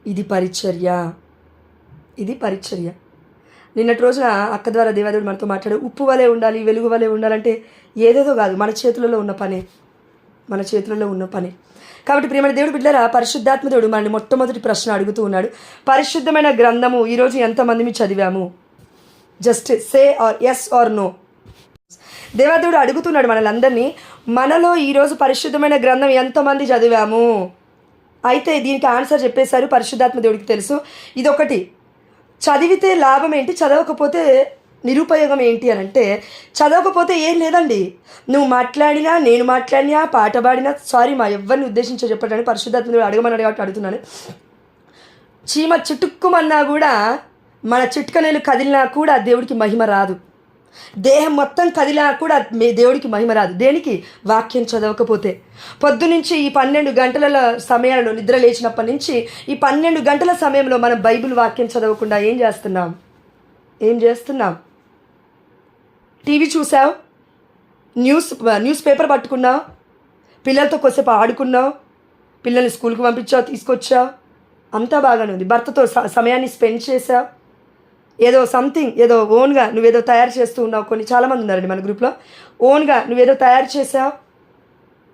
ఇది పరిచర్య, ఇది పరిచర్య. నిన్నటి రోజున అక్క ద్వారా దేవాదేవుడు మనతో మాట్లాడు, ఉప్పు వలె ఉండాలి, వెలుగు వలె ఉండాలంటే ఏదేదో కాదు, మన చేతులలో ఉన్న పనే, మన చేతులలో ఉన్న పని. కాబట్టి ప్రియమైన దేవుడు బిడ్డలారా, పరిశుద్ధాత్మ దేవుడు మనల్ని మొట్టమొదటి ప్రశ్న అడుగుతూ ఉన్నాడు. పరిశుద్ధమైన గ్రంథము ఈరోజు ఎంతమంది మీ చదివాము? Just say or yes or no. దేవాదేవుడు అడుగుతున్నాడు మనల్ని అందరినీ, మనలో ఈరోజు పరిశుద్ధమైన గ్రంథం ఎంతమంది చదివాము? అయితే దీనికి ఆన్సర్ చెప్పేశారు, పరిశుద్ధాత్మ దేవుడికి తెలుసు. ఇదొకటి, చదివితే లాభం ఏంటి, చదవకపోతే నిరుపయోగం ఏంటి అని అంటే, చదవకపోతే ఏం లేదండి. నువ్వు మాట్లాడినా, నేను మాట్లాడినా, పాట పాడినా, సారీ మా ఎవరిని ఉద్దేశించో చెప్పడానికి పరిశుద్ధాత్మ దేవుడు అడగమని కాబట్టి అడుగుతున్నాను. చీమ చిటుక్కుమన్నా కూడా, మన చిట్కనేలు కదిలినా కూడా దేవుడికి మహిమ రాదు. దేహం మొత్తం కదిలినా కూడా దేవుడికి మహిమ రాదు. దేనికి? వాక్యం చదవకపోతే. పొద్దునుంచి ఈ 12 గంటల సమయంలో నిద్ర లేచినప్పటి నుంచి ఈ 12 గంటల సమయంలో మనం బైబిల్ వాక్యం చదవకుండా ఏం చేస్తున్నాం? టీవీ చూసావు, న్యూస్ పేపర్ పట్టుకున్నావు, పిల్లలతో కొద్దిసేపు ఆడుకున్నావు, పిల్లల్ని స్కూల్కి పంపించావు, తీసుకొచ్చావు, అంతా బాగానే ఉంది. భర్తతో సమయాన్ని స్పెండ్ చేసావు, ఏదో ఓన్గా నువ్వేదో తయారు చేస్తూ ఉన్నావు. చాలామంది ఉన్నారండి మన గ్రూప్లో. ఓన్గా నువ్వేదో తయారు చేసావు,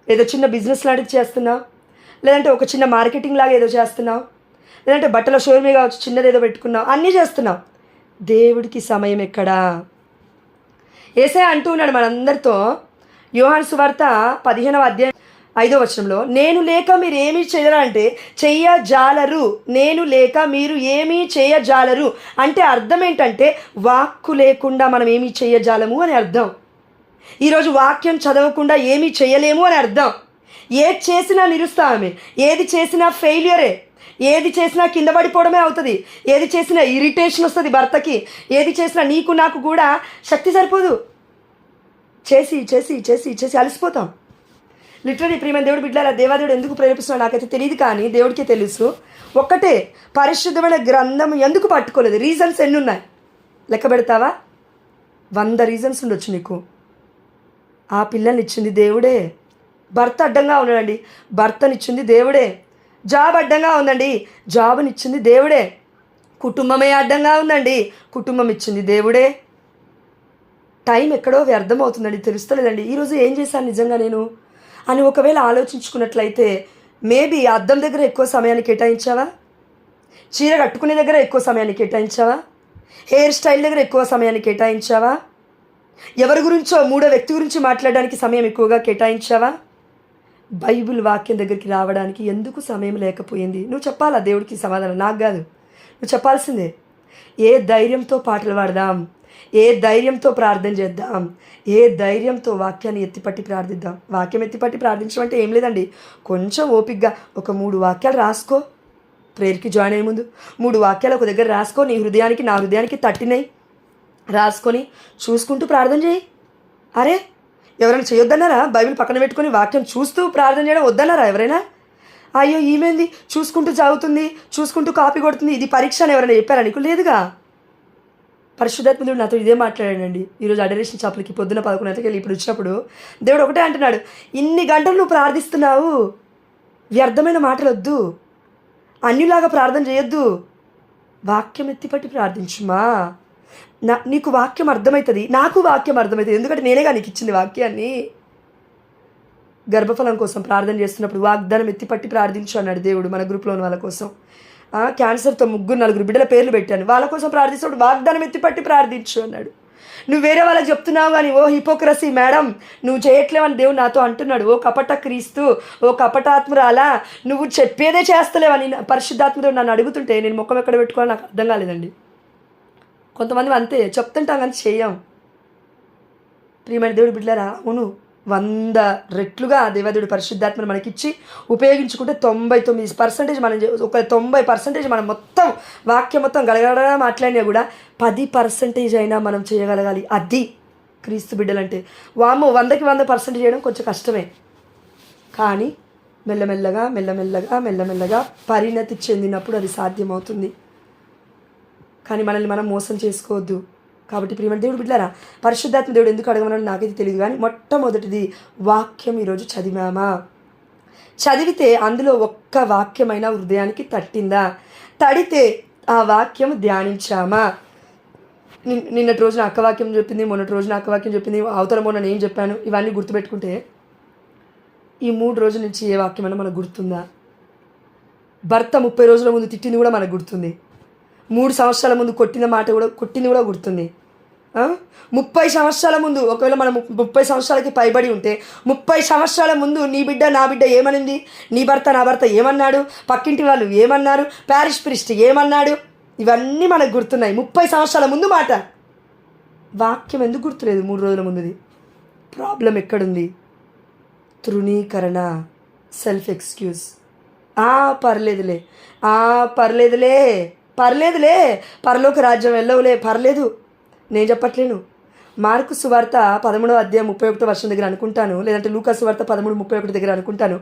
ఏదో చిన్న బిజినెస్ లాంటిది చేస్తున్నావు, లేదంటే ఒక చిన్న మార్కెటింగ్ లాగా ఏదో చేస్తున్నావు, లేదంటే బట్టల షోరూమే కావచ్చు, చిన్నది ఏదో పెట్టుకున్నావు, అన్నీ చేస్తున్నావు. దేవుడికి సమయం ఎక్కడా? యేసయ్య అంటూ ఉన్నాడు మనందరితో, యోహాను సువార్త 15వ అధ్యాయం 5వ వచనంలో, నేను లేక మీరు ఏమీ చేయరంటే చెయ్యజాలరు, నేను లేక మీరు ఏమీ చేయజాలరు అంటే అర్థం ఏంటంటే, వాక్కు లేకుండా మనం ఏమీ చేయజాలము అని అర్థం. ఈరోజు వాక్యం చదవకుండా ఏమీ చేయలేము అని అర్థం. ఏది చేసినా నిరుత్సాహమే, ఏది చేసినా ఫెయిల్యూరే, ఏది చేసినా కింద పడిపోవడమే అవుతుంది, ఏది చేసినా ఇరిటేషన్ వస్తుంది భర్తకి, ఏది చేసినా నీకు నాకు కూడా శక్తి సరిపోదు. చేసి చేసి చేసి చేసి అలసిపోతాం. లిటరలీ ప్రియమైన దేవుడు బిడ్డలారా, దేవాదేవుడు ఎందుకు ప్రేరేపిస్తున్నాడు నాకైతే తెలియదు, కానీ దేవుడికే తెలుసు. ఒక్కటే, పరిశుద్ధమైన గ్రంథం ఎందుకు పట్టుకోలేదు? రీజన్స్ ఎన్ని ఉన్నాయి లెక్క పెడతావా? 100 రీజన్స్ ఉండొచ్చు నీకు. ఆ పిల్లల్ని ఇచ్చింది దేవుడే. భర్త అడ్డంగా ఉన్నాడండి, భర్తనిచ్చింది దేవుడే. జాబ్ అడ్డంగా ఉందండి, జాబ్నిచ్చింది దేవుడే. కుటుంబమే అడ్డంగా ఉందండి, కుటుంబం ఇచ్చింది దేవుడే. టైం ఎక్కడో వ్యర్థం అవుతుందండి, తెలుస్తలేదండి. ఈరోజు ఏం చేశాను నిజంగా నేను అని ఒకవేళ ఆలోచించుకున్నట్లయితే, మేబీ అద్దం దగ్గర ఎక్కువ సమయాన్ని కేటాయించావా? చీర కట్టుకునే దగ్గర ఎక్కువ సమయాన్ని కేటాయించావా? హెయిర్ స్టైల్ దగ్గర ఎక్కువ సమయాన్ని కేటాయించావా? ఎవరి గురించో మూడో వ్యక్తి గురించి మాట్లాడడానికి సమయం ఎక్కువగా కేటాయించావా? బైబిల్ వాక్యం దగ్గరికి రావడానికి ఎందుకు సమయం లేకపోయింది? నువ్వు చెప్పాలా దేవుడికి సమాధానం, నాకు కాదు, నువ్వు చెప్పాల్సిందే. ఏ ధైర్యంతో పాటలు పాడదాం, ఏ ధైర్యంతో ప్రార్థన చేద్దాం, ఏ ధైర్యంతో వాక్యాన్ని ఎత్తిపట్టి ప్రార్థిద్దాం. వాక్యం ఎత్తిపట్టి ప్రార్థించడం అంటే ఏం లేదండి, కొంచెం ఓపికగా ఒక 3 వాక్యాలు రాసుకో. ప్రేయర్కి జాయిన్ అయ్యే ముందు 3 వాక్యాలు ఒక దగ్గర రాసుకో, నీ హృదయానికి నా హృదయానికి తట్టినాయి రాసుకొని చూసుకుంటూ ప్రార్థన చేయి. అరే, ఎవరైనా చేయొద్దన్నారా? బైబిల్ పక్కన పెట్టుకొని వాక్యం చూస్తూ ప్రార్థన చేయడం వద్దన్నారా ఎవరైనా? అయ్యో ఈమెంది చూసుకుంటూ చదువుతుంది, చూసుకుంటూ కాపీ కొడుతుంది, ఇది పరీక్ష అని ఎవరైనా చెప్పారా నీకు? లేదుగా. పరిశుద్ధాత్మ దేవుడు నాతో ఇదే మాట్లాడాడండి ఈరోజు అడరేషన్ చాపలకి పొద్దున 11 గంటలకి వెళ్ళి ఇప్పుడు వచ్చినప్పుడు దేవుడు ఒకటే అంటున్నాడు, ఇన్ని గంటలు నువ్వు ప్రార్థిస్తున్నావు, వ్యర్థమైన మాటలు వద్దు, అన్యులాగా ప్రార్థన చేయొద్దు, వాక్యం ఎత్తిపట్టి ప్రార్థించుమా. నీకు వాక్యం అర్థమవుతుంది, నాకు వాక్యం అర్థమవుతుంది, ఎందుకంటే నేనేగా నీకు ఇచ్చింది వాక్యాన్ని. గర్భఫలం కోసం ప్రార్థన చేస్తున్నప్పుడు వాగ్దానం ఎత్తిపట్టి ప్రార్థించు అన్నాడు దేవుడు మన గ్రూప్లో ఉన్న వాళ్ళ కోసం. క్యాన్సర్తో 3-4 బిడ్డల పేర్లు పెట్టాను, వాళ్ళ కోసం ప్రార్థిస్తున్నప్పుడు వాగ్దానం ఎత్తిపట్టి ప్రార్థించు అన్నాడు. నువ్వు వేరే వాళ్ళకి చెప్తున్నావు కానీ, ఓ హిపోక్రసీ మేడం, నువ్వు చేయట్లేవని దేవుడు నాతో అంటున్నాడు. ఓ కపట క్రీస్తు, ఓ కపటాత్మురాలా, నువ్వు చెప్పేదే చేస్తలేవని పరిశుద్ధాత్మతో నన్ను అడుగుతుంటే నేను ముఖం ఎక్కడ పెట్టుకోవాలో నాకు అర్థం కాలేదండి. కొంతమంది అంతే చెప్తుంటాం కానీ చేయం. ప్రియమైన దేవుడు బిడ్డలారా, అవును, 100 రెట్లుగా దేవదేవుడు పరిశుద్ధాత్మను మనకిచ్చి ఉపయోగించుకుంటే 99% మనం ఒక 90% మనం మొత్తం వాక్యం మొత్తం గడగడ మాట్లాడినా కూడా 10% అయినా మనం చేయగలగాలి. అది క్రీస్తు బిడ్డలంటే. వామ్మో 100కి 100% చేయడం కొంచెం కష్టమే, కానీ మెల్లమెల్లగా మెల్లమెల్లగా మెల్లమెల్లగా పరిణతి చెందినప్పుడు అది సాధ్యమవుతుంది. కానీ మనల్ని మనం మోసం చేసుకోవద్దు. కాబట్టి ప్రియమైన దేవుడు బిడ్డలారా, పరిశుద్ధాత్మ దేవుడు ఎందుకు అడగమన్నాడు నాకైతే తెలియదు, కానీ మొట్టమొదటిది వాక్యం ఈరోజు చదివామా? చదివితే అందులో ఒక్క వాక్యమైన హృదయానికి తట్టిందా? తడితే ఆ వాక్యం ధ్యానించామా? నిన్నటి రోజున అక్క వాక్యం చెప్పింది, మొన్నటి రోజున అక్క వాక్యం చెప్పింది, అవతల మొన్న నేను చెప్పాను, ఇవన్నీ గుర్తుపెట్టుకుంటే ఈ 3 రోజుల నుంచి ఏ వాక్యమైనా మనకు గుర్తుందా? భర్త 30 రోజుల ముందు తిట్టింది కూడా మనకు గుర్తుంది. 3 సంవత్సరాల ముందు కొట్టింది కూడా గుర్తుంది. 30 సంవత్సరాల ముందు, ఒకవేళ మనం 30 సంవత్సరాలకి పైబడి ఉంటే 30 సంవత్సరాల ముందు నీ బిడ్డ నా బిడ్డ ఏమనింది, నీ భర్త నా భర్త ఏమన్నాడు, పక్కింటి వాళ్ళు ఏమన్నారు, ప్యారిష్ ప్రిస్ట్ ఏమన్నాడు, ఇవన్నీ మనకు గుర్తున్నాయి. 30 సంవత్సరాల ముందు మాట. వాక్యం ఎందుకు గుర్తులేదు 3 రోజుల ముందుది? ప్రాబ్లం ఎక్కడుంది? తృణీకరణ, సెల్ఫ్ ఎక్స్క్యూజ్. పర్లేదులే, పర్లేదులే, పరలోక రాజ్యం వెళ్ళవులే, పర్లేదు. నేను చెప్పట్లేను. మార్కు సువార్త 13వ అధ్యాయం 31వ వచనం దగ్గర అనుకుంటాను, లేదంటే లూకా సువార్త 13:31 దగ్గర అనుకుంటాను,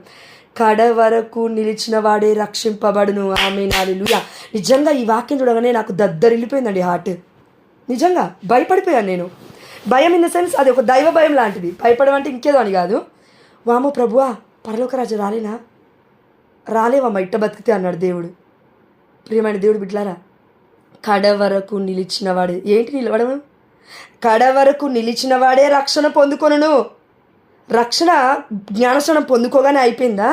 కడ వరకు నిలిచిన వాడే రక్షింపబడును. ఆమేన్, హల్లెలూయా. నిజంగా ఈ వాక్యం చూడగానే నాకు దద్దరిల్లిపోయిందండి హార్ట్. నిజంగా భయపడిపోయాను నేను. భయం ఇన్ ద సెన్స్ అది ఒక దైవ భయం లాంటిది. భయపడడం అంటే ఇంకేదో అని కాదు. వామో ప్రభువా, పరలోక రాజు రాలేవమ్మా ఇట్ట బతికితే అన్నాడు దేవుడు. ప్రియమైన దేవుడు బిడ్డలారా, కడ వరకు నిలిచిన వాడే, ఏంటి నిలవడం? కడ వరకు నిలిచిన వాడే రక్షణ పొందుకొనును. రక్షణ జ్ఞానస్నానం పొందుకోగానే అయిపోయిందా?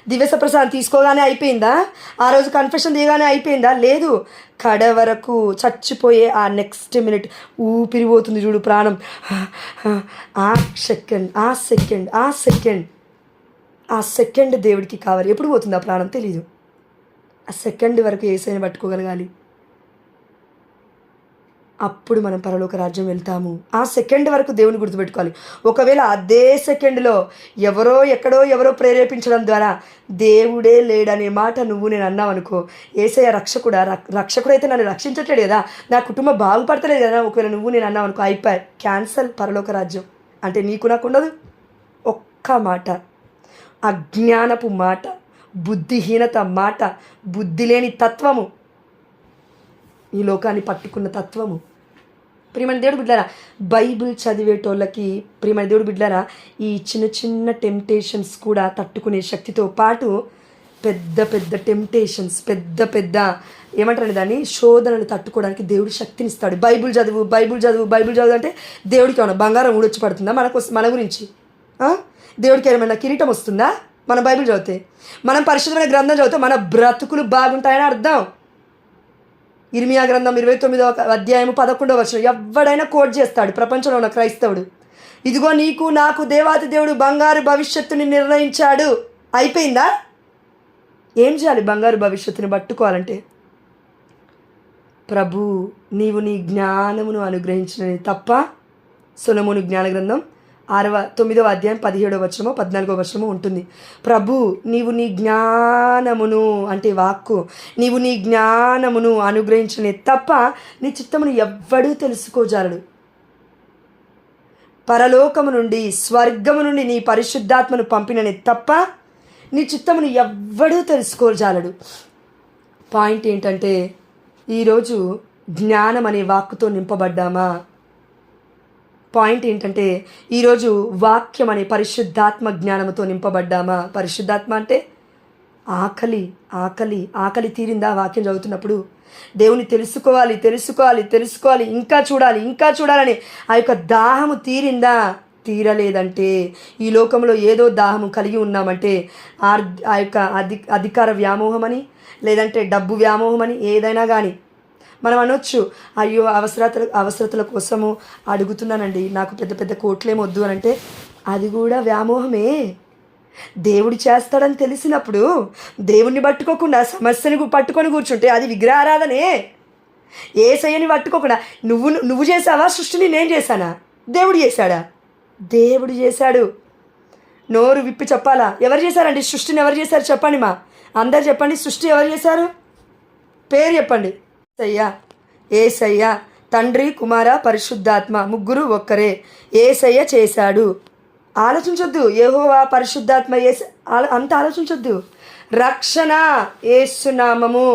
దివ్యస ప్రసాదం తీసుకోగానే అయిపోయిందా? ఆ రోజు కన్ఫెషన్ తీయగానే అయిపోయిందా? లేదు. కడ వరకు చచ్చిపోయే ఆ నెక్స్ట్ మినిట్ ఊపిరిపోతుంది చూడు ప్రాణం, ఆ సెకండ్ దేవుడికి కావాలి. ఎప్పుడు పోతుంది ఆ ప్రాణం తెలీదు. ఆ సెకండ్ వరకు యేసయ్యని పట్టుకోగలగాలి. అప్పుడు మనం పరలోక రాజ్యం వెళ్తాము. ఆ సెకండ్ వరకు దేవుని గుర్తుపెట్టుకోవాలి. ఒకవేళ అదే సెకండ్లో ఎవరో ప్రేరేపించడం ద్వారా దేవుడే లేడనే మాట నేను అన్నావు అనుకో, యేసయ్య రక్షకుడైతే నన్ను రక్షించట్లేడు కదా, నా కుటుంబం బాగుపడతలేదు కదా, ఒకవేళ నేను అన్నావు అనుకో, అయిపోయి క్యాన్సల్ పరలోక రాజ్యం. అంటే నీకు నాకు ఉండదు. ఒక్క మాట, అజ్ఞానపు మాట, బుద్ధిహీనత మాట, బుద్ధి లేని తత్వము, ఈ లోకాన్ని పట్టుకున్న తత్వము. ప్రియమైన దేవుడు బిడ్డలారా, బైబిల్ చదివేటోళ్ళకి, ప్రియమైన దేవుడు బిడ్డలారా, ఈ చిన్న టెంప్టేషన్స్ కూడా తట్టుకునే శక్తితో పాటు పెద్ద టెంప్టేషన్స్, పెద్ద ఏమంటారండి దాన్ని, శోధనలు తట్టుకోవడానికి దేవుడు శక్తిని ఇస్తాడు. బైబిల్ చదువు అంటే దేవుడికి ఏమన్నా బంగారం ఊడొచ్చి పడుతుందా మన గురించి? దేవుడికి ఏమైనా కిరీటం వస్తుందా మనం బైబిల్ చదివితే? మనం పరిశుద్ధమైన గ్రంథం చదివితే మన బ్రతుకులు బాగుంటాయని అర్థం. ఇర్మియా గ్రంథం 29వ అధ్యాయం 11వ వచనం ఎవడైనా కోట్ చేస్తాడు ప్రపంచంలో ఉన్న క్రైస్తవుడు. ఇదిగో నీకు నాకు దేవాతి దేవుడు బంగారు భవిష్యత్తుని నిర్ణయించాడు. అయిపోయిందా? ఏం చేయాలి బంగారు భవిష్యత్తుని పట్టుకోవాలంటే? ప్రభు నీవు నీ జ్ఞానమును అనుగ్రహించినది తప్ప. సొలొమోను జ్ఞాన గ్రంథం 9వ అధ్యాయం 17వ వచనము 14వ వచనము ఉంటుంది. ప్రభు నీవు నీ జ్ఞానమును, అంటే వాక్కు, నీవు నీ జ్ఞానమును అనుగ్రహించనే తప్ప నీ చిత్తమును ఎవ్వడూ తెలుసుకోజాలడు. పరలోకము నుండి, స్వర్గము నుండి నీ పరిశుద్ధాత్మను పంపిననే తప్ప నీ చిత్తమును ఎవ్వడూ తెలుసుకోజాలడు. పాయింట్ ఏంటంటే, ఈరోజు జ్ఞానం అనే వాక్కుతో నింపబడ్డామా? పాయింట్ ఏంటంటే, ఈరోజు వాక్యం అనే పరిశుద్ధాత్మ జ్ఞానంతో నింపబడ్డామా? పరిశుద్ధాత్మ అంటే ఆకలి తీరిందా? వాక్యం చదువుతున్నప్పుడు దేవుని తెలుసుకోవాలి, ఇంకా చూడాలని ఆ యొక్క దాహము తీరిందా? తీరలేదంటే, ఈ లోకంలో ఏదో దాహము కలిగి ఉన్నామంటే ఆ యొక్క అధికార వ్యామోహమని, లేదంటే డబ్బు వ్యామోహమని, ఏదైనా కానీ మనం అనొచ్చు, అయ్యో అవసరతల కోసము అడుగుతున్నానండి, నాకు పెద్ద కోట్లేం వద్దు అని. అంటే అది కూడా వ్యామోహమే. దేవుడు చేస్తాడని తెలిసినప్పుడు దేవుణ్ణి పట్టుకోకుండా సమస్యని పట్టుకొని కూర్చుంటే అది విగ్రహారాధనే. యేసయ్యని పట్టుకోకుండా నువ్వు చేసావా సృష్టిని? నేను చేశానా? దేవుడు చేశాడా? దేవుడు చేశాడు. నోరు విప్పి చెప్పాలా? ఎవరు చేశారండి సృష్టిని? ఎవరు చేశారు చెప్పండి, అందరు చెప్పండి. సృష్టి ఎవరు చేశారు? పేరు చెప్పండి. యేసయ్య, తండ్రి, కుమార, పరిశుద్ధాత్మ, ముగ్గురు ఒక్కరే. యేసయ్య చేశాడు. ఆలోచించొద్దు. యెహోవా, పరిశుద్ధాత్మ, అంత ఆలోచించొద్దు. రక్షణ యేసునామము,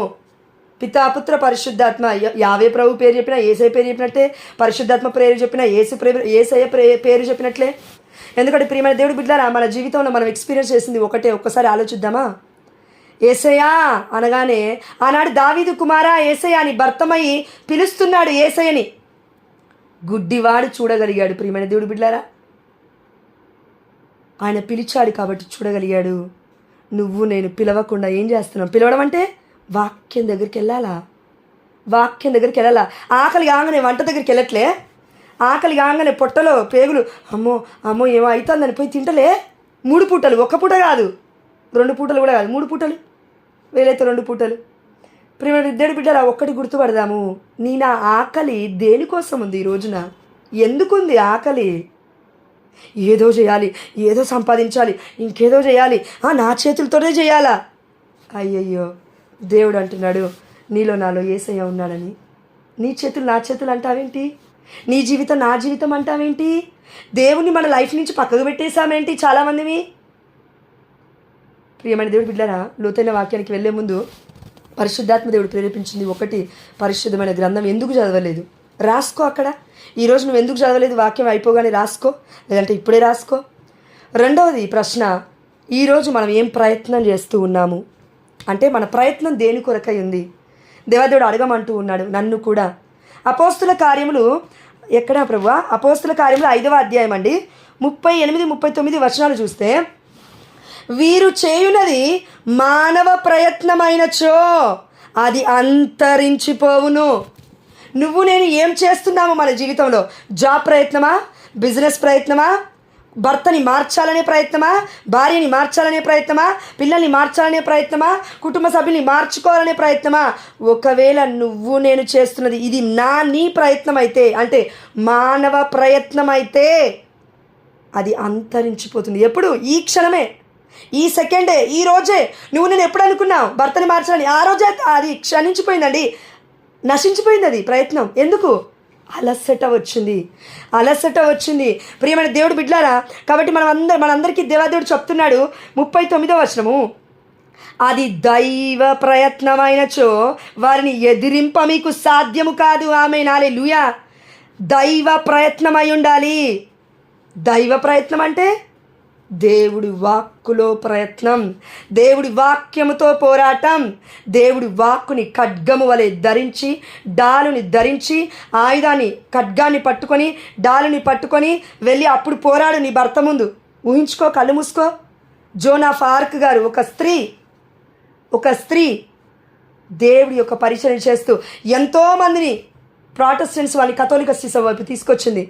పితాపుత్ర పరిశుద్ధాత్మ. యావే ప్రభు పేరు చెప్పినా, యేసయ్య పేరు చెప్పినట్టే. పరిశుద్ధాత్మ పేరు చెప్పినా, యేసయ్య పేరు చెప్పినట్లే. ఎందుకంటే ప్రియమైన దేవుడి బిడ్డలారా, మన జీవితంలో మనం ఎక్స్పీరియన్స్ చేసింది ఒకటే. ఒక్కసారి ఆలోచిద్దామా? యేసయ్యా అనగానే ఆనాడు దావీదు కుమారా యేసయ్య అని భర్తమయ్యి పిలుస్తున్నాడు యేసయ్యని. గుడ్డివాడు చూడగలిగాడు. ప్రియమైన దేవుడి బిడ్డలారా, ఆయన పిలిచాడు కాబట్టి చూడగలిగాడు. నువ్వు నేను పిలవకుండా ఏం చేస్తున్నాం? పిలవడం అంటే వాక్యం దగ్గరికి వెళ్ళాలా? వాక్యం దగ్గరికి వెళ్ళాలా? ఆకలి కాగానే వంట దగ్గరికి వెళ్ళట్లే. ఆకలి కాగానే పొట్టలో పేగులు అమ్మో అమ్మో ఏమో అవుతుందని పోయి తింటలే. 3 పూటలు, 1 పూట కాదు, 2 పూటలు కూడా కాదు, 3 పూటలు, వీలైతే 2 పూటలు. ప్రియమైన దేవుడి బిడ్డలా, ఒక్కటి గుర్తుపడదాము. నీ నా ఆకలి దేనికోసం ఉంది ఈ రోజున? ఎందుకుంది ఆకలి? ఏదో చేయాలి, ఏదో సంపాదించాలి, ఇంకేదో చేయాలి, నా చేతులతోనే చేయాలా? అయ్యయ్యో, దేవుడు అంటున్నాడు నీలో నాలో యేసయ్య ఉన్నాడని. నీ చేతులు నా చేతులు అంటావేంటి? నీ జీవితం నా జీవితం అంటావేంటి? దేవుని మన లైఫ్ నుంచి పక్కకు పెట్టేశామేంటి చాలామందివి? ప్రియమైన దేవుడి బిడ్డలారా, లోతైన వాక్యానికి వెళ్ళే ముందు పరిశుద్ధాత్మ దేవుడు ప్రేరేపించింది ఒకటి, పరిశుద్ధమైన గ్రంథం ఎందుకు చదవలేదు? రాసుకో అక్కడ. ఈరోజు నువ్వు ఎందుకు చదవలేదు? వాక్యం అయిపోగానే రాసుకో, లేదంటే ఇప్పుడే రాసుకో. రెండవది ప్రశ్న, ఈరోజు మనం ఏం ప్రయత్నం చేస్తూ ఉన్నాము అంటే మన ప్రయత్నం దేని కొరకై ఉంది? దేవదేవుడు అడగమంటూ ఉన్నాడు నన్ను కూడా. అపోస్తుల కార్యములు ఎక్కడా ప్రభువా? అపోస్తుల కార్యములు 5వ అధ్యాయం అండి, 38, 39 వచనాలు చూస్తే, వీరు చేయునది మానవ ప్రయత్నమైనచో అది అంతరించిపోవును. నువ్వు నేను ఏం చేస్తున్నాము మన జీవితంలో? జాబ్ ప్రయత్నమా? బిజినెస్ ప్రయత్నమా? భర్తని మార్చాలనే ప్రయత్నమా? భార్యని మార్చాలనే ప్రయత్నమా? పిల్లల్ని మార్చాలనే ప్రయత్నమా? కుటుంబ సభ్యుల్ని మార్చుకోవాలనే ప్రయత్నమా? ఒకవేళ నువ్వు నేను చేస్తున్నది ఇది నీ ప్రయత్నం అయితే, అంటే మానవ ప్రయత్నం అయితే, అది అంతరించిపోతుంది. ఎప్పుడు? ఈ క్షణమే, ఈ సెకండే, ఈ రోజే. నువ్వు నేను ఎప్పుడు అనుకున్నావు భర్తని మార్చాలని? ఆ రోజే అది క్షణించిపోయిందండి, నశించిపోయింది అది ప్రయత్నం. ఎందుకు? అలసట వచ్చింది. ప్రియమైన దేవుడు బిడ్డలారా, కాబట్టి మనందరికీ దేవాదేవుడు చెప్తున్నాడు 39వ వచనము, అది దైవ ప్రయత్నమైనచో వారిని ఎదిరింప మీకు సాధ్యము కాదు. ఆమేన్, హల్లెలూయా. దైవ ప్రయత్నమై ఉండాలి. దైవ ప్రయత్నం అంటే దేవుడి వాక్కులో ప్రయత్నం, దేవుడి వాక్యముతో పోరాటం, దేవుడి వాక్కుని ఖడ్గము వలె ధరించి, డాలుని ధరించి, ఆయుధాన్ని ఖడ్గాన్ని పట్టుకొని, డాలుని పట్టుకొని వెళ్ళి అప్పుడు పోరాడు నీ భర్త ముందు. ఊహించుకో, కళ్ళు మూసుకో. జోన్ ఆఫ్ ఆర్క్ గారు ఒక స్త్రీ దేవుడి యొక్క పరిచయం చేస్తూ ఎంతోమందిని ప్రాటెస్టెంట్స్ వాళ్ళని కథోలిక సిస్టం వైపు తీసుకొచ్చింది.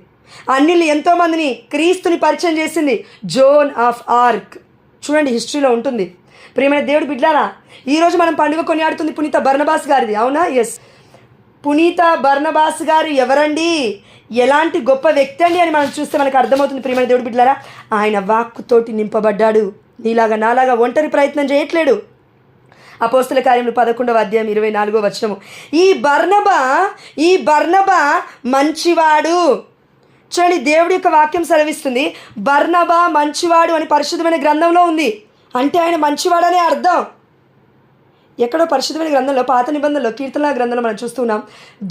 అన్నిళ్ళు ఎంతోమందిని క్రీస్తుని పరిచయం చేసింది. జోన్ ఆఫ్ ఆర్క్ చూడండి, హిస్టరీలో ఉంటుంది. ప్రియమైన దేవుడి బిడ్డలారా, ఈరోజు మనం పండుగ కొనియాడుతుంది పునీత బర్నబాస్ గారిది, అవునా? ఎస్. పునీత బర్నబాస్ గారు ఎవరండి, ఎలాంటి గొప్ప వ్యక్తి అండి అని మనం చూస్తే మనకు అర్థమవుతుంది. ప్రియమైన దేవుడి బిడ్డలారా, ఆయన వాక్కుతోటి నింపబడ్డాడు. నీలాగా నాలాగా ఒంటరి ప్రయత్నం చేయట్లేడు. అపోస్తుల కార్యములు 11వ అధ్యాయం 24వ వచనము, ఈ బర్నబా మంచివాడు. చూడండి, దేవుడి యొక్క వాక్యం సెలవిస్తుంది బర్నబా మంచివాడు అని పరిశుద్ధమైన గ్రంథంలో ఉంది. అంటే ఆయన మంచివాడనే అర్థం. ఎక్కడో పరిశుద్ధమైన గ్రంథంలో, పాత నిబంధనలో, కీర్తనల గ్రంథంలో మనం చూస్తున్నాం,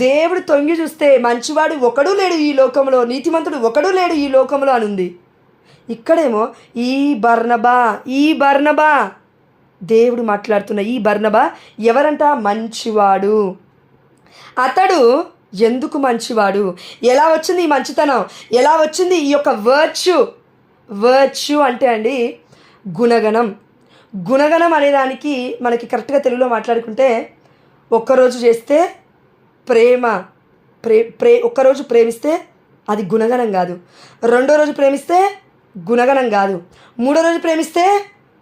దేవుడు తొంగి చూస్తే మంచివాడు ఒకడూ లేడు ఈ లోకంలో, నీతిమంతుడు ఒకడూ లేడు ఈ లోకంలో అని ఉంది. ఇక్కడేమో ఈ బర్నబా దేవుడు మాట్లాడుతున్న ఈ బర్నబా ఎవరంట? మంచివాడు. అతడు ఎందుకు మంచివాడు? ఎలా వచ్చింది ఈ మంచితనం? ఎలా వచ్చింది ఈ యొక్క వర్చ్యూ అంటే అండి గుణగణం అనేదానికి మనకి కరెక్ట్గా తెలుగులో మాట్లాడుకుంటే, ఒక్కరోజు చేస్తే ఒక్కరోజు ప్రేమిస్తే అది గుణగణం కాదు, రెండో రోజు ప్రేమిస్తే గుణగణం కాదు, మూడో రోజు ప్రేమిస్తే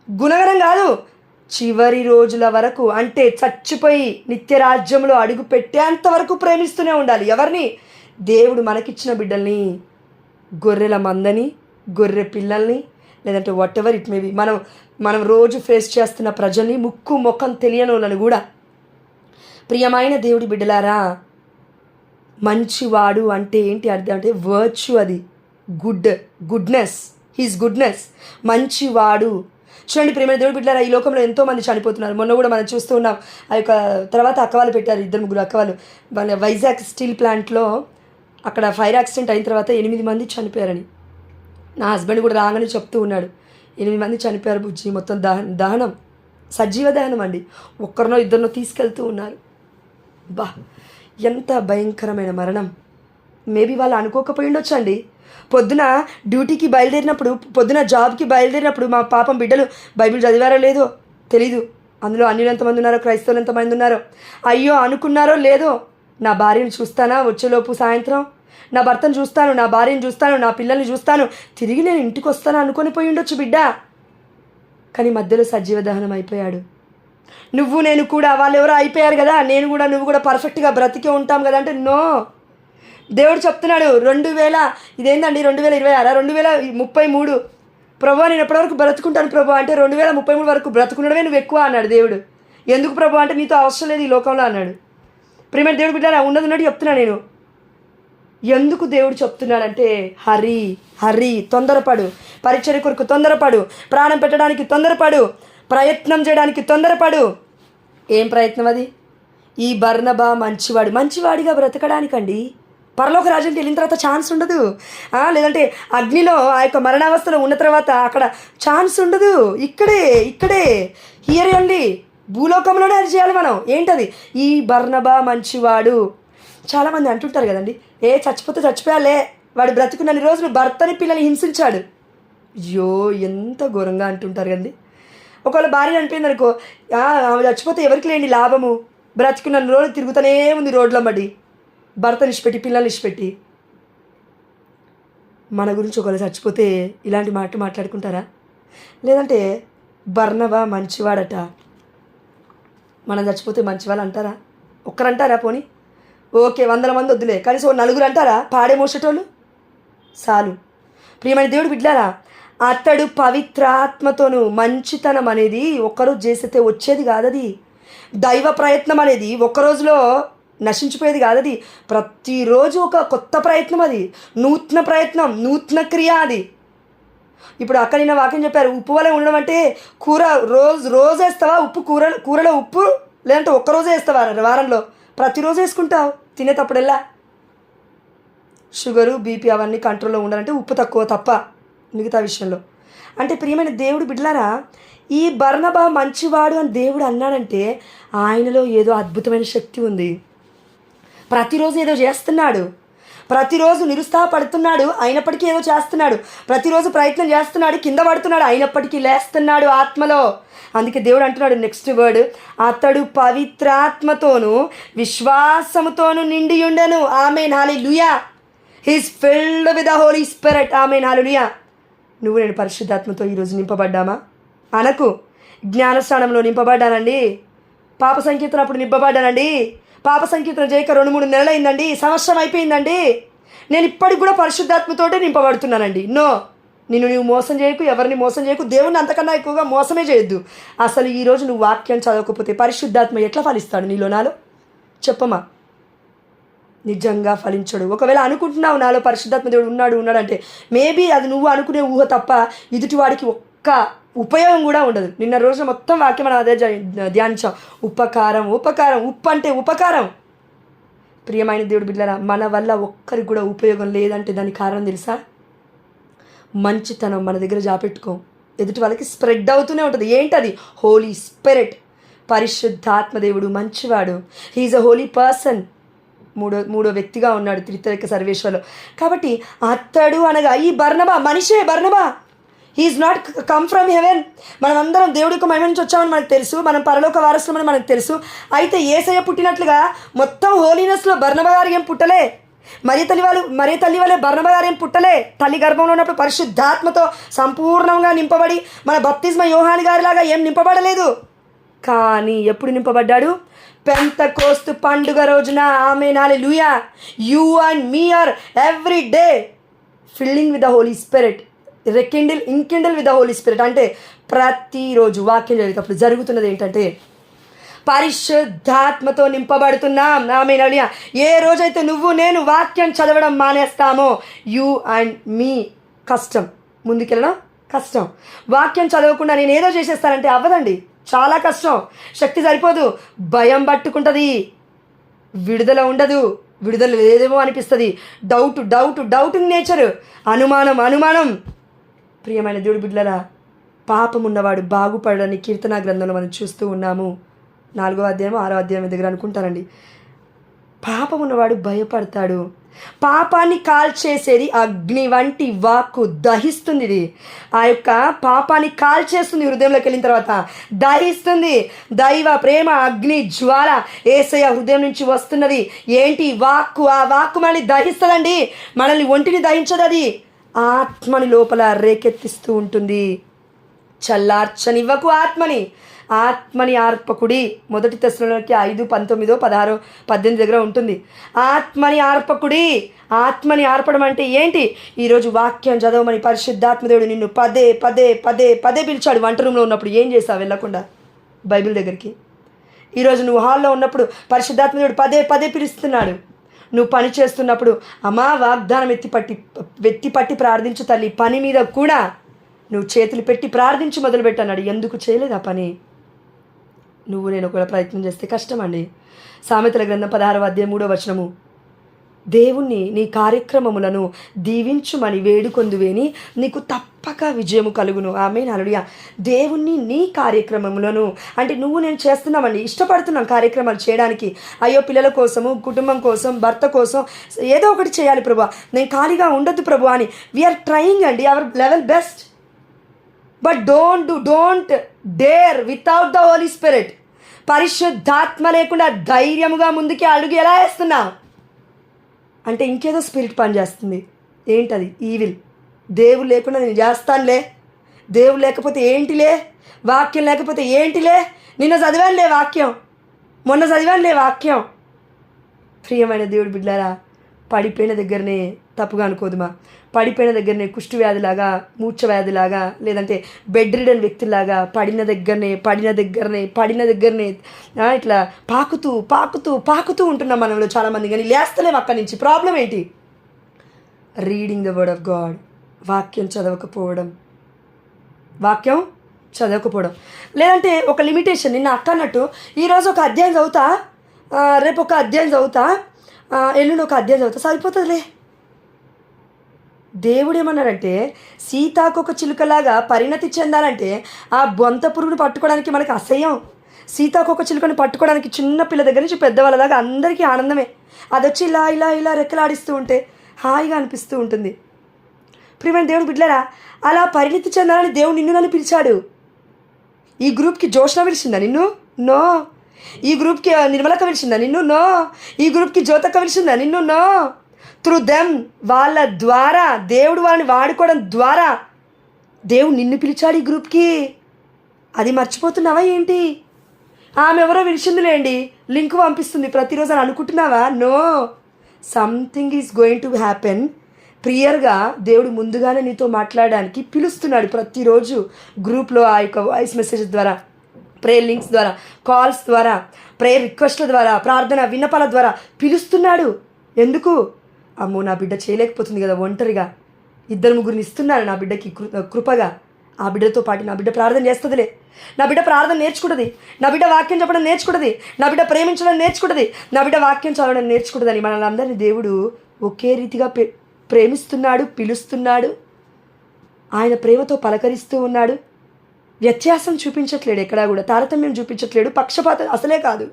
గుణగణం కాదు, చివరి రోజుల వరకు, అంటే చచ్చిపోయి నిత్యరాజ్యంలో అడుగు పెట్టేంత వరకు ప్రేమిస్తూనే ఉండాలి. ఎవరిని? దేవుడు మనకిచ్చిన బిడ్డల్ని, గొర్రెల మందని, గొర్రె పిల్లల్ని, లేదంటే what ever it may B, మనం రోజు ఫేస్ చేస్తున్న ప్రజల్ని, ముక్కు ముఖం తెలియని వాళ్ళని కూడా. ప్రియమైన దేవుడి బిడ్డలారా, మంచివాడు అంటే ఏంటి అర్థం? అంటే వర్చ్యూ, అది గుడ్నెస్, మంచివాడు. చూడండి ప్రియమైన దేవుడి బిడ్డలారా, ఈ లోకంలో ఎంతోమంది చనిపోతున్నారు. మొన్న కూడా మనం చూస్తూ ఉన్నాం. ఆ యొక్క తర్వాత అక్కవాళ్ళు పెట్టారు, 2-3 అక్కవాళ్ళు. వాళ్ళ వైజాగ్ స్టీల్ ప్లాంట్లో అక్కడ ఫైర్ యాక్సిడెంట్ అయిన తర్వాత 8 మంది చనిపోయారని. నా హస్బెండ్ కూడా రాగానే చెప్తూ ఉన్నాడు, 8 మంది చనిపోయారు బుజ్జి, మొత్తం దహనం, సజీవ దహనం అండి, ఒక్కరినో ఇద్దరినో తీసుకెళ్తూ ఉన్నారు. బా, ఎంత భయంకరమైన మరణం. మేబీ వాళ్ళు అనుకోకపోయి ఉండొచ్చు అండి. పొద్దున డ్యూటీకి బయలుదేరినప్పుడు, పొద్దున జాబ్కి బయలుదేరినప్పుడు మా పాపం బిడ్డలు బైబిల్ చదివారో లేదో తెలీదు. అందులో అన్యులు ఎంతమంది ఉన్నారో, క్రైస్తవులు ఎంతమంది ఉన్నారో, అయ్యో అనుకున్నారో లేదో, నా భార్యను చూస్తానా వచ్చేలోపు సాయంత్రం, నా భర్తను చూస్తాను, నా భార్యను చూస్తాను, నా పిల్లల్ని చూస్తాను, తిరిగి నేను ఇంటికి వస్తాను అనుకొని పోయి ఉండొచ్చు బిడ్డ. కానీ మధ్యలో సజీవ దహనం అయిపోయాడు. నువ్వు నేను కూడా, వాళ్ళు ఎవరో అయిపోయారు కదా, నేను కూడా నువ్వు కూడా పర్ఫెక్ట్గా బ్రతికే ఉంటాం కదా అంటే నో. దేవుడు చెప్తున్నాడు 2000 ఇదేందండి 2026 2033 ప్రభు నేను ఎప్పటివరకు బ్రతుకుంటాను ప్రభు అంటే 2033 వరకు బ్రతుకునడమే నువ్వు ఎక్కువ అన్నాడు దేవుడు. ఎందుకు ప్రభు అంటే నీతో అవసరం లేదు ఈ లోకంలో అన్నాడు. ప్రియమైన దేవుడు బిడ్డ ఉన్నట్టు చెప్తున్నా నేను. ఎందుకు దేవుడు చెప్తున్నాడంటే హరి తొందరపడు, పరిచర్య కొరకు తొందరపడు, ప్రాణం పెట్టడానికి తొందరపడు, ప్రయత్నం చేయడానికి తొందరపడు. ఏం ప్రయత్నం అది? ఈ బర్నబా మంచివాడిగా బ్రతకడానికండి. పరలోక రాజ్యానికి వెళ్ళిన తర్వాత ఛాన్స్ ఉండదు, లేదంటే అగ్నిలో ఆ యొక్క మరణావస్థలో ఉన్న తర్వాత అక్కడ ఛాన్స్ ఉండదు. ఇక్కడే హియర్ ఓన్లీ, భూలోకంలోనే అది చేయాలి మనం. ఏంటది? ఈ బర్నబా మంచివాడు. చాలామంది అంటుంటారు కదండి, చచ్చిపోతే చచ్చిపోయాలే, వాడు బ్రతుకున్నన్ని రోజులు భర్తని పిల్లల్ని హింసించాడు. అయ్యో ఎంత ఘోరంగా అంటుంటారు కదండి. ఒకవేళ భార్య అనిపోయింది అనుకో, ఆమె చచ్చిపోతే ఎవరికి లేని లాభము, బ్రతుకున్నన్ని రోజులు తిరుగుతూనే ఉంది రోడ్ల మడి, భర్తని ఇచ్చిపెట్టి పిల్లల్ని ఇచ్చిపెట్టి. మన గురించి ఒకవేళ చచ్చిపోతే ఇలాంటి మాట మాట్లాడుకుంటారా? లేదంటే బర్నబా మంచివాడట, మనం చచ్చిపోతే మంచివాళ్ళు అంటారా? ఒక్కరంటారా? పోనీ ఓకే 100 మంది వద్దులే, కనీసం 4 అంటారా? పాడే మోసేటోళ్ళు చాలు. ప్రియమైన దేవుడు బిడ్డలారా, అతడు పవిత్రాత్మతోను, మంచితనం అనేది ఒక్కరోజు చేస్తే వచ్చేది కాదది. దైవ ప్రయత్నం అనేది ఒక్కరోజులో నశించిపోయేది కాదది. ప్రతిరోజు ఒక కొత్త ప్రయత్నం, అది నూతన ప్రయత్నం, నూతన క్రియ అది. ఇప్పుడు అక్కడ నిన్న వాక్యం చెప్పారు, ఉప్పు వలె ఉండడం అంటే కూర రోజు వేస్తావా ఉప్పు? కూరలో ఉప్పు, లేదంటే ఒక్కరోజే వేస్తావా వారంలో? ప్రతిరోజు వేసుకుంటావు తినేటప్పుడెల్లా. షుగరు బీపీ అవన్నీ కంట్రోల్లో ఉండాలంటే ఉప్పు తక్కువ తప్ప మిగతా విషయంలో. అంటే ప్రియమైన దేవుడు బిడ్డలారా, ఈ బర్నబా మంచివాడు అని దేవుడు అన్నాడంటే ఆయనలో ఏదో అద్భుతమైన శక్తి ఉంది. ప్రతిరోజు ఏదో చేస్తున్నాడు, ప్రతిరోజు నిరుత్సాహపడుతున్నాడు, అయినప్పటికీ ఏదో చేస్తున్నాడు, ప్రతిరోజు ప్రయత్నం చేస్తున్నాడు, కింద పడుతున్నాడు, అయినప్పటికీ లేస్తున్నాడు ఆత్మలో. అందుకే దేవుడు అంటున్నాడు నెక్స్ట్ వర్డ్, అతడు పవిత్రాత్మతోను విశ్వాసముతోను నిండి ఉండెను. ఆమేన్, హల్లెలూయా. He's filled with the Holi spirit. ఆమేన్, హల్లెలూయా. నువ్వు నేను పరిశుద్ధాత్మతో ఈరోజు నింపబడ్డామా? అనకు జ్ఞానస్నానంలో నింపబడ్డానండి, పాప సంకీర్తన అప్పుడు నింపబడ్డానండి, పాప సంకీర్తన చేయక 2-3 నెలలు అయిందండి, సంవత్సరం అయిపోయిందండి, నేను ఇప్పటికి కూడా పరిశుద్ధాత్మతోటే నింపబడుతున్నానండి. నో, నువ్వు మోసం చేయకు, ఎవరిని మోసం చేయకు, దేవుణ్ణి అంతకన్నా ఎక్కువగా మోసమే చేయొద్దు. అసలు ఈరోజు నువ్వు వాక్యం చదవకపోతే పరిశుద్ధాత్మ ఎట్లా ఫలిస్తాడు నీలో? నాలో చెప్పమా? నిజంగా ఫలించడు. ఒకవేళ అనుకుంటున్నావు నాలో పరిశుద్ధాత్మ దేవుడు ఉన్నాడంటే మేబీ అది నువ్వు అనుకునే ఊహ తప్ప ఎదుటివాడికి ఒక్క ఉపయోగం కూడా ఉండదు. నిన్న రోజున మొత్తం వాక్యం మనం అదే ధ్యానించాం. ఉపకారం, ఉప్పు అంటే ఉపకారం. ప్రియమైన దేవుడు బిడ్డలారా, మన వల్ల ఒక్కరికి కూడా ఉపయోగం లేదంటే దానికి కారణం తెలుసా? మంచితనం మన దగ్గర జాపెట్టుకోం, ఎదుటి వాళ్ళకి స్ప్రెడ్ అవుతూనే ఉంటుంది. ఏంటది? హోలీ స్పిరిట్. పరిశుద్ధాత్మదేవుడు మంచివాడు. హీఈస్ అ హోలీ పర్సన్. మూడో వ్యక్తిగా ఉన్నాడు త్రిత్వైక సర్వేశ్వరులో. కాబట్టి అతడు అనగా ఈ బర్నబా మనిషే. Barnaba he is not come from heaven. మనం అందరం దేవుడి యొక్క మహిమ నుంచి వచ్చామని మనకు తెలుసు, మనం పరలోక వారసులమని మనకు తెలుసు. అయితే యేసయ్య పుట్టినట్లుగా మొత్తం హోలీనెస్లో బర్నబా గారు ఏం పుట్టలే, మరి తల్లి వలె బర్నబా గారు ఏం పుట్టలే. తల్లి గర్భంలో ఉన్నప్పుడు పరిశుద్ధాత్మతో సంపూర్ణంగా నింపబడి మన బప్తిస్మ యోహాను గారిలాగా ఏం నింపబడలేదు. కానీ ఎప్పుడు నింపబడ్డాడు? పెంతెకోస్తు పండుగ రోజున. ఆమేన్, హల్లెలూయా. You and me are every day filling with the Holi spirit, enkindle with the Holi spirit. అంటే ప్రతిరోజు వాక్యం చదివేటప్పుడు జరుగుతున్నది ఏంటంటే పరిశుద్ధాత్మతో నింపబడుతున్నాం. ఆమేన్, హల్లెలూయా. ఏ రోజైతే నువ్వు నేను వాక్యం చదవడం మానేస్తామో యు అండ్ మీ కష్టం, ముందుకెళ్ళడం కష్టం. వాక్యం చదవకుండా నేను ఏదో చేసేస్తానంటే అవ్వదండి, చాలా కష్టం. శక్తి సరిపోదు, భయం పట్టుకుంటుంది, విడుదల ఉండదు, విడుదల లేదేమో అనిపిస్తుంది, డౌటింగ్ నేచర్, అనుమానం. ప్రియమైన దేవుడి బిడ్డలారా, పాపం ఉన్నవాడు బాగుపడని కీర్తనా గ్రంథంలో మనం చూస్తూ ఉన్నాము. 4వ అధ్యాయం 6వ అధ్యాయం దగ్గర అనుకుంటానండి. పాపం ఉన్నవాడు భయపడతాడు. పాపాన్ని కాల్చేసేది అగ్ని వంటి వాక్కు, దహిస్తుంది. ఇది ఆ యొక్క పాపాన్ని కాల్చేస్తుంది. హృదయంలోకి వెళ్ళిన తర్వాత దహిస్తుంది. దైవ ప్రేమ అగ్ని జ్వాల యేసయ్య హృదయం నుంచి వస్తున్నది. ఏంటి? వాక్కు. ఆ వాక్కు మనల్ని దహిస్తుందండి. మనల్ని ఒంటిని దహించదు, అది ఆత్మని లోపల రేకెత్తిస్తూ ఉంటుంది. చల్లార్చనివ్వకు ఆత్మని. ఆత్మని ఆర్పకుడి. 1 తెస్సలోనికీ 5:19, 16, 18 దగ్గర ఉంటుంది. ఆత్మని ఆర్పకుడి. ఆత్మని ఆర్పడం అంటే ఏంటి? ఈరోజు వాక్యం చదవమని పరిశుద్ధాత్మదేవుడు నిన్ను పదే పదే పదే పదే పిలిచాడు. వంట రూమ్లో ఉన్నప్పుడు ఏం చేసావు వెళ్ళకుండా బైబిల్ దగ్గరికి? ఈరోజు నువ్వు హాల్లో ఉన్నప్పుడు పరిశుద్ధాత్మదేవుడు పదే పదే పిలుస్తున్నాడు. నువ్వు పని చేస్తున్నప్పుడు అమ్మా వాగ్దానం ఎత్తిపట్టి ప్రార్థించు తల్లి. పని మీద కూడా నువ్వు చేతులు పెట్టి ప్రార్థించి మొదలుపెట్టన్నాడు. ఎందుకు చేయలేదు ఆ పని? నువ్వు నేను కూడా ప్రయత్నం చేస్తే కష్టం అండి. సామెతల గ్రంథం 16వ అధ్యాయం 3వ వచనము, దేవుణ్ణి నీ కార్యక్రమములను దీవించుమని వేడుకొందువేని నీకు తప్పక విజయము కలుగును. ఆమేన్, హల్లెలూయా. దేవుణ్ణి నీ కార్యక్రమములను అంటే నువ్వు నేను చేస్తున్నామండి, ఇష్టపడుతున్నాం కార్యక్రమాలు చేయడానికి. అయ్యో పిల్లల కోసము, కుటుంబం కోసం, భర్త కోసం ఏదో ఒకటి చేయాలి ప్రభు, నేను ఖాళీగా ఉండొద్దు ప్రభు అని వీఆర్ ట్రయింగ్ అండి our level best. But don't dare without the Holi Spirit. పరిశుద్ధాత్మ లేకుండా ధైర్యముగా ముందుకి అడుగు ఎలా వేస్తున్నావు అంటే ఇంకేదో స్పిరిట్ పనిచేస్తుంది. ఏంటది? ఈవిల్. దేవుడు లేకుండా నేను చేస్తానులే, దేవుడు లేకపోతే ఏంటిలే, వాక్యం లేకపోతే ఏంటిలే, నిన్న చదివానులే వాక్యం, మొన్న చదివానులే వాక్యం. ప్రియమైన దేవుడి బిడ్డలారా, పడిపోయిన దగ్గరనే తప్పుగా అనుకోదుమా. పడిపోయిన దగ్గరనే కుష్టి వ్యాధిలాగా, మూర్ఛ వ్యాధిలాగా, లేదంటే బెడ్ రిడన్ వ్యక్తిలాగా పడిన దగ్గరనే ఇట్లా పాకుతూ ఉంటున్నాం మనలో చాలామంది. కానీ లేస్తలేము అక్కడి నుంచి. ప్రాబ్లం ఏంటి? Reading the word of God. వాక్యం చదవకపోవడం. లేదంటే ఒక లిమిటేషన్. నిన్న అక్క అన్నట్టు ఈరోజు ఒక అధ్యాయం చదువుతా, రేపు ఒక అధ్యాయం చదువుతా, ఎల్లుండి ఒక అధ్యాయం చదువుతా, సరిపోతుందిలే. దేవుడు ఏమన్నాడంటే సీతాకొక చిలుకలాగా పరిణతి చెందాలంటే ఆ బొంత పురుగును పట్టుకోవడానికి మనకు అసహ్యం. సీతాకొక చిలుకని పట్టుకోవడానికి చిన్న పిల్ల దగ్గర నుంచి పెద్దవాళ్ళ దాకా అందరికీ ఆనందమే. అది వచ్చి ఇలా ఇలా ఇలా రెక్కలాడిస్తూ ఉంటే హాయిగా అనిపిస్తూ ఉంటుంది. ప్రియమైన దేవుడు బిడ్డలారా, అలా పరిణతి చెందాలని దేవుడు నిన్ను నన్ను పిలిచాడు. ఈ గ్రూప్కి జోష్న పిలిచిందా నిన్ను? నో. ఈ గ్రూప్కి నిర్మలక పిలిచిందా నిన్ను? నో. ఈ గ్రూప్కి జ్యోతక్క పిలిచిందా నిన్ను? నో. త్రూ దెమ్, వాళ్ళ ద్వారా దేవుడు వాళ్ళని వాడుకోవడం ద్వారా దేవుడు నిన్ను పిలిచాడు ఈ గ్రూప్కి. అది మర్చిపోతున్నావా ఏంటి? ఆమె ఎవరో పిలిచిందిలేండి, లింక్ పంపిస్తుంది ప్రతిరోజు అని అనుకుంటున్నావా? No. Something is going to happen. ప్రియర్గా దేవుడు ముందుగానే నీతో మాట్లాడడానికి పిలుస్తున్నాడు. ప్రతిరోజు గ్రూప్లో ఆ యొక్క వాయిస్ మెసేజ్ ద్వారా, ప్రేయర్ లింక్స్ ద్వారా, కాల్స్ ద్వారా, ప్రేయర్ రిక్వెస్ట్ల ద్వారా, ప్రార్థన విన్నపాల ద్వారా పిలుస్తున్నాడు. ఎందుకు? అమ్మో నా బిడ్డ చేయలేకపోతుంది కదా ఒంటరిగా, 2-3 ఇస్తున్నాను నా బిడ్డకి కృపగా. ఆ బిడ్డతో పాటు నా బిడ్డ ప్రార్థన చేస్తుందిలే, నా బిడ్డ ప్రార్థన నేర్చుకుంటుంది, నా బిడ్డ వాక్యం చెప్పడం నేర్చుకుంటుంది, నా బిడ్డ ప్రేమించడం నేర్చుకుంటుంది, నా బిడ్డ వాక్యం చదవడం నేర్చుకుంటుందని మనల్ని అందరినీ దేవుడు ఒకే రీతిగా ప్రేమిస్తున్నాడు, పిలుస్తున్నాడు. ఆయన ప్రేమతో పలకరిస్తూ ఉన్నాడు. వ్యత్యాసం చూపించట్లేడు, ఎక్కడా కూడా తారతమ్యం చూపించట్లేడు, పక్షపాతం అసలే కాదు.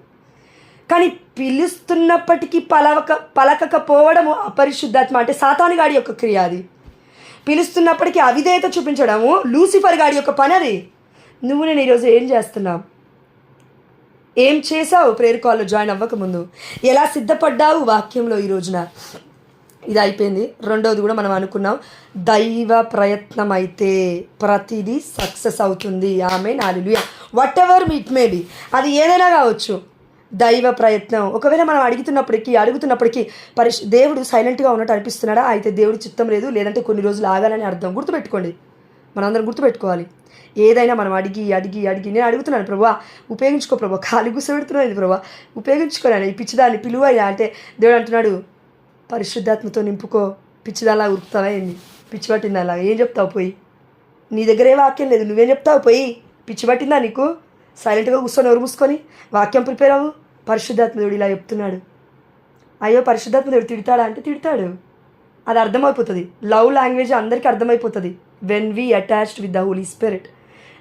కానీ పిలుస్తున్నప్పటికీ పలకకపోవడము అపరిశుద్ధాత్మ అంటే సాతాను గాడి యొక్క క్రియ. అది పిలుస్తున్నప్పటికీ అవిధేయత చూపించడము లూసిఫర్ గాడి యొక్క పని. అది నువ్వు నేను ఈరోజు ఏం చేస్తున్నావు? ఏం చేసావు? ప్రేయర్ కాల్లో జాయిన్ అవ్వకముందు ఎలా సిద్ధపడ్డావు వాక్యంలో? ఈ రోజున ఇది అయిపోయింది. రెండవది కూడా మనం అనుకున్నాం, దైవ ప్రయత్నం అయితే ప్రతిదీ సక్సెస్ అవుతుంది. ఆమేన్, హల్లెలూయా. Whatever it may be, అది ఏదైనా కావచ్చు. దైవ ప్రయత్నం. ఒకవేళ మనం అడుగుతున్నప్పటికీ దేవుడు సైలెంట్గా ఉన్నట్టు అనిపిస్తున్నాడా? అయితే దేవుడి చిత్తం లేదు, లేదంటే కొన్ని రోజులు ఆగాలని అర్థం. గుర్తుపెట్టుకోండి, మనందరం గుర్తుపెట్టుకోవాలి. ఏదైనా మనం అడిగి నేను అడుగుతున్నాను ప్రభా, ఉపయోగించుకో ప్రభా, ఖాళీ కూర్చోబెడుతున్నాను ప్రభా, ఉపయోగించుకోలేను ఈ పిచ్చిదాన్ని పిలువయ్యా అంటే దేవుడు అంటున్నాడు పరిశుద్ధాత్మతో నింపుకో. పిచ్చిదాలా ఉరుకుతావా ఏంది? పిచ్చి పట్టిందా? అలాగా ఏం చెప్తావు పోయి? నీ దగ్గర ఏ వాక్యం లేదు, నువ్వేం చెప్తావు పోయి? పిచ్చి పట్టిందా నీకు? సైలెంట్గా కూర్చొని ఎవరు మూసుకొని వాక్యం ప్రిపేర్ అవ్వు. పరిశుద్ధాత్మదేవుడు ఇలా చెప్తున్నాడు. అయ్యో పరిశుద్ధాత్మదేవుడు తిడతాడా అంటే తిడతాడు. అది అర్థమైపోతుంది. లవ్ లాంగ్వేజ్ అందరికీ అర్థమైపోతుంది. When we attached with the Holi Spirit.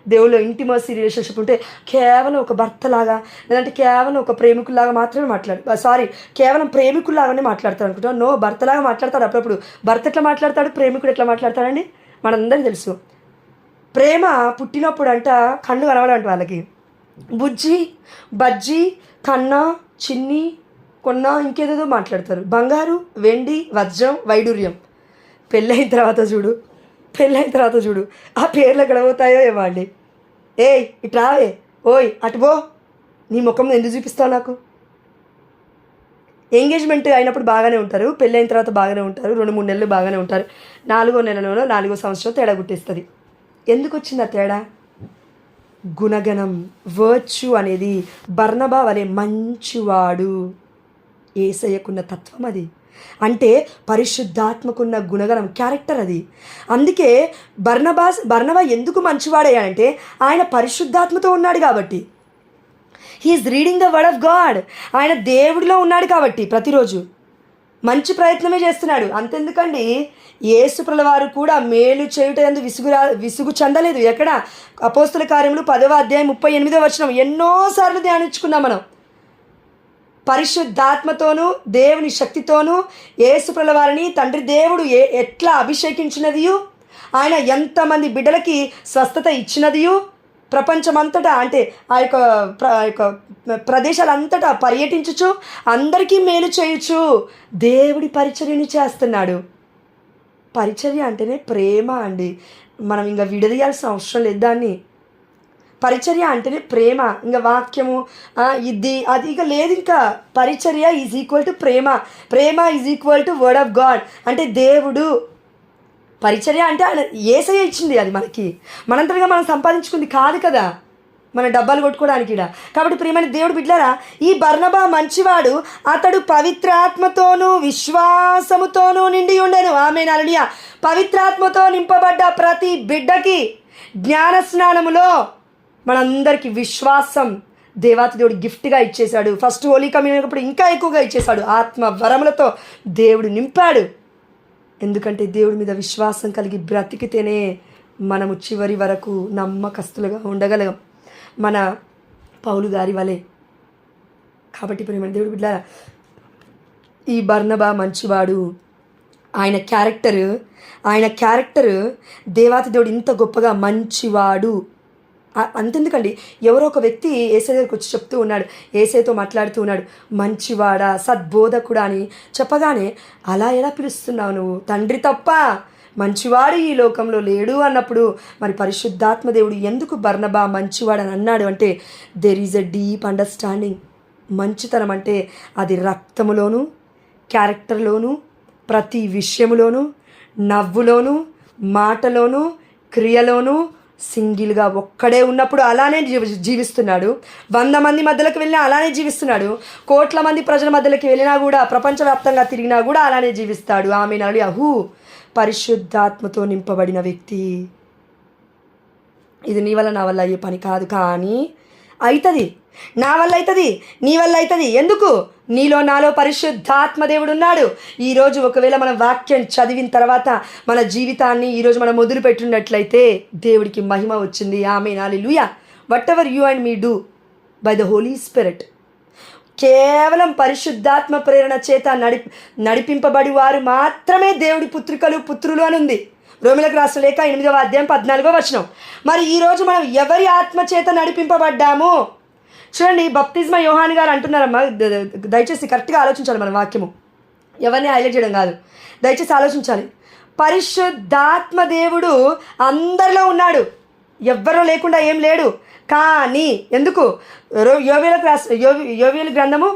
దేవుళ్ళు ఇంటిమసీ రిలేషన్షిప్ ఉంటే కేవలం ఒక భర్తలాగా లేదంటే కేవలం ఒక ప్రేమికుల్లాగా మాత్రమే కేవలం ప్రేమికుల్లాగానే మాట్లాడతాడు అనుకుంటాం. నో, భర్తలాగా మాట్లాడతాడు. అప్పుడప్పుడు భర్త ఎట్లా మాట్లాడతాడు, ప్రేమికుడు ఎట్లా మాట్లాడతాడండి మనందరికీ తెలుసు. ప్రేమ పుట్టినప్పుడు అంట కళ్ళు కనబడంట వాళ్ళకి. బుజ్జి, బజ్జి, కన్నా, చిన్ని, కొన్న, ఇంకేదేదో మాట్లాడతారు. బంగారు, వెండి, వజ్రం, వైడూర్యం. పెళ్ళైన తర్వాత చూడు ఆ పేర్లు ఎక్కడ పోతాయో ఏమో అండి. ఏయ్ ఇటు రావే, ఓయ్ అటు పో, నీ ముఖం ఎందుకు చూపిస్తావు నాకు. ఎంగేజ్మెంట్ అయినప్పుడు బాగానే ఉంటారు, పెళ్ళైన తర్వాత బాగానే ఉంటారు, 2-3 నెలలు బాగానే ఉంటారు. 4వ నెలలోనో 4వ సంవత్సరం తేడా గుట్టేస్తుంది. ఎందుకు వచ్చింది ఆ తేడా? గుణగణం, వర్చ్యూ అనేది బర్నబా వలె మంచివాడు. యేసయ్యకున్న తత్వం అది. అంటే పరిశుద్ధాత్మకున్న గుణగణం, క్యారెక్టర్ అది. అందుకే బర్నబా ఎందుకు మంచివాడయ్యాడంటే ఆయన పరిశుద్ధాత్మతో ఉన్నాడు కాబట్టి. He's reading the word of God. ఆయన దేవుడిలో ఉన్నాడు కాబట్టి ప్రతిరోజు మంచి ప్రయత్నమే చేస్తున్నాడు. అంతెందుకండి, యేసుప్రభుల వారు కూడా మేలు చేయుట యందు విసుగు చెందలేదు. ఎక్కడ? అపోస్తుల కార్యములు 10వ అధ్యాయం 38వ వచనం ఎన్నోసార్లు ధ్యానించుకున్నాం మనం. పరిశుద్ధాత్మతోనూ దేవుని శక్తితోనూ యేసుప్రభుల వారిని తండ్రి దేవుడు ఎట్లా అభిషేకించినదియు, ఆయన ఎంతమంది బిడ్డలకి స్వస్థత ఇచ్చినదియు, ప్రపంచమంతటా అంటే ఆ యొక్క ప్రదేశాలంతటా పర్యటించుచు అందరికీ మేలు చేయొచ్చు దేవుడి పరిచర్యని చేస్తున్నాడు. పరిచర్య అంటేనే ప్రేమ అండి. మనం ఇంకా విడదీయాల్సిన అవసరం లేదు దాన్ని. పరిచర్య అంటేనే ప్రేమ. ఇంకా వాక్యము ఇది అది ఇక లేదు. ఇంకా పరిచర్య is equal to Prema is equal to word of God. అంటే దేవుడు పరిచర్య అంటే ఆయన యేసయ్య ఇచ్చింది. అది మనంతటిగా మనం సంపాదించుకుంది కాదు కదా, మన డబ్బాలు కొట్టుకోవడానికి ఇడ. కాబట్టి ప్రియమైన దేవుడు బిడ్డలారా, ఈ బర్నబా మంచివాడు, అతడు పవిత్రాత్మతోనూ విశ్వాసముతోనూ నిండి ఉండెను. ఆమేన్, హల్లెలూయా. పవిత్రాత్మతో నింపబడ్డ ప్రతి బిడ్డకి జ్ఞాన స్నానములో మనందరికీ విశ్వాసం దేవాతి దేవుడు గిఫ్ట్గా ఇచ్చేశాడు. ఫస్ట్ హోలీ కమ్యూనియన్ అప్పుడు ఇంకా ఎక్కువగా ఇచ్చేశాడు. ఆత్మ వరములతో దేవుడు నింపాడు. ఎందుకంటే దేవుడి మీద విశ్వాసం కలిగి బ్రతికితేనే మనము చివరి వరకు నమ్మకస్తులుగా ఉండగలం, మన పౌలు గారి వలె. కాబట్టి ప్రియమైన దేవుడు బిడ్డలారా, ఈ బర్నబా మంచివాడు. ఆయన క్యారెక్టర్ దేవాతి దేవుడు ఇంత గొప్పగా మంచివాడు. అంతెందుకండి, ఎవరో ఒక వ్యక్తి యేసయ్య దగ్గరికి వచ్చి చెప్తూ ఉన్నాడు, యేసయ్యతో మాట్లాడుతూ ఉన్నాడు, మంచివాడా, సద్బోధకుడా అని చెప్పగానే, అలా ఎలా పిలుస్తున్నావు నువ్వు? తండ్రి తప్ప మంచివాడు ఈ లోకంలో లేడు అన్నప్పుడు మరి పరిశుద్ధాత్మ దేవుడు ఎందుకు బర్నబా మంచివాడు అని అన్నాడు అంటే, there is a deep understanding. మంచితనం అంటే అది రక్తములోను, క్యారెక్టర్లోను, ప్రతి విషయములోను, నవ్వులోను, మాటలోను, క్రియలోను సింగిల్గా ఒక్కడే ఉన్నప్పుడు అలానే జీవిస్తున్నాడు. 100 మంది మధ్యలోకి వెళ్ళినా అలానే జీవిస్తున్నాడు. కోట్ల మంది ప్రజల మధ్యలోకి వెళ్ళినా కూడా, ప్రపంచవ్యాప్తంగా తిరిగినా కూడా అలానే జీవిస్తాడు. ఆమె హల్లెలూయా. పరిశుద్ధాత్మతో నింపబడిన వ్యక్తి. ఇది నీ వల్ల నా వల్ల అయ్యే పని కాదు, కానీ అవుతుంది. నా వల్ల అవుతుంది, నీ వల్ల అవుతుంది. ఎందుకు? నీలో నాలో పరిశుద్ధాత్మ దేవుడు ఉన్నాడు. ఈరోజు ఒకవేళ మన వాక్యం చదివిన తర్వాత మన జీవితాన్ని ఈరోజు మనం మొదలుపెట్టినట్లయితే దేవుడికి మహిమ వచ్చింది. ఆమేన్, హల్లెలూయా. Whatever you and me do by the Holi spirit, కేవలం పరిశుద్ధాత్మ ప్రేరణ చేత నడిపింపబడి వారు మాత్రమే దేవుడి పుత్రులు అని ఉంది. రోమిలకు రాసిన లేఖ 8వ అధ్యాయం 14వ వచనం. మరి ఈరోజు మనం ఎవరి ఆత్మ చేత నడిపింపబడ్డాము? చూడండి, బప్తిస్మా యోహాన్ గారు అంటున్నారమ్మా, దయచేసి కరెక్ట్గా ఆలోచించాలి. మన వాక్యము ఎవరిని హైలైట్ చేయడం కాదు, దయచేసి ఆలోచించాలి. పరిశుద్ధాత్మ దేవుడు అందరిలో ఉన్నాడు, ఎవ్వరూ లేకుండా ఏం లేడు. కానీ ఎందుకు? యోవేలు గ్రంథము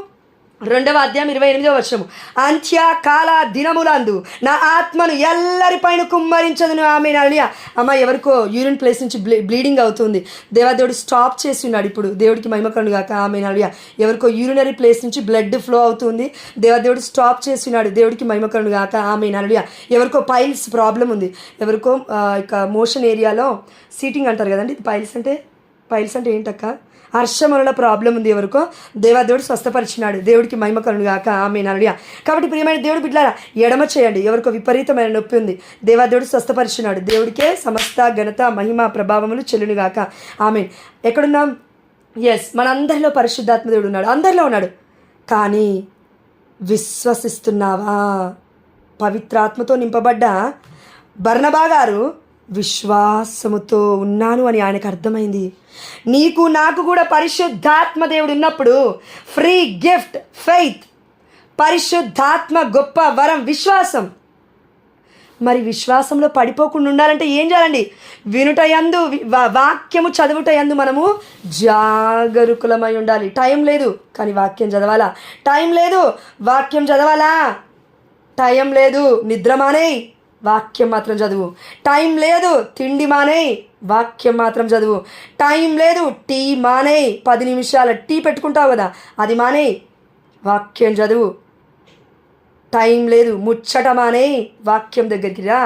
2వ అధ్యాయం 28వ వచనము, అంత్యకాల దినములందు నా ఆత్మను ఎల్లరిపైన కుమ్మరించదును. ఆమేన్, హల్లెలూయా. అమ్మ, ఎవరికో యూరిన్ ప్లేస్ నుంచి బ్లీడింగ్ అవుతుంది, దేవాదేవుడు స్టాప్ చేసి ఉన్నాడు. ఇప్పుడు దేవుడికి మహిమ కలుగును గాక. ఆమేన్, హల్లెలూయా. ఎవరికో యూరినరీ ప్లేస్ నుంచి బ్లడ్ ఫ్లో అవుతుంది, దేవాదేవుడు స్టాప్ చేసి ఉన్నాడు. దేవుడికి మహిమ కలుగును గాక. ఆమేన్, హల్లెలూయా. ఎవరికో పైల్స్ ప్రాబ్లం ఉంది, ఎవరికో ఇక మోషన్ ఏరియాలో సీటింగ్ అంటారు కదండి. పైల్స్ అంటే ఏంటక్క? హర్షం వలన ప్రాబ్లం ఉంది ఎవరికో దేవాదేవుడు స్వస్థపరిచినాడు. దేవుడికి మహిమ కలుగును గాక. ఆమేన్. హల్లెలూయా. కాబట్టి ప్రియమైన దేవుడు బిడ్డలారా, ఎడమ చేయండి. ఎవరికో విపరీతమైన నొప్పి ఉంది, దేవాదేవుడు స్వస్థపరిచినాడు. దేవుడికే సమస్త ఘనత మహిమ ప్రభావములు చెల్లును గాక. ఆమేన్. ఎక్కడున్నాం? ఎస్, మనందరిలో పరిశుద్ధాత్మ దేవుడు ఉన్నాడు, అందరిలో ఉన్నాడు. కానీ విశ్వసిస్తున్నావా? పవిత్రాత్మతో నింపబడ్డ బర్నబా గారు విశ్వాసముతో ఉన్నాను అని ఆయనకు అర్థమైంది. నీకు నాకు కూడా పరిశుద్ధాత్మ దేవుడు ఉన్నప్పుడు ఫ్రీ గిఫ్ట్ ఫెయిత్, పరిశుద్ధాత్మ గొప్ప వరం విశ్వాసం. మరి విశ్వాసంలో పడిపోకుండా ఉండాలంటే ఏం చేయాలండి? వినుటయందు వాక్యము చదువుటయందు మనము జాగరూకులమై ఉండాలి. టైం లేదు కానీ వాక్యం చదవాలా, టైం లేదు వాక్యం చదవాలా, టైం లేదు నిద్ర మానేయ్ వాక్యం మాత్రం చదువు, టైం లేదు తిండి మానేయ్ వాక్యం మాత్రం చదువు, టైం లేదు టీ మానేయ్, 10 నిమిషాల టీ పెట్టుకుంటావు కదా అది మానేయ్ వాక్యం చదువు, టైం లేదు ముచ్చట మానేయ్ వాక్యం దగ్గరికి రా.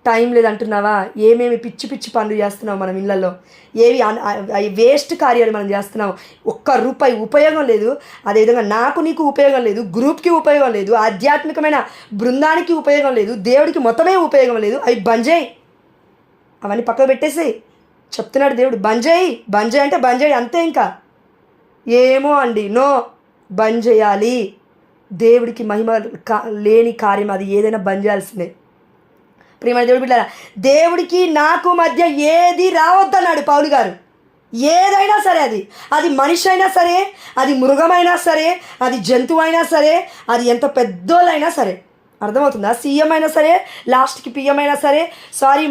టైం లేదు అంటున్నావా? ఏమేమి పిచ్చి పిచ్చి పనులు చేస్తున్నావు మనం ఇళ్ళల్లో, ఏవి వేస్ట్ కార్యాలు మనం చేస్తున్నావు. ₹1 ఉపయోగం లేదు. అదేవిధంగా నాకు నీకు ఉపయోగం లేదు, గ్రూప్కి ఉపయోగం లేదు, ఆధ్యాత్మికమైన బృందానికి ఉపయోగం లేదు, దేవుడికి మొత్తమే ఉపయోగం లేదు. అవి బంద్ చేయి, అవన్నీ పక్కకు పెట్టేసేయి చెప్తున్నాడు దేవుడు. బంద్ చేయి అంటే బంద్ చేయి అంతే. ఇంకా ఏమో అండి, నో, బంద్ చేయాలి. దేవుడికి మహిమ లేని కార్యం అది ఏదైనా బంద్ చేయాల్సిందే. ప్రియమైన దేవుడి బిడ్డలారా, దేవుడికి నాకు మధ్య ఏది రావద్దన్నాడు పౌలు గారు. ఏదైనా సరే, అది మనిషి అయినా సరే, అది మృగమైనా సరే, అది జంతువు అయినా సరే, అది ఎంత పెద్దోళ్ళైనా సరే. అర్థమవుతుందా? సీఎం అయినా సరే, లాస్ట్కి పిఎం అయినా సరే, సారీ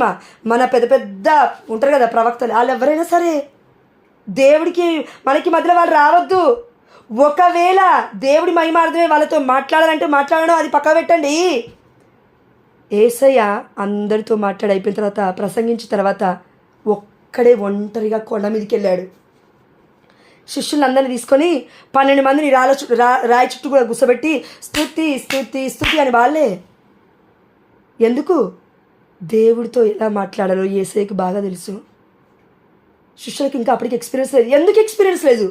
మన పెద్ద ఉంటారు కదా ప్రవక్తలు, వాళ్ళు ఎవరైనా సరే దేవుడికి మనకి మధ్యలో వాళ్ళు రావద్దు. ఒకవేళ దేవుడి మహిమార్థమే వాళ్ళతో మాట్లాడాలంటే మాట్లాడడం, అది పక్క పెట్టండి. యేసయ్య అందరితో అయిపోయిన తర్వాత, ప్రసంగించిన తర్వాత ఒక్కడే ఒంటరిగా కొండ మీదకి వెళ్ళాడు. శిష్యులందరినీ తీసుకొని 12 మందిని రాయి చుట్టూ కూడా గుసబెట్టి స్తుతి స్తుతి స్తుతి అని వాళ్ళే. ఎందుకు? దేవుడితో ఎలా మాట్లాడాలో యేసయ్యకి బాగా తెలుసు. శిష్యులకి ఇంకా అప్పటికి ఎక్స్పీరియన్స్ లేదు. ఎందుకు ఎక్స్పీరియన్స్ లేదు?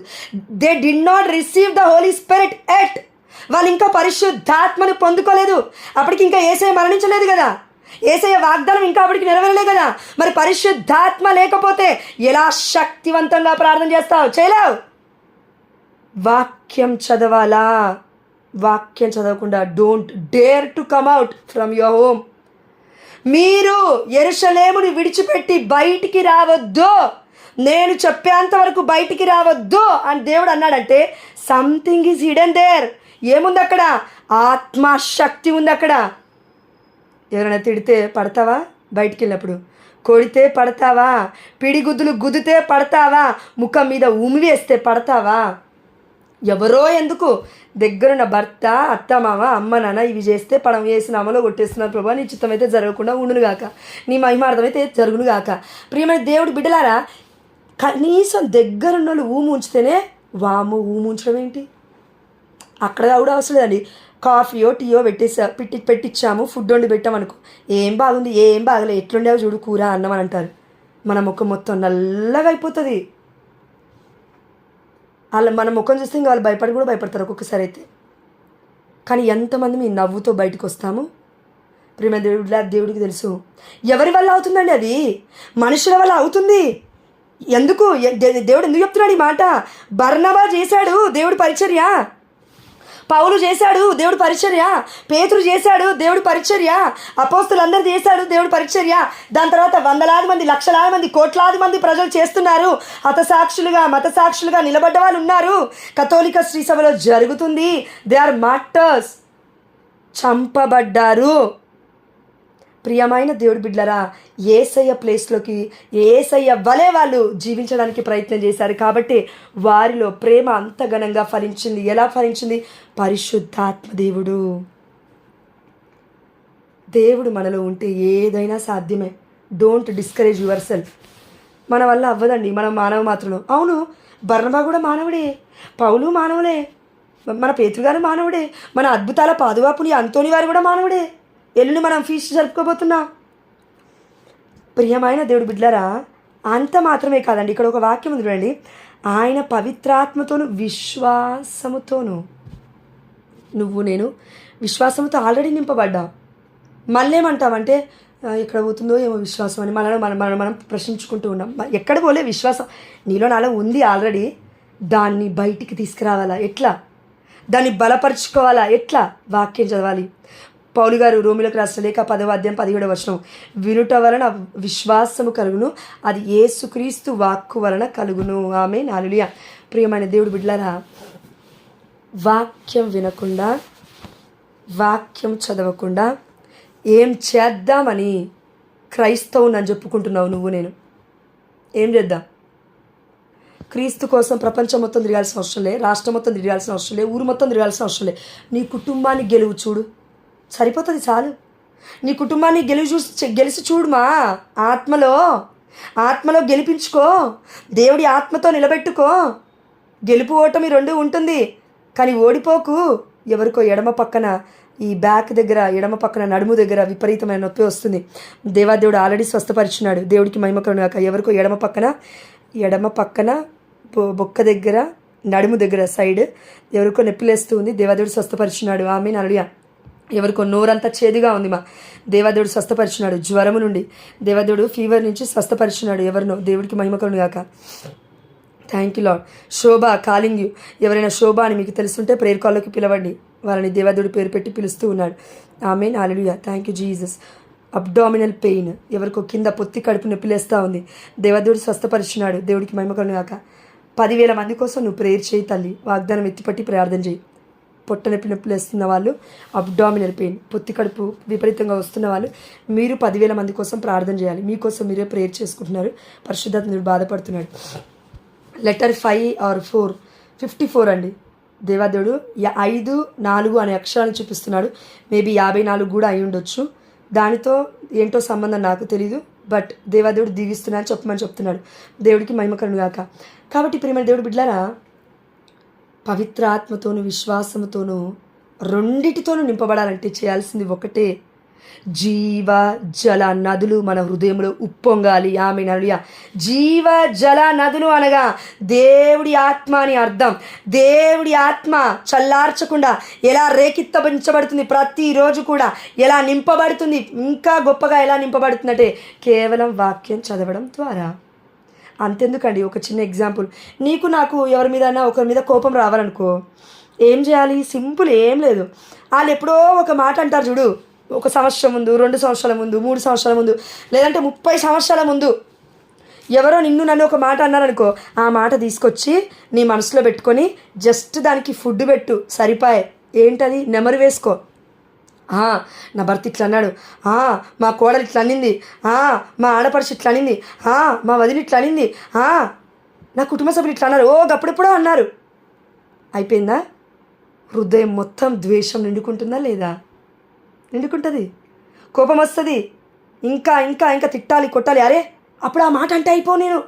They did not receive the Holi Spirit yet. వాళ్ళు ఇంకా పరిశుద్ధాత్మను పొందుకోలేదు. అప్పటికి ఇంకా యేసయ్య మరణించలేదు కదా, యేసయ్య వాగ్దానం ఇంకా అప్పటికి నెరవేరలేదు కదా. మరి పరిశుద్ధాత్మ లేకపోతే ఎలా శక్తివంతంగా ప్రార్థన చేస్తావు? చేయలేవు. వాక్యం చదవాలా? వాక్యం చదవకుండా don't dare to come out from your home. మీరు యెరూషలేముని విడిచిపెట్టి బయటికి రావద్దు, నేను చెప్పేంత వరకు బయటికి రావద్దు అని దేవుడు అన్నాడంటే సంథింగ్ ఈజ్ హిడెన్ దేర్. ఏముంది అక్కడ? ఆత్మశక్తి ఉంది అక్కడ. ఎవరైనా తిడితే పడతావా? బయటికి వెళ్ళినప్పుడు కొడితే పడతావా? పిడిగుద్దులు గుద్దితే పడతావా? ముఖం మీద ఉమి వేస్తే పడతావా? ఎవరో ఎందుకు? దగ్గరున్న భర్త, అత్త, మామ, అమ్మ, నాన్న ఇవి చేస్తే పడం వేసిన అమలో కొట్టేస్తున్నారు. ప్రభా నీ చిత్తం అయితే జరగకుండా ఉండునుగాక, నీ మహిమార్థమైతే జరుగునుగాక. ప్రియమైన దేవుడి బిడ్డలారా, కనీసం దగ్గరున్న వాళ్ళు ఊము ఉంచితేనే, వాము ఊము ఉంచడం ఏంటి? అక్కడ కూడా అవసరం లేదండి. కాఫీయో టీయో పెట్టించాము, ఫుడ్ వండి పెట్టామనుకో, ఏం బాగుంది, ఏం బాగలే, ఎట్లుండేవో చూడు కూర అన్నం అని అంటారు. మన ముఖం మొత్తం నల్లగా అయిపోతుంది. మన ముఖం చూస్తే ఇంకా వాళ్ళు భయపడి కూడా భయపడతారు ఒక్కొక్కసారి అయితే. కానీ ఎంతమంది మీ నవ్వుతో బయటకు వస్తాము? ప్రేమ దేవుడికి తెలుసు. ఎవరి వల్ల అవుతుందండి అది? మనుషుల వల్ల అవుతుంది. ఎందుకు? దేవుడు ఎందుకు చెప్తున్నాడు ఈ మాట? బర్నబా చేశాడు దేవుడి పరిచర్య, పౌలు చేశాడు దేవుడి పరిచర్య, పేతురు చేశాడు దేవుడి పరిచర్య, అపోస్తులందరూ చేశాడు దేవుడి పరిచర్య. దాని తర్వాత 100,000 మంది, 1,00,000 మంది, 1,00,00,000 మంది ప్రజలు చేస్తున్నారు. హతసాక్షులుగా, మతసాక్షులుగా నిలబడ్డ వాళ్ళు ఉన్నారు. కథోలిక శ్రీ సభలో జరుగుతుంది. దే ఆర్ మార్టర్స్, చంపబడ్డారు. ప్రియమైన దేవుడి బిడ్డలారా, యేసయ్య ప్లేస్లోకి, యేసయ్య వలె వాళ్ళు జీవించడానికి ప్రయత్నం చేశారు. కాబట్టి వారిలో ప్రేమ అంత ఘనంగా ఫలించింది. ఎలా ఫలించింది? పరిశుద్ధాత్మ దేవుడు మనలో ఉంటే ఏదైనా సాధ్యమే. Don't discourage your self. మన వల్ల అవ్వదండి, మనం మానవ మాత్రమే. అవును, బర్నబా కూడా మానవుడే, పౌలు మానవులే, మన పేతురు గారు మానవుడే, మన అద్భుతాల పాదువాపుని అంతోని వారు కూడా మానవుడే. ఎల్లుండి మనం ఫీస్ట్ జరుపుకోబోతున్నాం. ప్రియమైన దేవుడు బిడ్డలారా, అంత మాత్రమే కాదండి, ఇక్కడ ఒక వాక్యం ఉంది చూడండి. ఆయన పవిత్రాత్మతోను విశ్వాసముతోను. నువ్వు నేను విశ్వాసంతో ఆల్రెడీ నింపబడ్డా. మళ్ళీ ఏమంటావంటే ఎక్కడ పోతుందో ఏమో విశ్వాసం అని మనం ప్రశ్నించుకుంటూ ఉన్నాం. ఎక్కడ పోలే విశ్వాసం, నీలో నాలో ఉంది ఆల్రెడీ. దాన్ని బయటికి తీసుకురావాలా ఎట్లా? దాన్ని బలపరుచుకోవాలా ఎట్లా? వాక్యం చదవాలి. పౌలు గారు రోమిలకు రాసిన లేఖ 10వ అధ్యాయం 17వ వచనం, వినుట వలన విశ్వాసము కలుగును, అది యేసుక్రీస్తు వాక్కు వలన కలుగును. ఆమేన్, హల్లెలూయా. ప్రియమైన దేవుడు బిడ్డలారా, వాక్యం వినకుండా, వాక్యం చదవకుండా ఏం చేద్దామని క్రైస్తవుని చెప్పుకుంటున్నావు నువ్వు నేను? ఏం చేద్దాం? క్రీస్తు కోసం ప్రపంచం మొత్తం తిరగాల్సిన అవసరం లే, రాష్ట్రం మొత్తం తిరగాల్సిన అవసరం లే, ఊరు మొత్తం తిరగాల్సిన అవసరం లే. నీ కుటుంబాన్ని గెలువు చూడు, సరిపోతుంది చాలు. నీ కుటుంబాన్ని గెలిచి చూడుమా. ఆత్మలో గెలిపించుకో, దేవుడి ఆత్మతో నిలబెట్టుకో. గెలుపు ఓటమి రెండు ఉంటుంది, కానీ ఓడిపోకు. ఎవరికో ఎడమ పక్కన ఈ బ్యాక్ దగ్గర, ఎడమ పక్కన నడుము దగ్గర విపరీతమైన నొప్పి వస్తుంది. దేవాదేవుడు ఆల్రెడీ స్వస్థపరిచున్నాడు. దేవుడికి మహిమ కలుగుగాక. ఎవరికో ఎడమ పక్కన బొక్క దగ్గర, నడుము దగ్గర సైడ్ ఎవరికో నొప్పిలేస్తూ ఉంది. దేవాదేవుడు స్వస్థపరిచున్నాడు. ఆమేన్, హల్లెలూయా. ఎవరికో నోరంతా చేదుగా ఉంది, మా దేవాదేవుడు స్వస్థపరిచున్నాడు. జ్వరము నుండి దేవాదేవుడు ఫీవర్ నుంచి స్వస్థపరిచున్నాడు ఎవరినో. దేవుడికి మహిమ కలుగుగాక. Thank you lord. Shobha calling you. ఎవరైనా శోభ అని మీకు తెలుసుంటే ప్రేయర్ కాల్లోకి పిలవండి. వాళ్ళని దేవాదేవుడు పేరు పెట్టి పిలుస్తూ ఉన్నాడు. ఆమేన్, హల్లెలూయా. Thank you Jesus. Abdominal pain, ఎవరికో కింద పొత్తి కడుపు నొప్పిలేస్తూ ఉంది. దేవాదేవుడు స్వస్థపరిచున్నాడు. దేవుడికి మహిమ కలుగుగాక. 10,000 మంది కోసం నువ్వు ప్రేయర్ చేయి తల్లి. వాగ్దానం ఎత్తిపట్టి ప్రార్థన చేయి. పొట్ట నొప్పి వేస్తున్న వాళ్ళు, అబ్డామినల్ పెయిన్, పొత్తి కడుపు విపరీతంగా వస్తున్న వాళ్ళు, మీరు 10,000 మంది కోసం ప్రార్థన చేయాలి. మీకోసం మీరే ప్రేయర్ చేసుకుంటున్నారు. పరిశుద్ధాత్ముడు బాధపడుతున్నాడు. లెటర్ 5 or 4, 54 అండి. దేవాదేవుడు 5, 4 అనే అక్షరాన్ని చూపిస్తున్నాడు. మేబీ 54 కూడా అయి ఉండొచ్చు. దానితో ఏంటో సంబంధం నాకు తెలీదు, బట్ దేవాదేవుడు దీవిస్తున్నాను చెప్పమని చెప్తున్నాడు. దేవుడికి మహిమ కలుగుగాక. కాబట్టి ప్రియమైన దేవుడు బిడ్డలారా, పవిత్ర ఆత్మతోనూ విశ్వాసముతోనూ రెండిటితోనూ నింపబడాలంటే చేయాల్సింది ఒకటే, జీవ జల నదులు మన హృదయంలో ఉప్పొంగాలి. ఆమేన్, హల్లెలూయా. జీవ జల నదులు అనగా దేవుడి ఆత్మ అని అర్థం. దేవుడి ఆత్మ చల్లార్చకుండా ఎలా రేకెత్తించబడుతుంది, ప్రతిరోజు కూడా ఎలా నింపబడుతుంది, ఇంకా గొప్పగా ఎలా నింపబడుతుందంటే కేవలం వాక్యం చదవడం ద్వారా. అంతెందుకండి, ఒక చిన్న ఎగ్జాంపుల్. నీకు నాకు ఎవరి మీదైనా ఒకరి మీద కోపం రావాలనుకో, ఏం చేయాలి? సింపుల్, ఏం లేదు. వాళ్ళు ఎప్పుడో ఒక మాట అంటారు చూడు, 1 సంవత్సరం ముందు, 2 సంవత్సరాల ముందు, 3 సంవత్సరాల ముందు, లేదంటే 30 సంవత్సరాల ముందు ఎవరో నన్ను ఒక మాట అన్నారనుకో, ఆ మాట తీసుకొచ్చి నీ మనసులో పెట్టుకొని జస్ట్ దానికి ఫుడ్ పెట్టు, సరిపాయే. ఏంటది? నెమరు వేసుకో. నా భర్త ఇట్లా అన్నాడు, మా కోడలు ఇట్లా అనింది, మా ఆడపడుచు ఇట్లా అనింది, మా వదిలి ఇట్లా అనింది, నా కుటుంబ సభ్యులు ఇట్లా అన్నారు, గప్పుడెప్పుడో అన్నారు. అయిపోయిందా? హృదయం మొత్తం ద్వేషం నిండుకుంటుందా లేదా? నిండుకుంటుంది. కోపం వస్తుంది. ఇంకా ఇంకా ఇంకా తిట్టాలి, కొట్టాలి. అరే అప్పుడు ఆ మాట అంటే నేను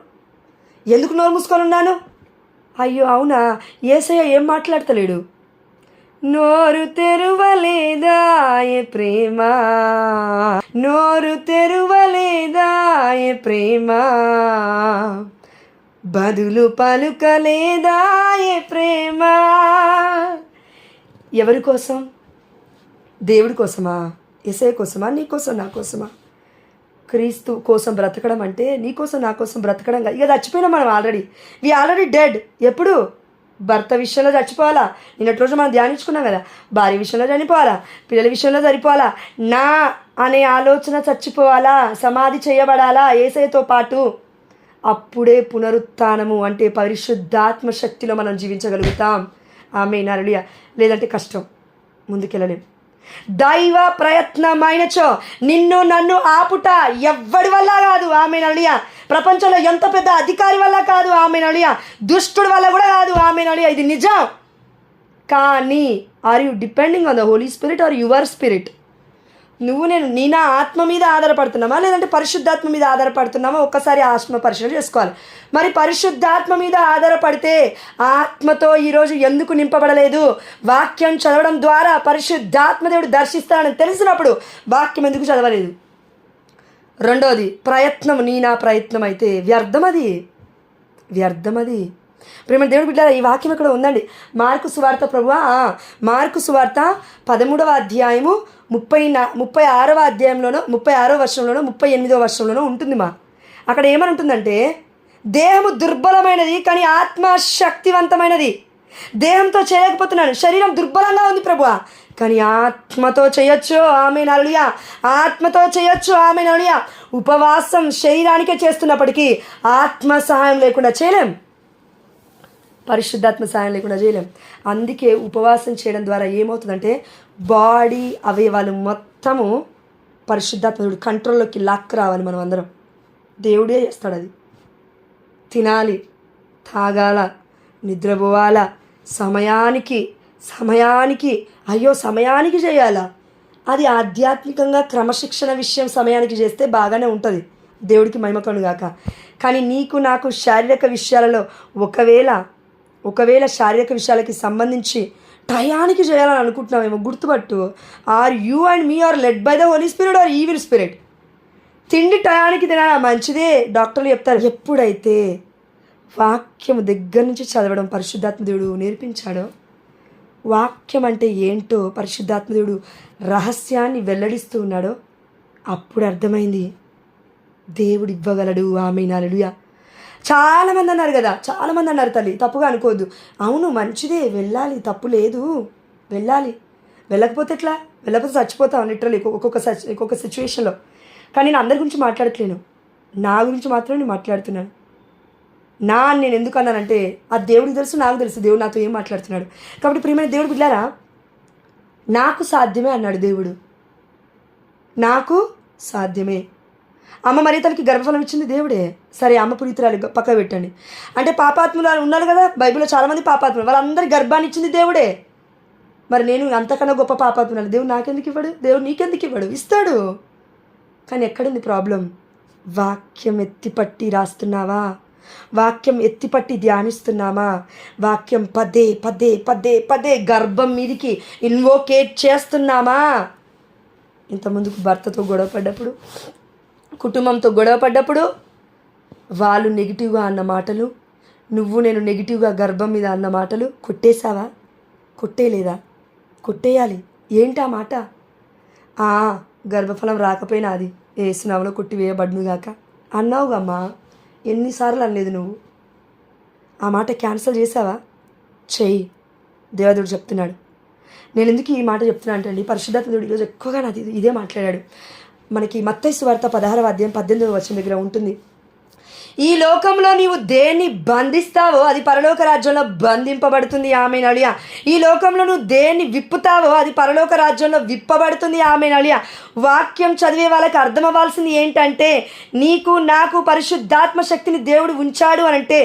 ఎందుకు నోరు మూసుకొని ఉన్నాను? అయ్యో అవునా, యేసయ్య ఏం మాట్లాడతలేడు? నోరు తెరువలేదా ఏ ప్రేమ, నోరు తెరువలేదా ఏ ప్రేమ, బదులు పలుకలేదా ఏ ప్రేమ. ఎవరి కోసం? దేవుడి కోసమా? యేసయ్య కోసమా? నీ కోసం, నా కోసమా? క్రీస్తు కోసం బ్రతకడం అంటే నీ కోసం, నా కోసం బ్రతకడం. ఇక చచ్చిపోయినా మనం ఆల్రెడీ డెడ్. ఎప్పుడు? భర్త విషయంలో చచ్చిపోవాలా, నిన్నటి రోజు మనం ధ్యానించుకున్నాం కదా, భార్య విషయంలో చనిపోవాలా, పిల్లల విషయంలో చనిపోవాలా, నా అనే ఆలోచన చచ్చిపోవాలా, సమాధి చేయబడాలా యేసయ్యతో పాటు. అప్పుడే పునరుత్థానము అంటే పరిశుద్ధాత్మ శక్తిలో మనం జీవించగలుగుతాం. ఆమేన్, హల్లెలూయా. లేదంటే కష్టం, ముందుకెళ్ళలేం. దైవ ప్రయత్నమైనచో నిన్ను నన్ను ఆపుట ఎవ్వడి వల్ల కాదు. ఆమేన్, హల్లెలూయా. ప్రపంచంలో ఎంత పెద్ద అధికారి వల్ల కాదు. ఆమేన్, హల్లెలూయా. దుష్టుడి వల్ల కూడా కాదు. ఆమేన్, హల్లెలూయా. ఇది నిజం. కానీ are you depending on the Holi spirit or your spirit? నీ నా ఆత్మ మీద ఆధారపడుతున్నామా, లేదంటే పరిశుద్ధాత్మ మీద ఆధారపడుతున్నామా? ఒక్కసారి ఆత్మ పరిశీలన చేసుకోవాలి. మరి పరిశుద్ధాత్మ మీద ఆధారపడితే ఆత్మతో ఈరోజు ఎందుకు నింపబడలేదు? వాక్యం చదవడం ద్వారా పరిశుద్ధాత్మ దేవుడు దర్శిస్తాడని తెలిసినప్పుడు వాక్యం ఎందుకు చదవలేదు? రెండోది, ప్రయత్నం. నా ప్రయత్నం అయితే వ్యర్థమది. ప్రేమ దేవుడు బిడ్డలారా, ఈ వాక్యం ఇక్కడ ఉందండి. మార్కు సువార్త మార్కు సువార్త 13వ అధ్యాయము 36వ అధ్యాయంలోనో 36వ వర్షంలోనో 38వ వర్షంలోనో ఉంటుంది. అక్కడ ఏమని ఉంటుందంటే, దేహము దుర్బలమైనది కానీ ఆత్మ శక్తివంతమైనది. దేహంతో చేయలేకపోతున్నాను, శరీరం దుర్బలంగా ఉంది ప్రభువా, కానీ ఆత్మతో చేయొచ్చు. ఆమేన్ హల్లెలూయా. ఆత్మతో చేయొచ్చు. ఆమేన్ హల్లెలూయా. ఉపవాసం శరీరానికే చేస్తున్నప్పటికీ ఆత్మ సహాయం లేకుండా చేయలేం, పరిశుద్ధాత్మ సహాయం లేకుండా చేయలేం. అందుకే ఉపవాసం చేయడం ద్వారా ఏమవుతుందంటే బాడీ అవయవాలు మొత్తము పరిశుద్ధాత్మ కంట్రోల్లోకి లాక్ రావాలి. మనం అందరం దేవుడే చేస్తాడు. అది తినాలి, తాగాల, నిద్రపోవాలా, సమయానికి చేయాలా. అది ఆధ్యాత్మికంగా క్రమశిక్షణ విషయం సమయానికి చేస్తే బాగానే ఉంటుంది, దేవుడికి మహిమ కలుగాక. కానీ నీకు నాకు శారీరక విషయాలలో ఒకవేళ శారీరక విషయాలకి సంబంధించి టయానికి చేయాలని అనుకుంటున్నామేమో, గుర్తుపట్టు. Are you and me are led by the Holi spirit or evil spirit. తిండి టయానికి తినాలా, మంచిదే, డాక్టర్లు చెప్తారు. ఎప్పుడైతే వాక్యం దగ్గర నుంచి చదవడం పరిశుద్ధాత్మ దేవుడు నేర్పించాడో, వాక్యం అంటే ఏంటో పరిశుద్ధాత్మ దేవుడు రహస్యాన్ని వెల్లడిస్తూ ఉన్నాడో, అప్పుడు అర్థమైంది దేవుడు ఇవ్వగలడు. ఆమేన్ హల్లెలూయా. చాలామంది అన్నారు తల్లి, తప్పుగా అనుకోవద్దు. అవును మంచిదే, వెళ్ళాలి, తప్పు లేదు, వెళ్ళాలి. వెళ్ళకపోతే ఎట్లా? వెళ్ళకపోతే చచ్చిపోతాం లిటరలీ ఒక్కొక్క సిచ్యువేషన్లో. కానీ నేను అందరి గురించి మాట్లాడట్లేను, నా గురించి మాత్రమే నేను మాట్లాడుతున్నాను. నేను ఎందుకు అన్నానంటే, ఆ దేవుడికి తెలుసు, నాకు తెలుసు దేవుడు నాతో ఏం మాట్లాడుతున్నాడు. కాబట్టి ప్రియమైన దేవుడు బిడ్డలారా, నాకు సాధ్యమే అన్నాడు దేవుడు, నాకు సాధ్యమే. అమ్మ మరియతలకి గర్భఫలం ఇచ్చింది దేవుడే. సరే, అమ్మ పునీతురాలు పక్క పెట్టండి. అంటే పాపాత్ములు ఉన్నారు కదా బైబిల్లో చాలామంది పాపాత్ములు, వాళ్ళందరి గర్భాన్ని ఇచ్చింది దేవుడే. మరి నేను అంతకన్నా గొప్ప పాపాత్ములు, దేవుడు నాకెందుకు ఇవ్వడు? దేవుడు నీకెందుకు ఇవ్వడు? ఇస్తాడు. కానీ ఎక్కడుంది ప్రాబ్లం? వాక్యం ఎత్తిపట్టి రాస్తున్నావా? వాక్యం ఎత్తిపట్టి ధ్యానిస్తున్నామా? వాక్యం పదే పదే పదే పదే గర్భం మీదికి ఇన్వోకేట్ చేస్తున్నామా? ఇంతకుముందుకు భర్తతో గొడవపడ్డప్పుడు, కుటుంబంతో గొడవపడ్డప్పుడు వాళ్ళు నెగిటివ్గా అన్న మాటలు, నేను నెగిటివ్గా గర్భం మీద అన్న మాటలు కొట్టేశావా? కొట్టేయలేదా? కొట్టేయాలి. ఏంటి ఆ మాట? గర్భఫలం రాకపోయినా అది ఏసునామలో కొట్టివేయబడునుగాక అన్నావుగమ్మా. ఎన్నిసార్లు అనలేదు నువ్వు? ఆ మాట క్యాన్సిల్ చేసావా? చెయ్యి. దేవదేవుడు చెప్తున్నాడు. నేను ఎందుకు ఈ మాట చెప్తున్నా అంటే అండి, పరిశుద్ధాత్మ దేవుడు ఈరోజు ఎక్కువగా నాది ఇదే మాట్లాడాడు. మనకి మత్తయి సువార్త 16వ అధ్యాయం 18వ వచనం దగ్గర ఉంటుంది, ఈ లోకంలో నీవు దేన్ని బంధిస్తావో అది పరలోక రాజ్యంలో బంధింపబడుతుంది. ఆమేన్ హల్లెలూయా. ఈ లోకంలో నువ్వు దేన్ని విప్పుతావో అది పరలోక రాజ్యంలో విప్పబడుతుంది. ఆమేన్ హల్లెలూయా. వాక్యం చదివే వాళ్ళకి అర్థం అవ్వాల్సింది ఏంటంటే, నీకు నాకు పరిశుద్ధాత్మ శక్తిని దేవుడు ఉంచాడు అని అంటే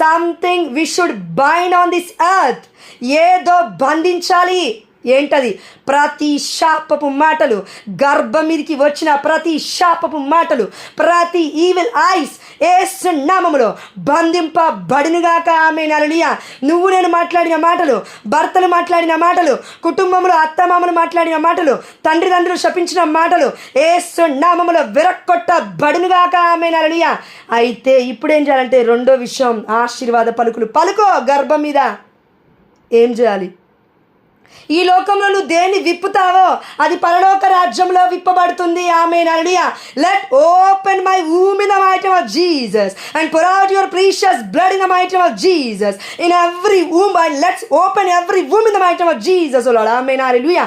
something we should bind on this earth. ఏదో బంధించాలి. ఏంటది? ప్రతి శాపపు మాటలు, గర్భం మీదకి వచ్చిన ప్రతి శాపపు మాటలు, ప్రతి ఈవిల్ ఐస్ యేసు నామములో బంధింపబడినగాక. ఆమేన్ హల్లెలూయా. నువ్వు నేను మాట్లాడిన మాటలు, భర్తలు మాట్లాడిన మాటలు, కుటుంబంలో అత్తమామలు మాట్లాడిన మాటలు, తండ్రులు శపించిన మాటలు యేసు నామములో విరక్కొట్టబడినగాక. ఆమేన్ హల్లెలూయా. అయితే ఇప్పుడేం చేయాలంటే, రెండో విషయం, ఆశీర్వాద పలుకులు పలుకో గర్భం మీద. ఏం చేయాలి? ఈ లోకంలో నువ్వు దేన్ని విప్పుతావో అది పరలోక రాజ్యంలో విప్పబడుతుంది. ఆమేన్ హల్లెలూయా. Let open my womb in the mighty name of Jesus and pour out your precious blood in the mighty name of Jesus in every womb, and let's open every womb in the mighty name of Jesus, oh Lord. ఆమేన్ హల్లెలూయా.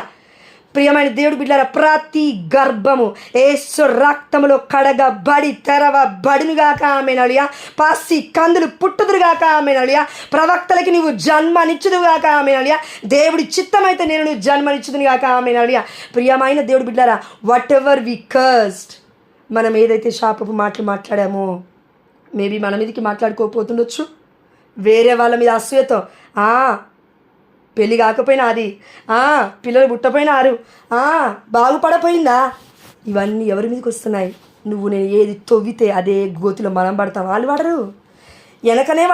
ప్రియమైన దేవుడు బిడ్డలారా, ప్రతి గర్భము యేసు రక్తములో కడగబడి తెరవబడునుగాక. ఆమేన్ హల్లెలూయా. పసి కందులు పుట్టుదురుగాక. ఆమేన్ హల్లెలూయా. ప్రవక్తలకి నీవు జన్మనిచ్చుదుగాక. ఆమేన్ హల్లెలూయా. దేవుడి చిత్తమైతే నేను నువ్వు జన్మనిచ్చుదునుగాక. ఆమేన్ హల్లెలూయా. ప్రియమైన దేవుడు బిడ్డలారా, వాట్ ఎవర్ వి కర్స్డ్, మనం ఏదైతే శాపపు మాటలు మాట్లాడామో, మేబీ మన మీదకి మాట్లాడుకోకపోతుండొచ్చు, వేరే వాళ్ళ మీద అసూయతో, పెళ్ళి కాకపోయినా అది, పిల్లలు పుట్టపోయినా బాగుపడపోయిందా, ఇవన్నీ ఎవరి మీదకి వస్తున్నాయి? నేను ఏది తవ్వితే అదే గోతిలో మనం పడతాం, వాళ్ళు పడరు. వెనకనే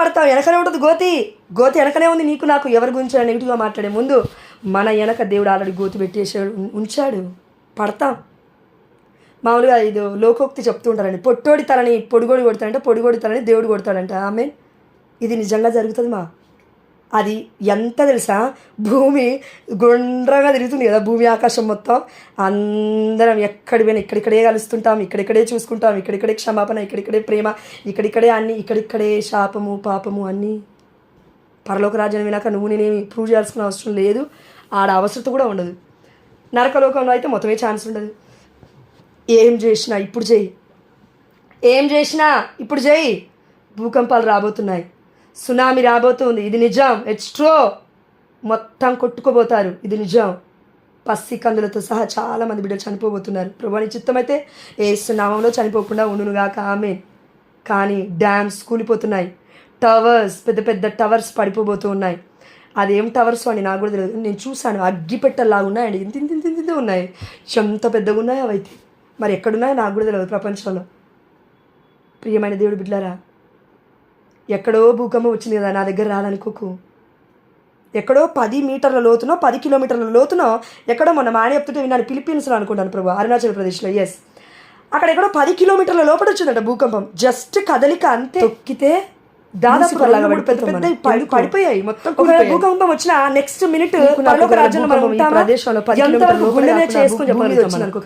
ఉంటుంది గోతి వెనకనే ఉంది. నీకు నాకు ఎవరి గురించి నెగిటివ్గా మాట్లాడే ముందు మన వెనక దేవుడు ఆల్రెడీ గోతి పెట్టేసాడు, ఉంచాడు, పడతాం. మామూలుగా ఇది లోకోక్తి చెప్తూ ఉంటారండి, పొట్టోడి తలని పొడిగోడి కొడతాడంటే పొడిగోడి తలని దేవుడు కొడతాడంట. ఆమేన్. ఇది నిజంగా జరుగుతుంది మా. అది ఎంత తెలుసా, భూమి గుండ్రంగా తిరుగుతుంది కదా, భూమి ఆకాశం మొత్తం. అందరం ఎక్కడి పోయినా ఇక్కడిక్కడే కలుస్తుంటాం, ఇక్కడిక్కడే చూసుకుంటాం, ఇక్కడిక్కడే క్షమాపణ, ఇక్కడిక్కడే ప్రేమ, ఇక్కడిక్కడే అన్నీ, ఇక్కడిక్కడే శాపము పాపము అన్నీ. పరలోక రాజ్యం వినాక నువ్వు నేనేమి ప్రూవ్ చేయాల్సిన అవసరం లేదు, ఆడ అవసరం కూడా ఉండదు. నరకలోకంలో అయితే మొత్తమే ఛాన్స్ ఉండదు. ఏం చేసినా ఇప్పుడు చేయి, ఏం చేసినా ఇప్పుడు చేయి. భూకంపాలు రాబోతున్నాయి, సునామీ రాబోతుంది, ఇది నిజం. It's true. మొత్తం కొట్టుకోబోతారు, ఇది నిజం. పసి కందులతో సహా చాలామంది బిడ్డలు చనిపోబోతున్నారు. ప్రభువా నీ చిత్తమైతే యేసు నామములో చనిపోకుండా ఉండునుగాక, ఆమేన్. కానీ డ్యామ్స్ కూలిపోతున్నాయి, టవర్స్, పెద్ద పెద్ద టవర్స్ పడిపోబోతూ ఉన్నాయి. అదేం టవర్స్ అని నాకు కూడా తెలియదు, నేను చూశాను. అగ్గిపెట్టలాగా ఉన్నాయండి, ఇంత ఇంత ఇంత ఇంత ఉన్నాయి. ఎంత పెద్దగా ఉన్నాయి అవైతే. మరి ఎక్కడున్నాయో నాకు కూడా తెలియదు ప్రపంచంలో. ప్రియమైన దేవుడు బిడ్డలారా, ఎక్కడో భూకంపం వచ్చింది కదా, నా దగ్గర రాదనుకోకు. ఎక్కడో 10 మీటర్ల లోతునో 10 కిలోమీటర్ల లోతునో ఎక్కడో మొన్న మాని చెప్తుంటే విన్నాను, ఫిలిప్పీన్స్లో అనుకుంటాను ప్రభు, అరుణాచల్ ప్రదేశ్లో. ఎస్, అక్కడ ఎక్కడో 10 కిలోమీటర్ల లోపల వచ్చిందంట భూకంపం. జస్ట్ కదలిక అంతే, తొక్కితే దాదాపు పెద్ద పెద్ద పడిపోయాయి మొత్తం. భూకంపం వచ్చిన నెక్స్ట్ మినిట్ ప్రదేశంలో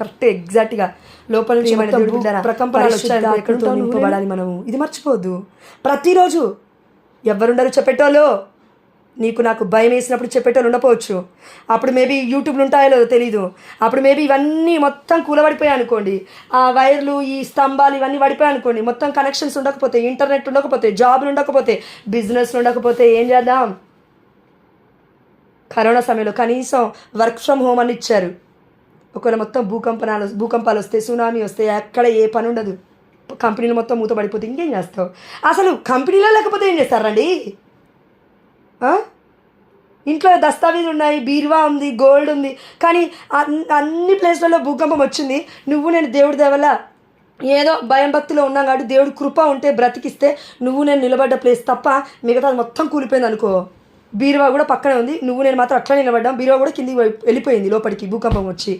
కరెక్ట్ ఎగ్జాక్ట్ గా లోపల నుంచి ప్రకంపనాలు నింపబడాలి మనము. ఇది మర్చిపోవద్దు. ప్రతిరోజు ఎవరుండరు చెప్పేటోళ్ళు. నీకు నాకు భయం వేసినప్పుడు చెప్పేటోళ్ళు ఉండకపోవచ్చు, అప్పుడు మేబీ యూట్యూబ్లు ఉంటాయో లేదో తెలీదు. అప్పుడు మేబీ ఇవన్నీ మొత్తం కూలబడిపోయాయి అనుకోండి, ఆ వైర్లు ఈ స్తంభాలు ఇవన్నీ పడిపోయాయి అనుకోండి, మొత్తం కనెక్షన్స్ ఉండకపోతే, ఇంటర్నెట్ ఉండకపోతే, జాబ్లు ఉండకపోతే, బిజినెస్ ఉండకపోతే ఏం చేద్దాం? కరోనా సమయంలో కనీసం వర్క్ ఫ్రమ్ హోమ్ అని ఇచ్చారు. ఒకవేళ మొత్తం భూకంపాలు వస్తే, సునామీ వస్తే, ఎక్కడ ఏ పని ఉండదు, కంపెనీలు మొత్తం మూతపడిపోతే ఇంకేం చేస్తావు? అసలు కంపెనీలో లేకపోతే ఏం చేస్తారండి? ఇంట్లో దస్తావేజులు ఉన్నాయి, బీరువా ఉంది, గోల్డ్ ఉంది, కానీ అన్ని ప్లేస్లలో భూకంపం వచ్చింది. నువ్వు నేను దేవుడి దేవల్ల ఏదో భయం భక్తిలో ఉన్నాం కాబట్టి దేవుడి కృప ఉంటే బ్రతికిస్తే నువ్వు నేను నిలబడ్డ ప్లేస్ తప్ప మిగతాది మొత్తం కూలిపోయింది అనుకో. బీరువా కూడా పక్కనే ఉంది, నువ్వు నేను మాత్రం అట్లా నిలబడ్డాం, బీరువా కూడా కిందికి వెళ్ళిపోయింది లోపలికి భూకంపం వచ్చి.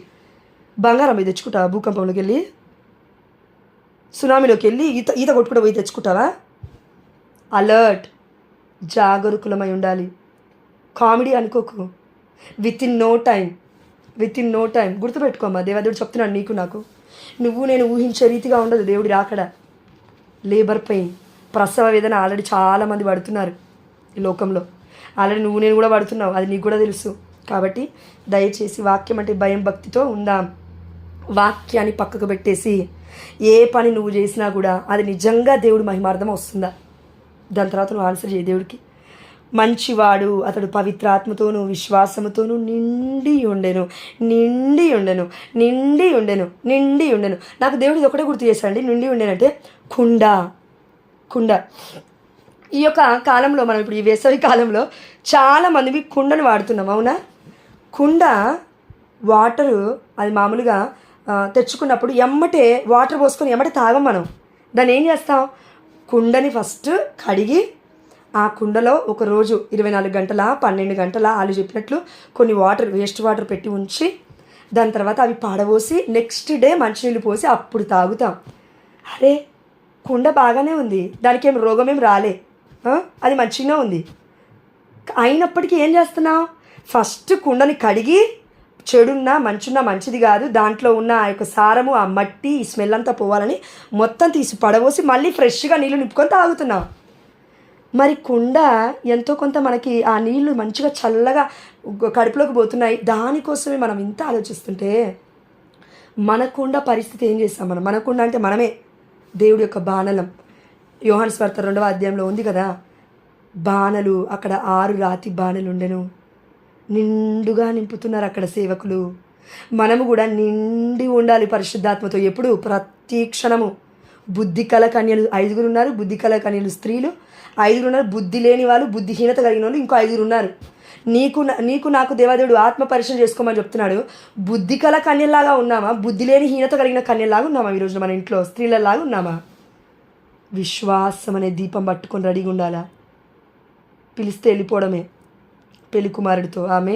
బంగారం పోయి తెచ్చుకుంటావా భూకంపంలోకి వెళ్ళి? సునామీలోకి వెళ్ళి ఈత కొట్టుకుంటూ పోయి తెచ్చుకుంటావా? అలర్ట్, జాగరూకులమై ఉండాలి. కామెడీ అనుకోకు. విత్ ఇన్ నో టైం గుర్తుపెట్టుకోమ్మా, దేవదేవుడు చెప్తున్నాడు నీకు నాకు. నువ్వు నేను ఊహించే రీతిగా ఉండదు దేవుడి రాకడ. లేబర్ పెయిన్, ప్రసవ వేదన ఆల్రెడీ చాలామంది పడుతున్నారు ఈ లోకంలో. ఆల్రెడీ నువ్వు నేను కూడా పడుతున్నావు, అది నీకు కూడా తెలుసు. కాబట్టి దయచేసి వాక్యం అంటే భయం భక్తితో ఉందాం. వాక్యాన్ని పక్కకు పెట్టేసి ఏ పని నువ్వు చేసినా కూడా అది నిజంగా దేవుడు మహిమార్థం వస్తుందా, దాని తర్వాత నువ్వు ఆన్సర్ చేయ. దేవుడికి మంచివాడు, అతడు పవిత్రాత్మతోనూ విశ్వాసముతోనూ నిండి ఉండెను. నాకు దేవుడు ఇది ఒకటే గుర్తు చేశాడండి, నిండి ఉండేనంటే కుండ. ఈ యొక్క కాలంలో మనం ఇప్పుడు ఈ వేసవి కాలంలో చాలామంది కుండను వాడుతున్నాం, అవునా? కుండ వాటరు అది మామూలుగా తెచ్చుకున్నప్పుడు ఎమ్మటే వాటర్ పోసుకొని ఎమ్మటే తాగం మనం. దాన్ని ఏం చేస్తాం? కుండని ఫస్ట్ కడిగి ఆ కుండలో ఒకరోజు 24 గంటల 12 గంటల వాళ్ళు చెప్పినట్లు కొన్ని వేస్ట్ వాటర్ పెట్టి ఉంచి దాని తర్వాత అవి పాడబోసి నెక్స్ట్ డే మంచినీళ్ళు పోసి అప్పుడు తాగుతాం. అరే కుండ బాగానే ఉంది, దానికి ఏం రోగం ఏం రాలే, అది మంచిగానే ఉంది. అయినప్పటికీ ఏం చేస్తున్నావు? ఫస్ట్ కుండని కడిగి చెడున్నా మంచున్నా మంచిది కాదు, దాంట్లో ఉన్న ఆ యొక్క సారము, ఆ మట్టి, ఈ స్మెల్ అంతా పోవాలని మొత్తం తీసి పడబోసి మళ్ళీ ఫ్రెష్గా నీళ్ళు నింపుకొని తాగుతున్నాం. మరి కుండ ఎంతో కొంత మనకి ఆ నీళ్లు మంచిగా చల్లగా కడుపులోకి పోతున్నాయి, దానికోసమే మనం ఇంత ఆలోచిస్తుంటే మన కుండ పరిస్థితి ఏం చేస్తాం మనం? మన కుండ అంటే మనమే, దేవుడి యొక్క బాణలం. యోహాను సువార్త 2వ అధ్యాయంలో ఉంది కదా, బాణలు అక్కడ 6 రాతి బాణలు ఉండెను. నిండుగా నింపుతున్నారు అక్కడ సేవకులు. మనము కూడా నిండి ఉండాలి పరిశుద్ధాత్మతో ఎప్పుడు, ప్రతి క్షణము. బుద్ధి కల కన్యలు 5 ఉన్నారు, బుద్ధి కల కన్యలు స్త్రీలు 5 ఉన్నారు, బుద్ధి లేని వాళ్ళు, బుద్ధిహీనత కలిగిన వాళ్ళు ఇంకో 5 ఉన్నారు. నీకు నాకు దేవాదేవుడు ఆత్మ పరిశీలన చేసుకోమని చెప్తున్నాడు. బుద్ధి కల కన్యలాగా ఉన్నామా, బుద్ధి లేని హీనత కలిగిన కన్యలాగా ఉన్నామా ఈరోజు మన ఇంట్లో స్త్రీలలాగా ఉన్నామా? విశ్వాసం అనే దీపం పట్టుకొని రెడీగా ఉండాలా? పిలిస్తే వెళ్ళిపోవడమే పెళ్లి కుమారుడితో, ఆమె.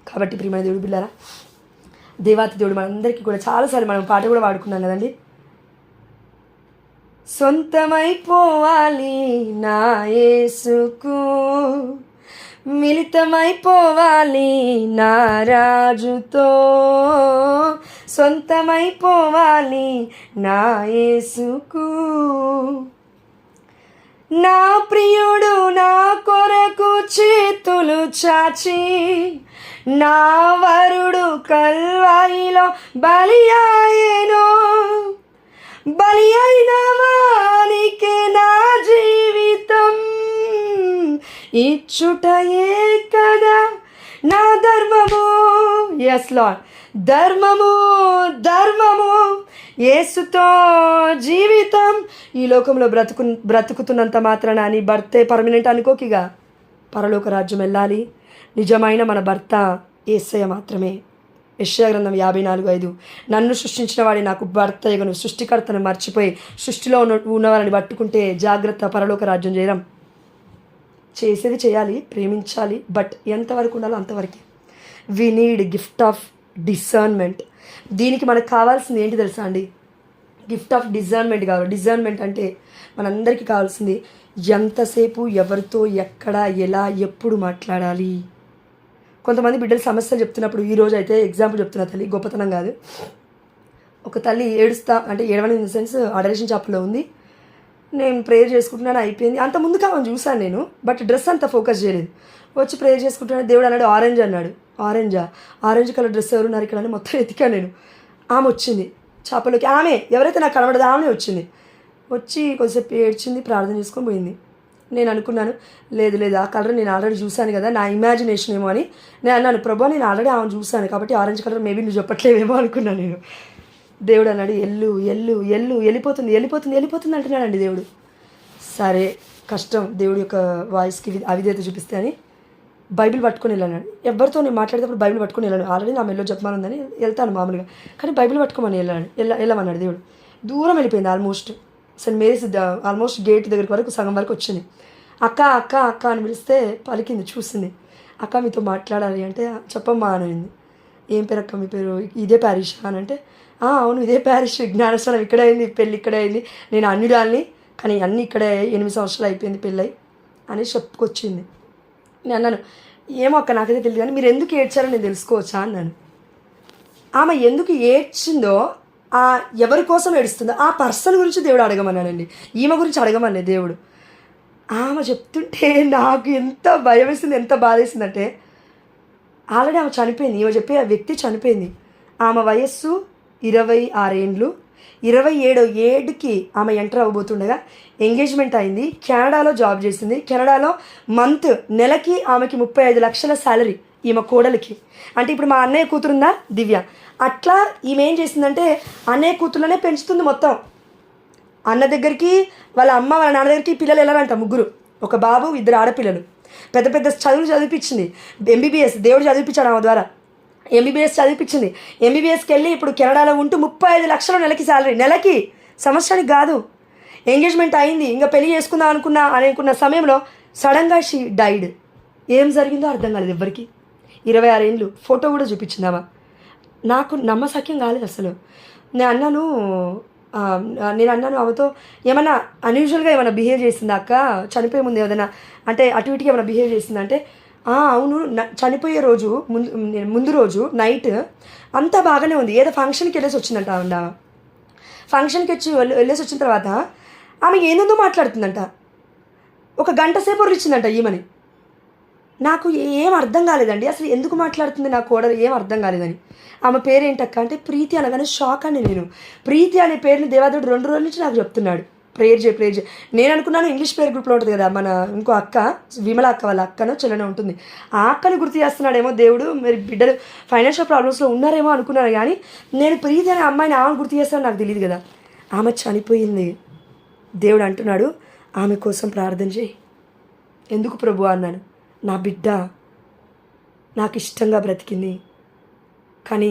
కాబట్టి ప్రియమైన దేవుడు బిడ్డారా, దేవాతి దేవుడు మనందరికీ కూడా చాలాసార్లు మనం పాట కూడా వాడుకున్నాం కదండి. సొంతమైపోవాలి నా యేసుకు, మిళితమైపోవాలి నా రాజుతో, సొంతమైపోవాలి నా యేసుకు. నా ప్రియుడు నా కొరకు చేతులు చాచి, నా వరుడు కల్వాయిలో బలి అయ్యెను, బలి అయిన వానికే నా జీవితం ఇచ్చుటయే కదా నా ధర్మము. ఎస్ లార్డ్, ధర్మము ధర్మము, యేసుతో జీవితం. ఈ లోకంలో బ్రతుకుతున్నంత మాత్రాన నీ భర్తే పర్మనెంట్ అనుకోకిగా. పరలోక రాజ్యం వెళ్ళాలి. నిజమైన మన భర్త యేసయ్య మాత్రమే. యెషయా గ్రంథం 54:5, నన్ను సృష్టించిన వాడి నాకు భర్త యెగును, సృష్టికర్తను మర్చిపోయి సృష్టిలో ఉన్నవారిని పట్టుకుంటే జాగ్రత్త, పరలోక రాజ్యం చేయడం. చేసేది చేయాలి, ప్రేమించాలి, బట్ ఎంతవరకు ఉండాలో అంతవరకే. We need gift of discernment. దీనికి మనకు కావాల్సింది ఏంటి తెలుసా అండి? గిఫ్ట్ ఆఫ్ డిజర్న్మెంట్ కావాలి. డిజర్న్మెంట్ అంటే మనందరికీ కావాల్సింది ఎంతసేపు ఎవరితో ఎక్కడ ఎలా ఎప్పుడు మాట్లాడాలి. కొంతమంది బిడ్డలు సమస్యలు చెప్తున్నప్పుడు, ఈరోజు అయితే ఎగ్జాంపుల్ చెప్తున్నా తల్లి, గొప్పతనం కాదు. ఒక తల్లి ఏడవని ఇన్ ద సెన్స్ అడరేషన్ షాప్లో ఉంది. నేను ప్రేయర్ చేసుకుంటున్నాను, అయిపోయింది. అంత ముందు కావాలని చూశాను నేను, బట్ డ్రెస్ అంతా ఫోకస్ చేయలేదు. వచ్చి ప్రేయర్ చేసుకుంటున్నాను, దేవుడు అన్నాడు ఆరెంజ్ అన్నాడు. ఆరెంజ్ కలర్ డ్రెస్ ఎవరున్నారు ఇక్కడ అని మొత్తం ఎతికాను నేను. ఆమె వచ్చింది చేపలోకి. ఆమె ఎవరైతే నాకు కనబడదు ఆమె వచ్చింది. వచ్చి కొద్దిసేపు ఏడ్చింది, ప్రార్థన చేసుకొని పోయింది. నేను అనుకున్నాను, లేదు ఆ కలర్ నేను ఆల్రెడీ చూశాను కదా, నా ఇమాజినేషన్ ఏమో అని నేను అన్నాను, ప్రభా నేను ఆల్రెడీ ఆమెను చూశాను కాబట్టి ఆరెంజ్ కలర్ మేబీ నువ్వు చెప్పట్లేవేమో అనుకున్నాను నేను. దేవుడు అన్నాడు వెళ్ళిపోతుంది అంటున్నాడండి దేవుడు. సరే కష్టం, దేవుడి యొక్క వాయిస్కి అవిధేయత చూపిస్తే అని బైబిల్ పట్టుకొని వెళ్ళాను. ఎవరితో నేను మాట్లాడేటప్పుడు బైబిల్ పట్టుకొని వెళ్ళాను. ఆల్రెడీ నా మెల్లో చెప్పమనుందని వెళ్తాను మామూలుగా, కానీ బైబిల్ పట్టుకోమని వెళ్ళమన్నాడు దేవుడు. దూరం వెళ్ళిపోయింది. Almost Saint Mary's almost gate దగ్గరికి వరకు సగం వరకు వచ్చింది. అక్క అని పిలిస్తే పలికింది, చూసింది. అక్క మీతో మాట్లాడాలి అంటే చెప్పమ్మా అనింది. ఏం పేరు అక్క మీ పేరు? ఇదే ప్యారిష్ అని అంటే అవును ఇదే ప్యారిష్, జ్ఞానస్నానం ఇక్కడే అయింది, పెళ్ళి ఇక్కడే అయింది, నేను అన్యుడాల్ని కానీ అన్నీ ఇక్కడే 8 సంవత్సరాలు అయిపోయింది పెళ్ళై అని చెప్పుకొచ్చింది. నేను అన్నాను ఏమో అక్క నాకైతే తెలియదు కానీ మీరు ఎందుకు ఏడ్చారో నేను తెలుసుకోవచ్చా అన్నాను. ఆమె ఎందుకు ఏడ్చిందో, ఎవరి కోసం ఏడుస్తుందో ఆ పర్సన్ గురించి దేవుడు అడగమన్నానండి, ఈమె గురించి అడగమని దేవుడు. ఆమె చెప్తుంటే నాకు ఎంత భయం వేసింది, ఎంత బాధ వేసిందంటే, ఆల్రెడీ ఆమె చనిపోయింది. ఈమె చెప్పే ఆ వ్యక్తి చనిపోయింది. ఆమె వయస్సు 26 ఏండ్లు. 27వ ఏడుకి ఆమె ఎంటర్ అవ్వబోతుండగా ఎంగేజ్మెంట్ అయింది. కెనడాలో జాబ్ చేసింది. కెనడాలో నెలకి ఆమెకి 35 లక్షల శాలరీ ఈమె కోడలికి. అంటే ఇప్పుడు మా అన్నయ్య కూతురుందా దివ్య, అట్లా ఈమె ఏం చేసిందంటే అన్నయ్య కూతురులోనే పెంచుతుంది మొత్తం. అన్న దగ్గరికి వాళ్ళ అమ్మ వాళ్ళ నాన్న దగ్గరికి పిల్లలు వెళ్ళాలంట, 3, ఒక బాబు 2 ఆడపిల్లలు. పెద్ద పెద్ద చదువులు చదివిపించింది. ఎంబీబీఎస్ దేవుడు చదివిపించాడు ఆమె ద్వారా. ఎంబీబీఎస్ చదివిపించింది. ఎంబీబీఎస్కి వెళ్ళి ఇప్పుడు కెనడాలో ఉంటూ 35 లక్షలు నెలకి శాలరీ, నెలకి, సంవత్సరానికి కాదు. ఎంగేజ్మెంట్ అయింది, ఇంకా పెళ్లి చేసుకుందాం అనుకున్న సమయంలో సడన్గా షీ డైడ్. ఏం జరిగిందో అర్థం కాలేదు ఎవ్వరికి. 26 ఏండ్లు. ఫోటో కూడా చూపించిందామా. నాకు నమ్మసక్యం కాలేదు అసలు. నేను అన్నాను ఆమెతో, ఏమన్నా అన్యూజువల్గా ఏమైనా బిహేవ్ చేసిందా అక్క, చనిపోయే ముందు ఏదైనా అంటే అటు ఇటుకి ఏమైనా బిహేవ్ చేసిందంటే అవును చనిపోయే రోజు ముందు రోజు నైట్ అంతా బాగానే ఉంది. ఏదో ఫంక్షన్కి వెళ్ళేసి వచ్చిందంట. ఫంక్షన్కి వెళ్ళేసి వచ్చిన తర్వాత ఆమె ఏందో మాట్లాడుతుందంట. ఒక గంట సేపు వరిచిందంట ఈమెని. నాకు ఏం అర్థం కాలేదండి అసలు, ఎందుకు మాట్లాడుతుంది నా కోడలు, ఏం అర్థం కాలేదని. ఆమె పేరేంటక్క అంటే ప్రీతి అనగానే షాక్ అండి నేను. ప్రీతి అనే పేరుని దేవాదేవుడు 2 రోజుల నుంచి నాకు చెప్తున్నాడు, ప్రేయర్ చేయి. నేను అనుకున్నాను ఇంగ్లీష్ ప్రేయర్ గ్రూప్లో ఉంటుంది కదా మన ఇంకో అక్క, విమల అక్క వాళ్ళ అక్కనో చెల్లెనో ఉంటుంది, ఆ అక్కని గుర్తు చేస్తున్నాడేమో దేవుడు, మరి బిడ్డలు ఫైనాన్షియల్ ప్రాబ్లమ్స్లో ఉన్నారేమో అనుకున్నాను. కానీ నేను ప్రీతి అనే అమ్మాయిని ఆమెను గుర్తు చేస్తాను నాకు తెలియదు కదా. ఆమె చనిపోయింది. దేవుడు అంటున్నాడు ఆమె కోసం ప్రార్థన చేయి. ఎందుకు ప్రభు అన్నాను. నా బిడ్డ నాకు ఇష్టంగా బ్రతికింది, కానీ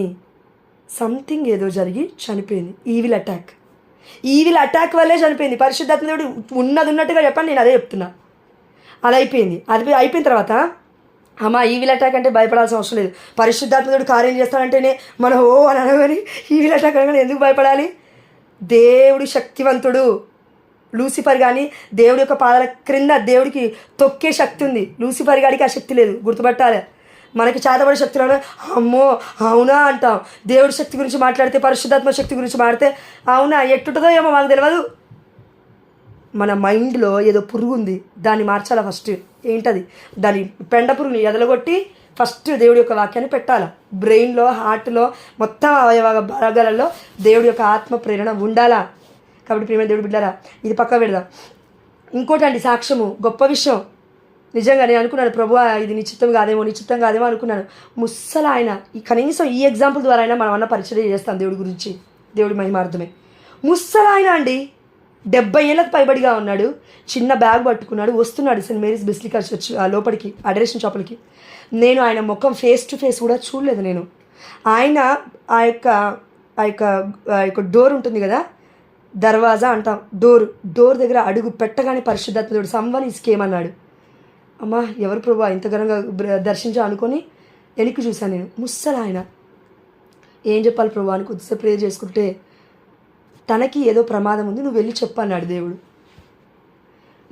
సంథింగ్ ఏదో జరిగి చనిపోయింది. ఈవిల్ అటాక్ వల్లే చనిపోయింది. పరిశుద్ధాత్మ దేవుడు ఉన్నట్టుగా చెప్పండి, నేను అదే చెప్తున్నా. అది అయిపోయిన తర్వాత అమ్మ ఈవిల్ అటాక్ అంటే భయపడాల్సిన అవసరం లేదు. పరిశుద్ధాత్మ దేవుడు కార్యం చేస్తాడంటేనే మనం అని అనగాని ఈవిల్ అటాక్ అనగానే ఎందుకు భయపడాలి? దేవుడు శక్తివంతుడు. లూసిఫర్ కానీ దేవుడి యొక్క పాదాల క్రింద దేవుడికి తొక్కే శక్తి ఉంది. లూసిఫర్ గాడికి ఆ శక్తి లేదు, గుర్తుపట్టాలి. మనకి చేతబడే శక్తులు అమ్మో అవునా అంటాం. దేవుడి శక్తి గురించి మాట్లాడితే, పరిశుద్ధాత్మ శక్తి గురించి మాట్లాడితే అవునా ఎట్టుంటుందో ఏమో మాకు తెలియదు. మన మైండ్లో ఏదో పురుగు ఉంది, దాన్ని మార్చాలా ఫస్ట్. ఏంటది? దాని పెండ పురుగుని ఎదలగొట్టి ఫస్ట్ దేవుడి యొక్క వాక్యాన్ని పెట్టాలా. బ్రెయిన్లో, హార్ట్లో, మొత్తం అవయవ భాగాలలో దేవుడి యొక్క ఆత్మ ప్రేరణ ఉండాలా. కాబట్టి ప్రియమైన దేవుడు బిడ్డారా, ఇది పక్క పెడదాం. ఇంకోటి అండి, సాక్ష్యము గొప్ప విషయం. నిజంగా నేను అనుకున్నాను, ప్రభువా ఇది నిశ్చితం కాదేమో అనుకున్నాను. ముస్సలు ఆయన కనీసం ఈ ఎగ్జాంపుల్ ద్వారా అయినా మనం అన్న పరిచయం చేస్తాం దేవుడి గురించి, దేవుడి మహిమార్థమే. ముస్సలు ఆయన అండి 70 ఏళ్ళకు పైబడిగా ఉన్నాడు. చిన్న బ్యాగ్ పట్టుకున్నాడు, వస్తున్నాడు సెయింట్ మేరీస్ బెసిలికా చర్చ్ లోపలికి, అడరేషన్ చాపలకి. నేను ఆయన ముఖం ఫేస్ టు ఫేస్ కూడా చూడలేదు. నేను ఆయన ఆ యొక్క డోర్ ఉంటుంది కదా, దర్వాజా అంటాం, డోర్ దగ్గర అడుగు పెట్టగానే పరిశుద్ధాత్ముడు సమ్వన్ ఈస్ కేమ్ అన్నాడు. అమ్మా ఎవరు ప్రభు ఇంత ఘనంగా దర్శించా అనుకొని వెనక్కి చూశాను. నేను ముస్సలు ఆయన ఏం చెప్పాలి ప్రభు అని కొద్దిసేపు ప్రేయర్ చేసుకుంటే, తనకి ఏదో ప్రమాదం ఉంది, నువ్వు వెళ్ళి చెప్పన్నాడు దేవుడు.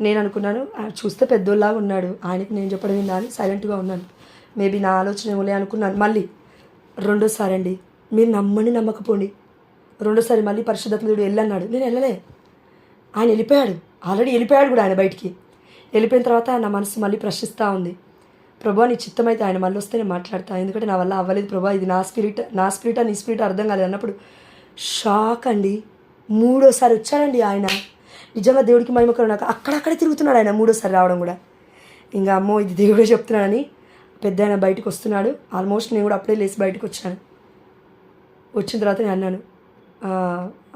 నేను అనుకున్నాను చూస్తే పెద్దోళ్ళలాగా ఉన్నాడు, ఆయనకి నేను చెప్పడం ఏందా అని సైలెంట్గా ఉన్నాను. మేబీ నా ఆలోచన ఏమోలే అనుకున్నాను. మళ్ళీ రెండోసారి అండి, మీరు నమ్మని నమ్మకపోండి, రెండోసారి మళ్ళీ పరిశుద్ధాత్ముడు వెళ్ళన్నాడు. నేను వెళ్ళలే, ఆయన వెళ్ళిపోయాడు, ఆల్రెడీ వెళ్ళిపోయాడు కూడా ఆయన బయటికి. వెళ్ళిపోయిన తర్వాత నా మనసు మళ్ళీ ప్రశ్నిస్తూ ఉంది, ప్రభా నీ చిత్తం అయితే ఆయన మళ్ళీ వస్తే నేను మాట్లాడతాను, ఎందుకంటే నా వల్ల అవ్వలేదు ప్రభా, ఇది నా స్పిరిటా నీ స్పిరిట్ అర్థం కాలేదు అన్నప్పుడు షాక్ అండి. 3వ సారి వచ్చాడండి ఆయన. నిజంగా దేవుడికి మహిమకరం. నాకు అక్కడక్కడే తిరుగుతున్నాడు ఆయన 3వ సారి రావడం కూడా. ఇంకా అమ్మో ఇది దేవుడే చెప్తున్నాడని పెద్ద ఆయన బయటకు వస్తున్నాడు. ఆల్మోస్ట్ నేను కూడా అప్పుడే లేచి బయటకు వచ్చాను. వచ్చిన తర్వాత నేను అన్నాను,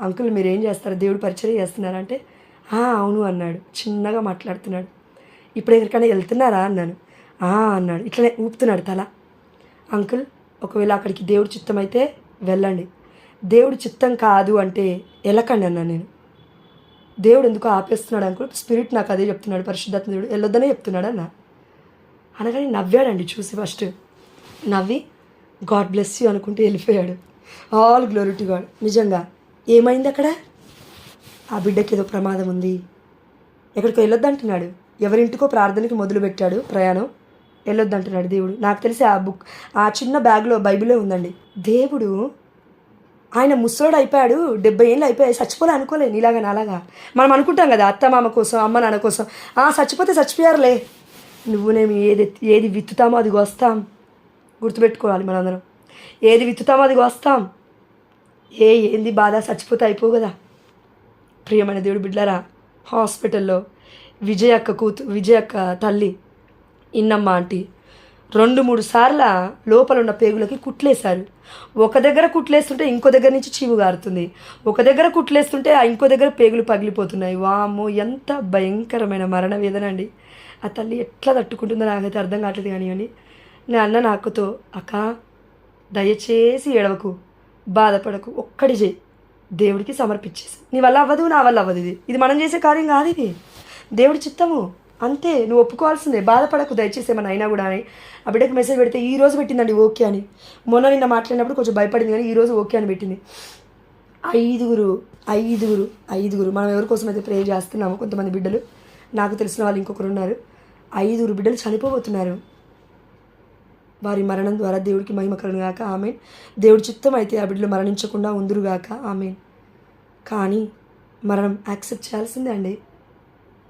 అంకుల్ మీరు ఏం చేస్తారు, దేవుడు పరిచయం చేస్తున్నారంటే అవును అన్నాడు. చిన్నగా మాట్లాడుతున్నాడు. ఇప్పుడు ఎక్కడికైనా వెళ్తున్నారా అన్నాను. అన్నాడు. ఇట్లనే ఊపుతున్నాడు తల. అంకుల్ ఒకవేళ అక్కడికి దేవుడి చిత్తం అయితే వెళ్ళండి, దేవుడి చిత్తం కాదు అంటే వెళ్ళకండి అన్నాను నేను. దేవుడు ఎందుకు ఆపేస్తున్నాడు అంకుల్, స్పిరిట్ నాకు అదే చెప్తున్నాడు, పరిశుద్ధాత్మ దేవుడు వెళ్ళొద్దనే చెప్తున్నాడు అన్న. అనగానే నవ్వాడండి చూసి. ఫస్ట్ నవ్వి గాడ్ బ్లెస్ యూ అనుకుంటే వెళ్ళిపోయాడు. All glory to God. నిజంగా ఏమైంది అక్కడ? ఆ బిడ్డకి ఏదో ప్రమాదం ఉంది, ఎక్కడికో వెళ్ళొద్దంటున్నాడు. ఎవరింటికో ప్రార్థనకి మొదలుపెట్టాడు ప్రయాణం, వెళ్ళొద్దంటున్నాడు దేవుడు. నాకు తెలిసి ఆ చిన్న బ్యాగ్లో బైబిలే ఉందండి. దేవుడు ఆయన ముసలోడు అయిపోయాడు, 70 ఏళ్ళు అయిపోయాయి, చచ్చిపోలే అనుకోలేదు నీలాగా నాలాగా. మనం అనుకుంటాం కదా అత్త మామ కోసం, అమ్మ నాన్న కోసం, చచ్చిపోతే చచ్చిపోయారులే. నువ్వునేమి ఏది విత్తుతామో అది కోస్తాం. గుర్తుపెట్టుకోవాలి మనందరం, ఏది విత్తుతామో అది కోస్తాం. ఏంది బాధ, చచ్చిపోతే అయిపో కదా. ప్రియమైన దేవుడు బిడ్డలారా, హాస్పిటల్లో విజయ అక్క తల్లి ఇన్నమ్మ ఆంటీ 2-3 సార్ల లోపల ఉన్న పేగులకి కుట్లేశారు. ఒక దగ్గర కుట్లేస్తుంటే ఇంకో దగ్గర నుంచి చీము గారుతుంది, ఒక దగ్గర కుట్లేస్తుంటే ఇంకో దగ్గర పేగులు పగిలిపోతున్నాయి. వామ్మో ఎంత భయంకరమైన మరణ వేదన అండి. ఆ తల్లి ఎట్లా తట్టుకుంటుందో నాకైతే అర్థం కావట్లేదు. కానీ నేను అన్న నాకుతో, అక్క దయచేసి ఏడవకు, బాధపడకు, ఒక్కడి చేయి, దేవుడికి సమర్పించేసి. నీ వల్ల అవ్వదు, నా వల్ల అవ్వదు, ఇది మనం చేసే కార్యం కాదు, ఇది దేవుడి చిత్తము అంతే. నువ్వు ఒప్పుకోవాల్సిందే, బాధపడకు దయచేసి ఏమన్నా అయినా కూడా అని. ఆ బిడ్డకి మెసేజ్ పెడితే ఈరోజు పెట్టిందండి ఓకే అని. నిన్న మాట్లాడినప్పుడు కొంచెం భయపడింది, కానీ ఈరోజు ఓకే అని పెట్టింది. ఐదుగురు మనం ఎవరి కోసం అయితే ప్రే చేస్తున్నామో, కొంతమంది బిడ్డలు, నాకు తెలిసిన వాళ్ళు ఇంకొకరు ఉన్నారు, 5 బిడ్డలు చనిపోబోతున్నారు. వారి మరణం ద్వారా దేవుడికి మహిమకరను గాక, ఆమెన్. దేవుడి చిత్తం అయితే ఆ బిడ్డలు మరణించకుండా ఉందురుగాక, ఆమెన్. కానీ మరణం యాక్సెప్ట్ చేయాల్సిందే అండి.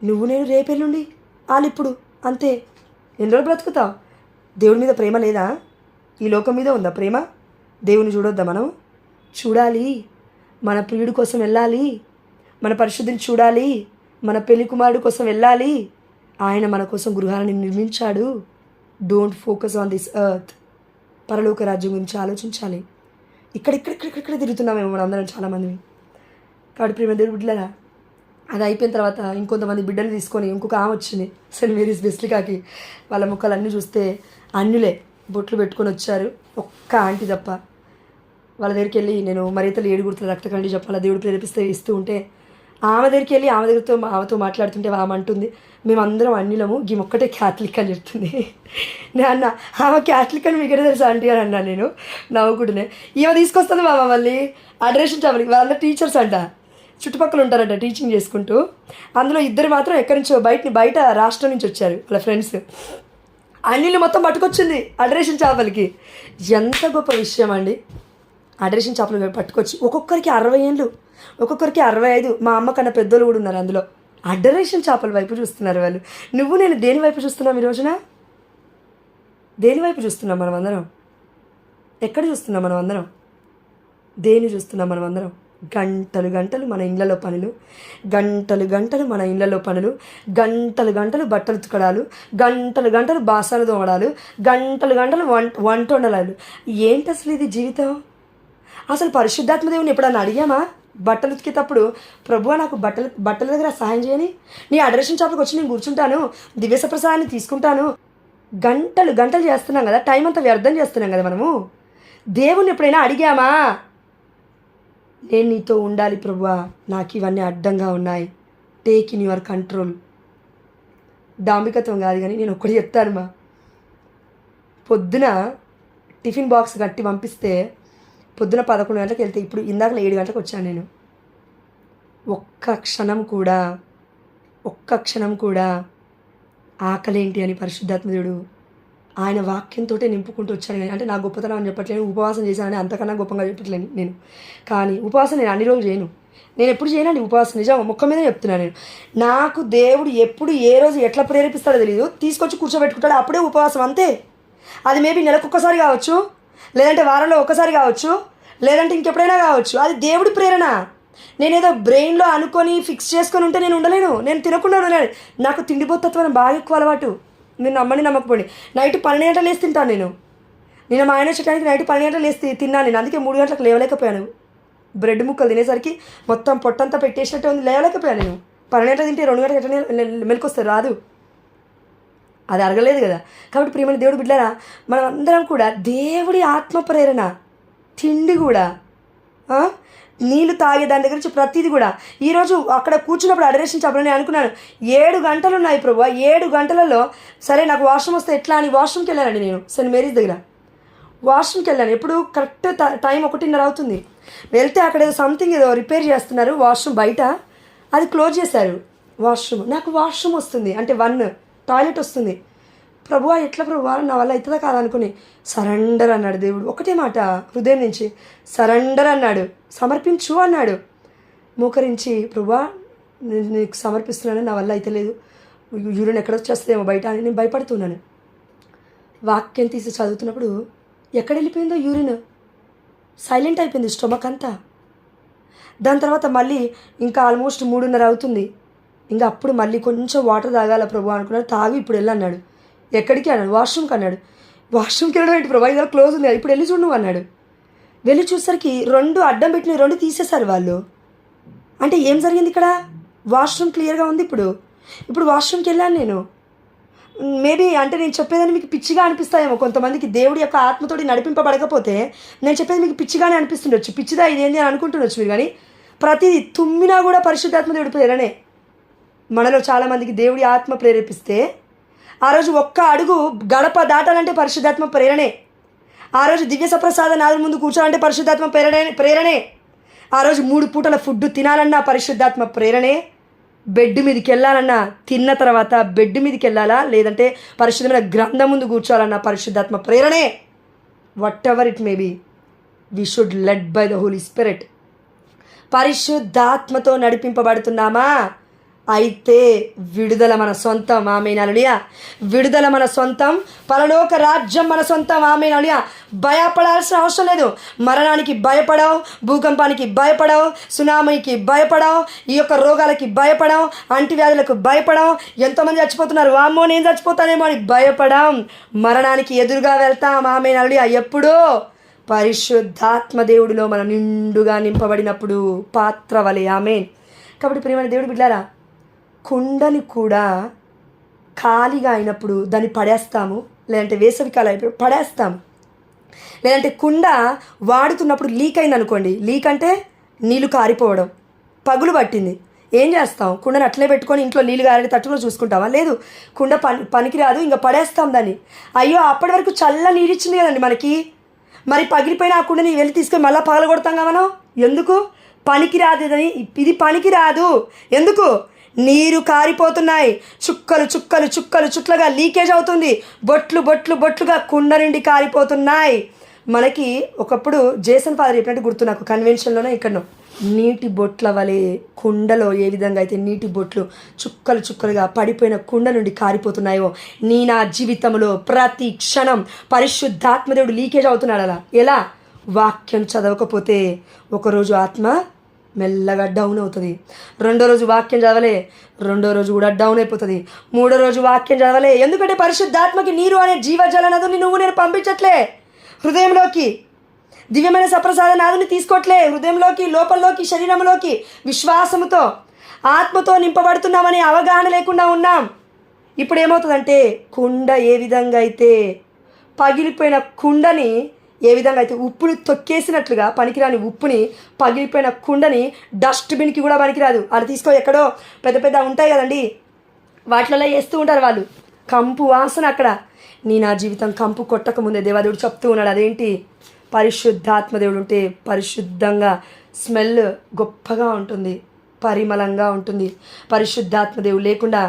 నువ్వు నేను రేపెళ్ళుండి, వాళ్ళు ఇప్పుడు అంతే. ఎన్ని రోజులు బ్రతుకుతావు? దేవుడి మీద ప్రేమ లేదా? ఈ లోకం మీద ఉందా ప్రేమ? దేవుని చూడొద్దా మనం? చూడాలి. మన ప్రియుడి కోసం వెళ్ళాలి, మన పరిశుద్ధిని చూడాలి, మన పెళ్లి కుమారుడు కోసం వెళ్ళాలి. ఆయన మన కోసం గృహాన్ని నిర్మించాడు. Don't focus on this earth. పరలోక రాజ్యం గురించి ఆలోచించాలి. ఇక్కడ తిరుగుతున్నామేమో మనం అందరం చాలామంది. కాబట్టి ప్రేమ దేవుడు బిడ్డలారా, అది అయిపోయిన తర్వాత ఇంకొంతమంది బిడ్డలు తీసుకొని ఇంకొక ఆమె వచ్చింది సెయింట్ మేరీస్ బెసిలికాకి. వాళ్ళ ముఖాలన్నీ చూస్తే అన్యులే, బొట్లు పెట్టుకొని వచ్చారు, ఒక్క ఆంటీ తప్ప. వాళ్ళ దగ్గరికి వెళ్ళి నేను మరింతలు 7 గుర్తుల రక్తకండి చెప్పాలా, దేవుడు ప్రేరేపిస్తే ఇస్తూ ఉంటే ఆమె దగ్గరికి వెళ్ళి ఆమెతో మాట్లాడుతుంటే ఆమె అంటుంది, మేమందరం అన్యులము, ఒక్కటే క్యాథలిక్ అని చెప్తుంది. నేను అన్న ఆమె క్యాథలిక్ అని మీకే తెలుసా ఆంటీ అని అన్నాను నేను నవ్వుకుంటూనే. ఈమె తీసుకొస్తుంది మళ్ళీ అడ్రేషన్ చెప్పాలి, వాళ్ళ టీచర్స్ అంట. చుట్టుపక్కల ఉంటారంట టీచింగ్ చేసుకుంటూ. అందులో ఇద్దరు మాత్రం ఎక్కడి నుంచో బయట రాష్ట్రం నుంచి వచ్చారు వాళ్ళ ఫ్రెండ్స్. అన్నిళ్ళు మొత్తం పట్టుకొచ్చింది అడరేషన్ చేపలకి. ఎంత గొప్ప విషయం అండి. అడరేషన్ చేపలు పట్టుకొచ్చి ఒక్కొక్కరికి 60 ఏళ్ళు, ఒక్కొక్కరికి 65. మా అమ్మ కన్నా పెద్దోళ్ళు కూడా ఉన్నారు అందులో. అడరేషన్ చేపల వైపు చూస్తున్నారు వాళ్ళు. నువ్వు నేను దేని వైపు చూస్తున్నాం ఈ రోజున? దేని వైపు చూస్తున్నాం మనం అందరం? ఎక్కడ చూస్తున్నాం మనం అందరం? దేని చూస్తున్నాం మనం అందరం? గంటలు గంటలు మన ఇళ్ళలో పనులు, గంటలు గంటలు మన ఇళ్ళలో పనులు, గంటలు గంటలు బట్టలు ఉతకడాలు, గంటలు గంటలు బాసనలు తోమడాలు, గంటలు గంటలు వంట వండలాలు. ఏంటి అసలు ఇది జీవితం? అసలు పరిశుద్ధాత్మ దేవుని ఎప్పుడన్నా అడిగామా? బట్టలు ఉతికేటప్పుడు ప్రభువా నాకు బట్టల దగ్గర సహాయం చేయని, నీ అడరేషన్ షాప్కి వచ్చి నేను కూర్చుంటాను, దివ్యస ప్రసాదాన్ని తీసుకుంటాను. గంటలు గంటలు చేస్తున్నాం కదా, టైం అంతా వ్యర్థం చేస్తున్నాం కదా మనము. దేవుణ్ణి ఎప్పుడైనా అడిగామా? నేను నీతో ఉండాలి ప్రభువా, నాకు ఇవన్నీ అడ్డంగా ఉన్నాయి, టేక్ ఇన్ యువర్ కంట్రోల్. డాంబికత్వం కాదు కానీ నేను ఒక్కటి చెప్తాను మా, పొద్దున టిఫిన్ బాక్స్ కట్టి పంపిస్తే పొద్దున 11 గంటలకు వెళ్తే ఇప్పుడు ఇందాక 7 గంటలకు వచ్చాను నేను. ఒక్క క్షణం కూడా ఆకలేంటి అని పరిశుద్ధాత్మదేవుడు ఆయన వాక్యంతో నింపుకుంటూ వచ్చాను. కానీ అంటే నా గొప్పతనం అని చెప్పట్లేను, ఉపవాసం చేశానని అంతకన్నా గొప్పగా చెప్పట్లేను నేను. కానీ ఉపవాసం నేను అన్ని రోజులు చేయను, నేను ఎప్పుడు చేయనండి ఉపవాసం. నిజం ముఖ మీద చెప్తున్నాను నేను. నాకు దేవుడు ఎప్పుడు ఏ రోజు ఎట్లా ప్రేరేపిస్తాడో తెలియదు, తీసుకొచ్చి కూర్చోబెట్టుకుంటాడు, అప్పుడే ఉపవాసం అంతే. అది మేబీ నెలకు ఒక్కసారి కావచ్చు, లేదంటే వారంలో ఒక్కసారి కావచ్చు, లేదంటే ఇంకెప్పుడైనా కావచ్చు. అది దేవుడి ప్రేరణ. నేనేదో బ్రెయిన్లో అనుకొని ఫిక్స్ చేసుకొని ఉంటే నేను ఉండలేను, నేను తినకుండా ఉండలేను. నాకు తిండిపోతత్వం బాగా ఎక్కువ అలవాటు. నేను నమ్మని నమ్మకపోండి, నైట్ 12 గంటలు లేసి తింటాను నేను. నేను మా ఆయన వచ్చేటానికి నైట్ 12 గంటలు లేసి తిన్నాను నేను. అందుకే 3 గంటలకు లేవలేకపోయాను. బ్రెడ్ ముక్కలు తినేసరికి మొత్తం పొట్టంతా పెట్టేసినట్టే ఉంది, లేవలేకపోయాను నేను. 12 గంటలు తింటే 2 గంటలకు ఎట్లా మెలకొస్తారు? రాదు, అది అరగలేదు కదా. కాబట్టి ప్రియమైన దేవుడు బిడ్డలారా, మనం అందరం కూడా దేవుడి ఆత్మ ప్రేరణ, తిండి కూడా, నీళ్ళు తాగే దాని దగ్గర నుంచి ప్రతిదీ కూడా. ఈరోజు అక్కడ కూర్చున్నప్పుడు అడరేషన్ చెప్పాలని అనుకున్నాను, 7 గంటలు ఉన్నాయి ప్రభు, 7 గంటలలో సరే నాకు వాష్రూమ్ వస్తే ఎట్లా అని వాష్రూమ్కి వెళ్ళానండి నేను. సెయింట్ మేరీస్ దగ్గర వాష్రూమ్కి వెళ్ళాను. ఎప్పుడు కరెక్ట్ టైం 1:30 అవుతుంది. వెళ్తే అక్కడ ఏదో సంథింగ్ ఏదో రిపేర్ చేస్తున్నారు వాష్రూమ్ బయట, అది క్లోజ్ చేశారు వాష్రూమ్. నాకు వాష్రూమ్ వస్తుంది అంటే 1 టాయిలెట్ వస్తుంది. ప్రభువా ఎట్లా ప్రభువా, నా వల్ల అవుతుందా కాదనుకుని సరెండర్ అన్నాడు దేవుడు. ఒకటే మాట హృదయం నుంచి సరెండర్ అన్నాడు, సమర్పించు అన్నాడు. మోకరించి ప్రభువా నేను నీకు సమర్పిస్తున్నాను, నా వల్ల అయితే లేదు, యూరిన్ ఎక్కడ వచ్చేస్తుందేమో బయట అని నేను భయపడుతున్నాను. వాక్యం తీసి చదువుతున్నప్పుడు ఎక్కడ వెళ్ళిపోయిందో యూరిన్, సైలెంట్ అయిపోయింది స్టొమక్ అంతా. దాని తర్వాత మళ్ళీ ఇంకా ఆల్మోస్ట్ 3:30 అవుతుంది. ఇంకా అప్పుడు మళ్ళీ కొంచెం వాటర్ తాగాల ప్రభు అనుకున్నాడు. తాగి ఇప్పుడు వెళ్ళి అన్నాడు. ఎక్కడికి అన్నాడు? వాష్రూమ్కి అన్నాడు. వాష్రూమ్కి వెళ్ళడం ఏంటి ప్రభు, ఇదో క్లోజ్ ఉంది, ఇప్పుడు వెళ్ళి చూడు అన్నాడు. వెళ్ళి చూసరికి 2 అడ్డం పెట్టిన 2 తీసేశారు వాళ్ళు. అంటే ఏం జరిగింది ఇక్కడ? వాష్రూమ్ క్లియర్గా ఉంది. ఇప్పుడు వాష్రూమ్కి వెళ్ళాను నేను. మేబీ అంటే నేను చెప్పేదని మీకు పిచ్చిగా అనిపిస్తాయేమో కొంతమందికి. దేవుడి యొక్క ఆత్మతోటి నడిపింపబడకపోతే నేను చెప్పేది మీకు పిచ్చిగానే అనిపిస్తుండొచ్చు, పిచ్చిదా ఇదేంటి అని అనుకుంటుండొచ్చు మీరు. కానీ ప్రతిదీ తుమ్మినా కూడా పరిశుద్ధాత్మ దేవుడి ప్రేరణే. మనలో చాలామందికి దేవుడి ఆత్మ ప్రేరేపిస్తే ఆ రోజు ఒక్క అడుగు గడప దాటాలంటే పరిశుద్ధాత్మ ప్రేరణే. ఆ రోజు దివ్య సప్రసాద నాదుల ముందు కూర్చోాలంటే పరిశుద్ధాత్మ ప్రేరణే. ఆ రోజు 3 పూటల ఫుడ్ తినాలన్నా పరిశుద్ధాత్మ ప్రేరణే. బెడ్ మీదకి వెళ్ళాలన్నా, తిన్న తర్వాత బెడ్ మీదకి వెళ్ళాలా, లేదంటే పరిశుద్ధమైన గ్రంథం ముందు కూర్చోాలన్నా పరిశుద్ధాత్మ ప్రేరణే. Whatever it may be, we should led by the Holi spirit. పరిశుద్ధాత్మతో నడిపింపబడుతున్నామా? అయితే విడుదల మన సొంతం. ఆమేన్ హల్లెలూయా. విడుదల మన సొంతం, పరలోక రాజ్యం మన సొంతం. ఆమేన్ హల్లెలూయా. భయపడాల్సిన అవసరం లేదు. మరణానికి భయపడవు, భూకంపానికి భయపడవు, సునామీకి భయపడవు, ఈ యొక్క రోగాలకి భయపడవు, అంటువ్యాధులకు భయపడవు. ఎంతోమంది చచ్చిపోతున్నారు, వామ్మో నేను చచ్చిపోతానేమో అని భయపడాం. మరణానికి ఎదురుగా వెళ్తాం. ఆమేన్ హల్లెలూయా. ఎప్పుడూ పరిశుద్ధాత్మ దేవుడిలో మనం నిండుగా నింపబడినప్పుడు పాత్ర వలె. ఆమేన్. కాబట్టి ప్రియమైన దేవుడి బిడ్డలారా, కుండని కూడా ఖాళీగా అయినప్పుడు దాన్ని పడేస్తాము, లేదంటే వేసవికాలం అయినప్పుడు పడేస్తాము. లేదంటే కుండ వాడుతున్నప్పుడు లీక్ అయింది అనుకోండి, లీక్ అంటే నీళ్ళు కారిపోవడం, పగులు పట్టింది, ఏం చేస్తాం? కుండని అట్లే పెట్టుకొని ఇంట్లో నీళ్ళు కారే తట్టులో చూసుకుంటామా? లేదు, కుండ పనికి రాదు, ఇంకా పడేస్తాం దాన్ని. అయ్యో అప్పటి వరకు చల్ల నీరు ఇచ్చింది కదండి మనకి, మరి పగిలిపోయిన ఆ కుండని వెళ్ళి తీసుకొని మళ్ళీ పగలగొడతాం కదా మనం. ఎందుకు? పనికిరాదని, ఇది పనికిరాదు. ఎందుకు? నీరు కారిపోతున్నాయి, చుక్కలు చుక్కలు చుక్కలు చుట్లుగా లీకేజ్ అవుతుంది, బొట్లు బొట్లు బొట్లుగా కుండ నుండి కారిపోతున్నాయి. మనకి ఒకప్పుడు జేసన్ ఫాదర్ చెప్పినట్టు గుర్తు నాకు, కన్వెన్షన్లోనే ఇక్కడనో, నీటి బొట్ల వలె కుండలో ఏ విధంగా అయితే నీటి బొట్లు చుక్కలు చుక్కలుగా పడిపోయిన కుండ నుండి కారిపోతున్నాయో, నా జీవితంలో ప్రతి క్షణం పరిశుద్ధాత్మదేవుడు లీకేజ్ అవుతున్నాడు. అలా ఎలా? వాక్యం చదవకపోతే ఒకరోజు ఆత్మ మెల్లగా డౌన్ అవుతుంది, రెండో రోజు వాక్యం చదవలే, రెండో రోజు కూడా డౌన్ అయిపోతుంది, మూడో రోజు వాక్యం చదవలే. ఎందుకంటే పరిశుద్ధాత్మకి నీరు అనే జీవజల నదుని నేను పంపించట్లే హృదయంలోకి, దివ్యమైన సప్రసాద నాదుని తీసుకోవట్లే హృదయంలోకి, లోపంలోకి, శరీరంలోకి. విశ్వాసముతో ఆత్మతో నింపబడుతున్నామని అవగాహన లేకుండా ఉన్నాం. ఇప్పుడు ఏమవుతుందంటే, కుండ ఏ విధంగా అయితే పగిలిపోయిన కుండని, ఏ విధంగా అయితే ఉప్పుని తొక్కేసినట్లుగా పనికిరాని ఉప్పుని, పగిలిపోయిన కుండని డస్ట్బిన్కి కూడా పనికిరాదు, అది తీసుకో, ఎక్కడో పెద్ద పెద్ద ఉంటాయి కదండి, వాటిలలో వేస్తూ ఉంటారు వాళ్ళు, కంపు వాసన అక్కడ. నా జీవితం కంపు కొట్టకముందే దేవదేవుడు చెప్తూ ఉన్నాడు. అదేంటి? పరిశుద్ధాత్మదేవుడు ఉంటే పరిశుద్ధంగా స్మెల్ గొప్పగా ఉంటుంది, పరిమళంగా ఉంటుంది. పరిశుద్ధాత్మదేవుడు లేకుండా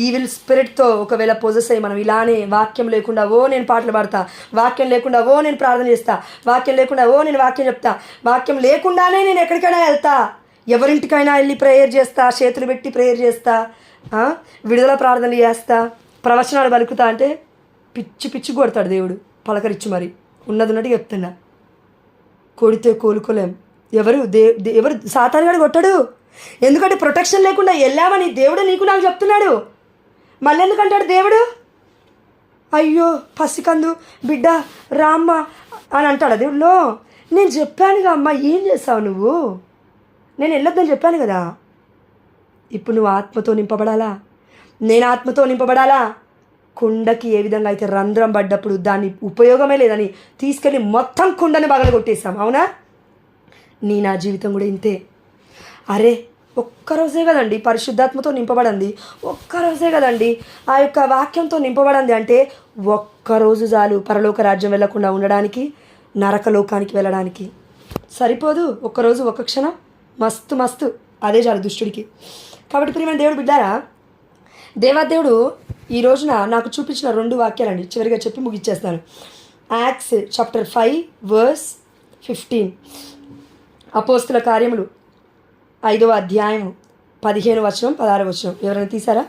ఈవిల్ స్పిరిట్తో ఒకవేళ పొజెస్ అయ్యి మనం ఇలానే వాక్యం లేకుండా నేను పాటలు పాడతా, వాక్యం లేకుండా నేను ప్రార్థన చేస్తా, వాక్యం లేకుండా నేను వాక్యం చెప్తా, వాక్యం లేకుండానే నేను ఎక్కడికైనా వెళ్తా, ఎవరింటికైనా వెళ్ళి ప్రేయర్ చేస్తా, చేతులు పెట్టి ప్రేయర్ చేస్తా, విడుదల ప్రార్థనలు చేస్తా, ప్రవచనాలు పలుకుతా అంటే పిచ్చి పిచ్చి కొడతాడు దేవుడు. పలకరిచ్చు మరి ఉన్నట్టు చెప్తున్నా, కొడితే కోలుకోలేం. ఎవరు సాతానుగాడు కొట్టాడు, ఎందుకంటే ప్రొటెక్షన్ లేకుండా వెళ్ళామని దేవుడు నాకు చెప్తున్నాడు. మళ్ళీ ఎందుకంటాడు దేవుడు? అయ్యో పసికందు బిడ్డ రామ్మ అని అంటాడు దేవుడిలో. నేను చెప్పానుగా అమ్మ, ఏం చేస్తావు నువ్వు? నేను వెళ్ళొద్దని చెప్పాను కదా. ఇప్పుడు నువ్వు ఆత్మతో నింపబడాలా, నేను ఆత్మతో నింపబడాలా. కుండకి ఏ విధంగా అయితే రంధ్రం పడ్డప్పుడు దాన్ని ఉపయోగమే లేదని తీసుకెళ్ళి మొత్తం కుండని బాగా కొట్టేస్తాం, అవునా? నా జీవితం కూడా ఇంతే. అరే ఒక్కరోజే కదండి పరిశుద్ధాత్మతో నింపబడింది, ఒక్కరోజే కదండి ఆ యొక్క వాక్యంతో నింపబడింది అంటే ఒక్కరోజు చాలు పరలోక రాజ్యం వెళ్లకుండా ఉండడానికి, నరకలోకానికి వెళ్ళడానికి. సరిపోదు ఒక్కరోజు, ఒక్క క్షణం, మస్తు మస్తు అదే చాలు దుష్టుడికి. కాబట్టి ప్రియమైన దేవుడు బిడ్డారా, దేవాదేవుడు ఈ రోజున నాకు చూపించిన 2 వాక్యాలండి చివరిగా చెప్పి ముగిచ్చేస్తాను. యాక్ట్స్ చాప్టర్ 5:15, అపోస్తుల కార్యములు 5వ అధ్యాయము 15వ వచనం 16వ వచనం. ఎవరైనా తీసారా?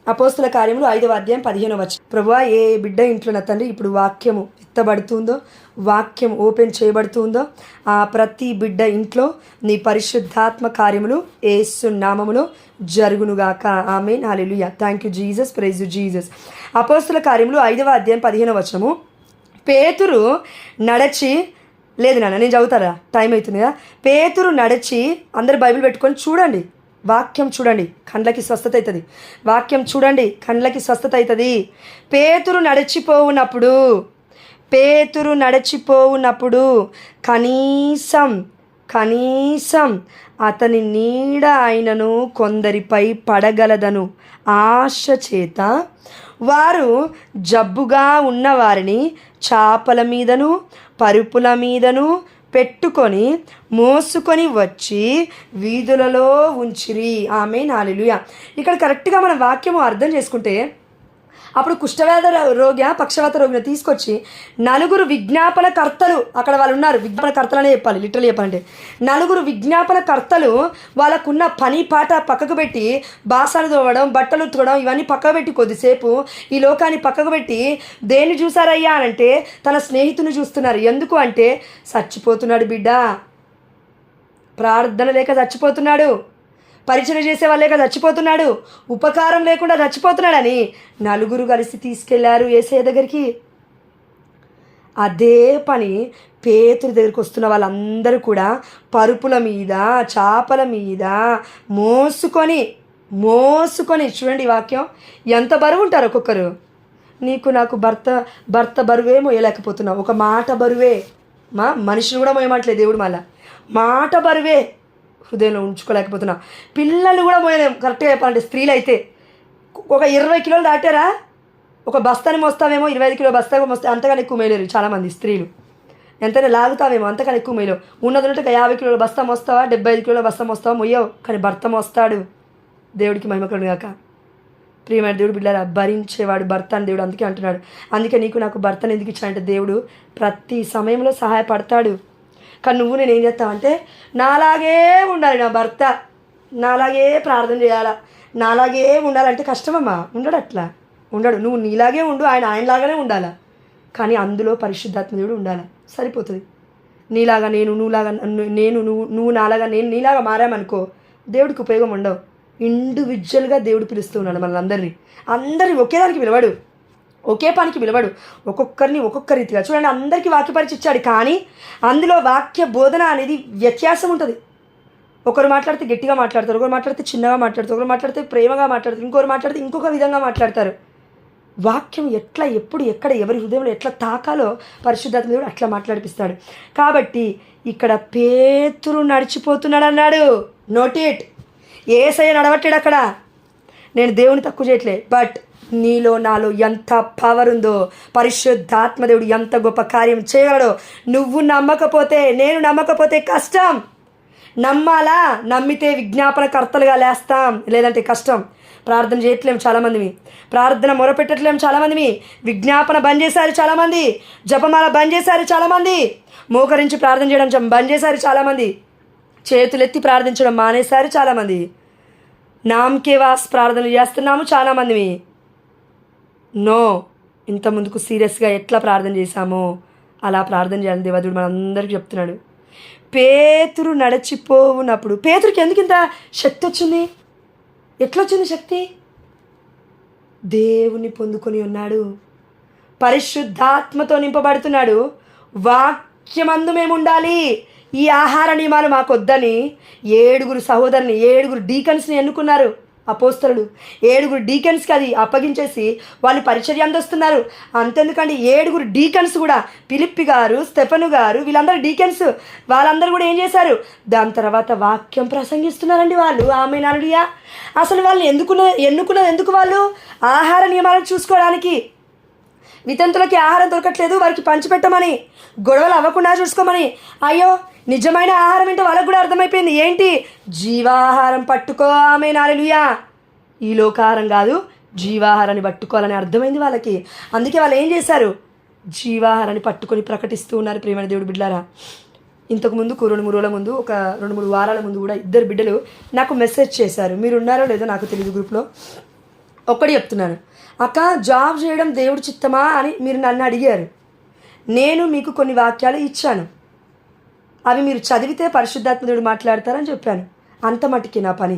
అపోస్తుల కార్యములు 5వ అధ్యాయం 15వ వచనం. ప్రభువా, ఏ బిడ్డ ఇంట్లో నా తండ్రి ఇప్పుడు వాక్యము ఎత్తబడుతుందో, వాక్యం ఓపెన్ చేయబడుతుందో, ఆ ప్రతి బిడ్డ ఇంట్లో నీ పరిశుద్ధాత్మ కార్యములు యేసు నామములో జరుగునుగాక. ఆమేన్, హల్లెలూయా. Thank you Jesus, praise you Jesus. అపోస్తుల కార్యములు 5వ అధ్యాయం 15వ వచనము. పేతురు నడచి, లేదు నాన్న నేను చదువుతారా, టైం అవుతుంది కదా. పేతురు నడిచి, అందరు బైబిల్ పెట్టుకొని చూడండి, వాక్యం చూడండి, కండ్లకి స్వస్థత అవుతుంది. వాక్యం చూడండి, కండ్లకి స్వస్థత అవుతుంది. పేతురు నడిచిపోవునప్పుడు కనీసం అతని నీడ అయినను కొందరిపై పడగలదను ఆశ చేత వారు జబ్బుగా ఉన్నవారిని చాపల మీదను పరుపుల మీదను పెట్టుకొని మోసుకొని వచ్చి వీధులలో ఉంచిరి. ఆమేన్, హల్లెలూయా. ఇక్కడ కరెక్ట్గా మన వాక్యము అర్థం చేసుకుంటే, అప్పుడు కుష్ఠవ్యాధి రోగి, పక్షవాత రోగిని తీసుకొచ్చి 4 విజ్ఞాపనకర్తలు, అక్కడ వాళ్ళు ఉన్నారు, విజ్ఞాపనకర్తలనే చెప్పాలి, లిటరల్ చెప్పాలంటే 4 విజ్ఞాపనకర్తలు వాళ్ళకున్న పని పాట పక్కకు పెట్టి, బాసాలు తోవడం, బట్టలు ఉతకడం ఇవన్నీ పక్కకు పెట్టి కొద్దిసేపు ఈ లోకాన్ని పక్కకు పెట్టి దేన్ని చూసారయ్యా అనంటే తన స్నేహితుని చూస్తున్నారు. ఎందుకు అంటే చచ్చిపోతున్నాడు బిడ్డ, ప్రార్థన లేక చచ్చిపోతున్నాడు, పరిచయం చేసే వాళ్ళే కదా చచ్చిపోతున్నాడు, ఉపకారం లేకుండా చచ్చిపోతున్నాడని 4 కలిసి తీసుకెళ్లారు యేసయ్య దగ్గరికి. అదే పని పేతురు దగ్గరికి వస్తున్న వాళ్ళందరూ కూడా పరుపుల మీద, చాపల మీద మోసుకొని చూడండి వాక్యం ఎంత బరువు ఉంటారు ఒక్కొక్కరు. నీకు నాకు భర్త బరువే మోయలేకపోతున్నావు, ఒక మాట బరువే, మనిషిని కూడా మోయమంటలేదు దేవుడు, మళ్ళా మాట బరువే హృదయంలో ఉంచుకోలేకపోతున్నా. పిల్లలు కూడా మోయలేము కరెక్ట్గా చెప్పాలంటే. స్త్రీలు అయితే ఒక 20 కిలోలు దాటారా, ఒక బస్తాని మోస్తావేమో, 25 కిలో బస్తా మోస్తే అంతగానే ఎక్కువ మోయలేరు చాలామంది స్త్రీలు. ఎంతైనా లాగుతావేమో, అంతకన్నా ఎక్కువ మొయ్యలేవు. ఉన్నదంటే 50 కిలోల బస్తా మోస్తావా, 75 కిలోల బస్తా మోస్తావా, మొయ్యవు. కానీ భర్త మోస్తాడు. దేవుడికి మహిమ కలుగును గాక. ప్రియమైన దేవుడు బిడ్డలారా, భరించేవాడు భర్త అని దేవుడు అందుకే అంటున్నాడు. అందుకే నీకు నాకు భర్తను ఎందుకు ఇచ్చాడంటే దేవుడు ప్రతి సమయంలో సహాయపడతాడు. కానీ నువ్వు నేను ఏం చేస్తావంటే నాలాగే ఉండాలి నా భర్త, నాలాగే ప్రార్థన చేయాలా, నాలాగే ఉండాలంటే కష్టమమ్మా. ఉండడు, అట్లా ఉండడు. నువ్వు నీలాగే ఉండు, ఆయనలాగానే ఉండాలా. కానీ అందులో పరిశుద్ధాత్మ దేవుడు ఉండాలి, సరిపోతుంది. నీలాగా నేను, నువ్వు నాలాగా నేను నీలాగా మారామనుకో దేవుడికి ఉపయోగం ఉండవు. ఇండివిజువల్గా దేవుడు పిలుస్తూ ఉన్నాడు మనల్ని అందరినీ ఒకేదానికి పిలవాడు, ఒకే పనికి పిలవాడు. ఒక్కొక్కరిని ఒక్కొక్క రీతిగా చూడండి. అందరికీ వాక్య పరిచయం ఇచ్చాడు, కానీ అందులో వాక్య బోధన అనేది వ్యత్యాసం ఉంటుంది. ఒకరు మాట్లాడితే గట్టిగా మాట్లాడతారు, ఒకరు మాట్లాడితే చిన్నగా మాట్లాడతారు, ఒకరు మాట్లాడితే ప్రేమగా మాట్లాడతారు, ఇంకొకరు మాట్లాడితే ఇంకొక విధంగా మాట్లాడతారు. వాక్యం ఎట్లా, ఎప్పుడు, ఎక్కడ, ఎవరి హృదయంలో ఎట్లా తాకాలో పరిశుద్ధాత్మ దేవుడు అట్లా మాట్లాడిపిస్తాడు. కాబట్టి ఇక్కడ పేతురు నడిచిపోతున్నాడు అన్నాడు. Note it. యేసయ్య నడవట్లేడు అక్కడ. నేను దేవుని తక్కువ చేయట్లే, బట్ నీలో నాలో ఎంత పవర్ ఉందో, పరిశుద్ధాత్మ దేవుడు ఎంత గొప్ప కార్యం చేయగలడో నువ్వు నమ్మకపోతే, నేను నమ్మకపోతే కష్టం. నమ్మాలా, నమ్మితే విజ్ఞాపన కర్తలుగా లేస్తాం, లేదంటే కష్టం. ప్రార్థన చేయట్లేము చాలామందిమి, ప్రార్థన మొరపెట్టట్లేము చాలామందిమి, విజ్ఞాపన బంద్ చేశారు చాలామంది, జపమాల బంద్ చేశారు చాలామంది, మోకరించి ప్రార్థన చేయడం బంద్ చేశారు చాలామంది, చేతులెత్తి ప్రార్థించడం మానేశారు చాలామంది, నామకే వాస్ ప్రార్థనలు చేస్తున్నాము చాలామందిమి. నో, ఇంత ముందుకు సీరియస్గా ఎట్లా ప్రార్థన చేశామో అలా ప్రార్థన చేయాలని దేవదేవుడు మనందరికీ చెప్తున్నాడు. పేతురు నడిచిపోవునప్పుడు, పేతురికి ఎందుకు ఇంత శక్తి వచ్చింది? ఎట్లొచ్చింది శక్తి? దేవుని పొందుకొని ఉన్నాడు, పరిశుద్ధాత్మతో నింపబడుతున్నాడు. వాక్యమందు మేము ఉండాలి. ఈ ఆహార నియమాలు మాకొద్దని 7 డీకన్స్ని ఎన్నుకున్నారు అపోస్తలుడు. 7 డీకన్స్కి అది అప్పగించేసి వాళ్ళు పరిచర్య అందిస్తున్నారు. అంతెందుకండి, 7 డీకన్స్ కూడా, ఫిలిప్పి గారు, స్టెఫను గారు, వీళ్ళందరూ డీకన్స్. వాళ్ళందరూ కూడా ఏం చేశారు? దాని తర్వాత వాక్యం ప్రసంగిస్తున్నారండి వాళ్ళు. ఆమె నలుడియా. అసలు వాళ్ళు ఎన్నుకున్నది ఎందుకు? వాళ్ళు ఆహార నియమాలను చూసుకోవడానికి. వితంతులకి ఆహారం దొరకట్లేదు, వారికి పంచిపెట్టమని, గొడవలు అవ్వకుండా చూసుకోమని. అయ్యో, నిజమైన ఆహారం ఏంటో వాళ్ళకు కూడా అర్థమైపోయింది. ఏంటి? జీవాహారం పట్టుకో. ఆమె హల్లెలూయా. ఈ లోకాహారం కాదు, జీవాహారాన్ని పట్టుకోవాలని అర్థమైంది వాళ్ళకి. అందుకే వాళ్ళు ఏం చేశారు? జీవాహారాన్ని పట్టుకొని ప్రకటిస్తూ ఉన్నారు. ప్రియమైన దేవుడు బిడ్డలారా, ఇంతకుముందు 2-3 రోజుల ముందు, ఒక 2-3 వారాల ముందు కూడా 2 బిడ్డలు నాకు మెసేజ్ చేశారు. మీరు ఉన్నారో లేదో నాకు తెలియదు గ్రూప్లో. ఒక్కటి చెప్తున్నాను, అక్క జాబ్ చేయడం దేవుడి చిత్తమా అని మీరు నన్ను అడిగారు. నేను మీకు కొన్ని వాక్యాలు ఇచ్చాను, అవి మీరు చదివితే పరిశుద్ధాత్మ దేవుడు మాట్లాడతారని చెప్పాను. అంత మట్టుకి నా పని.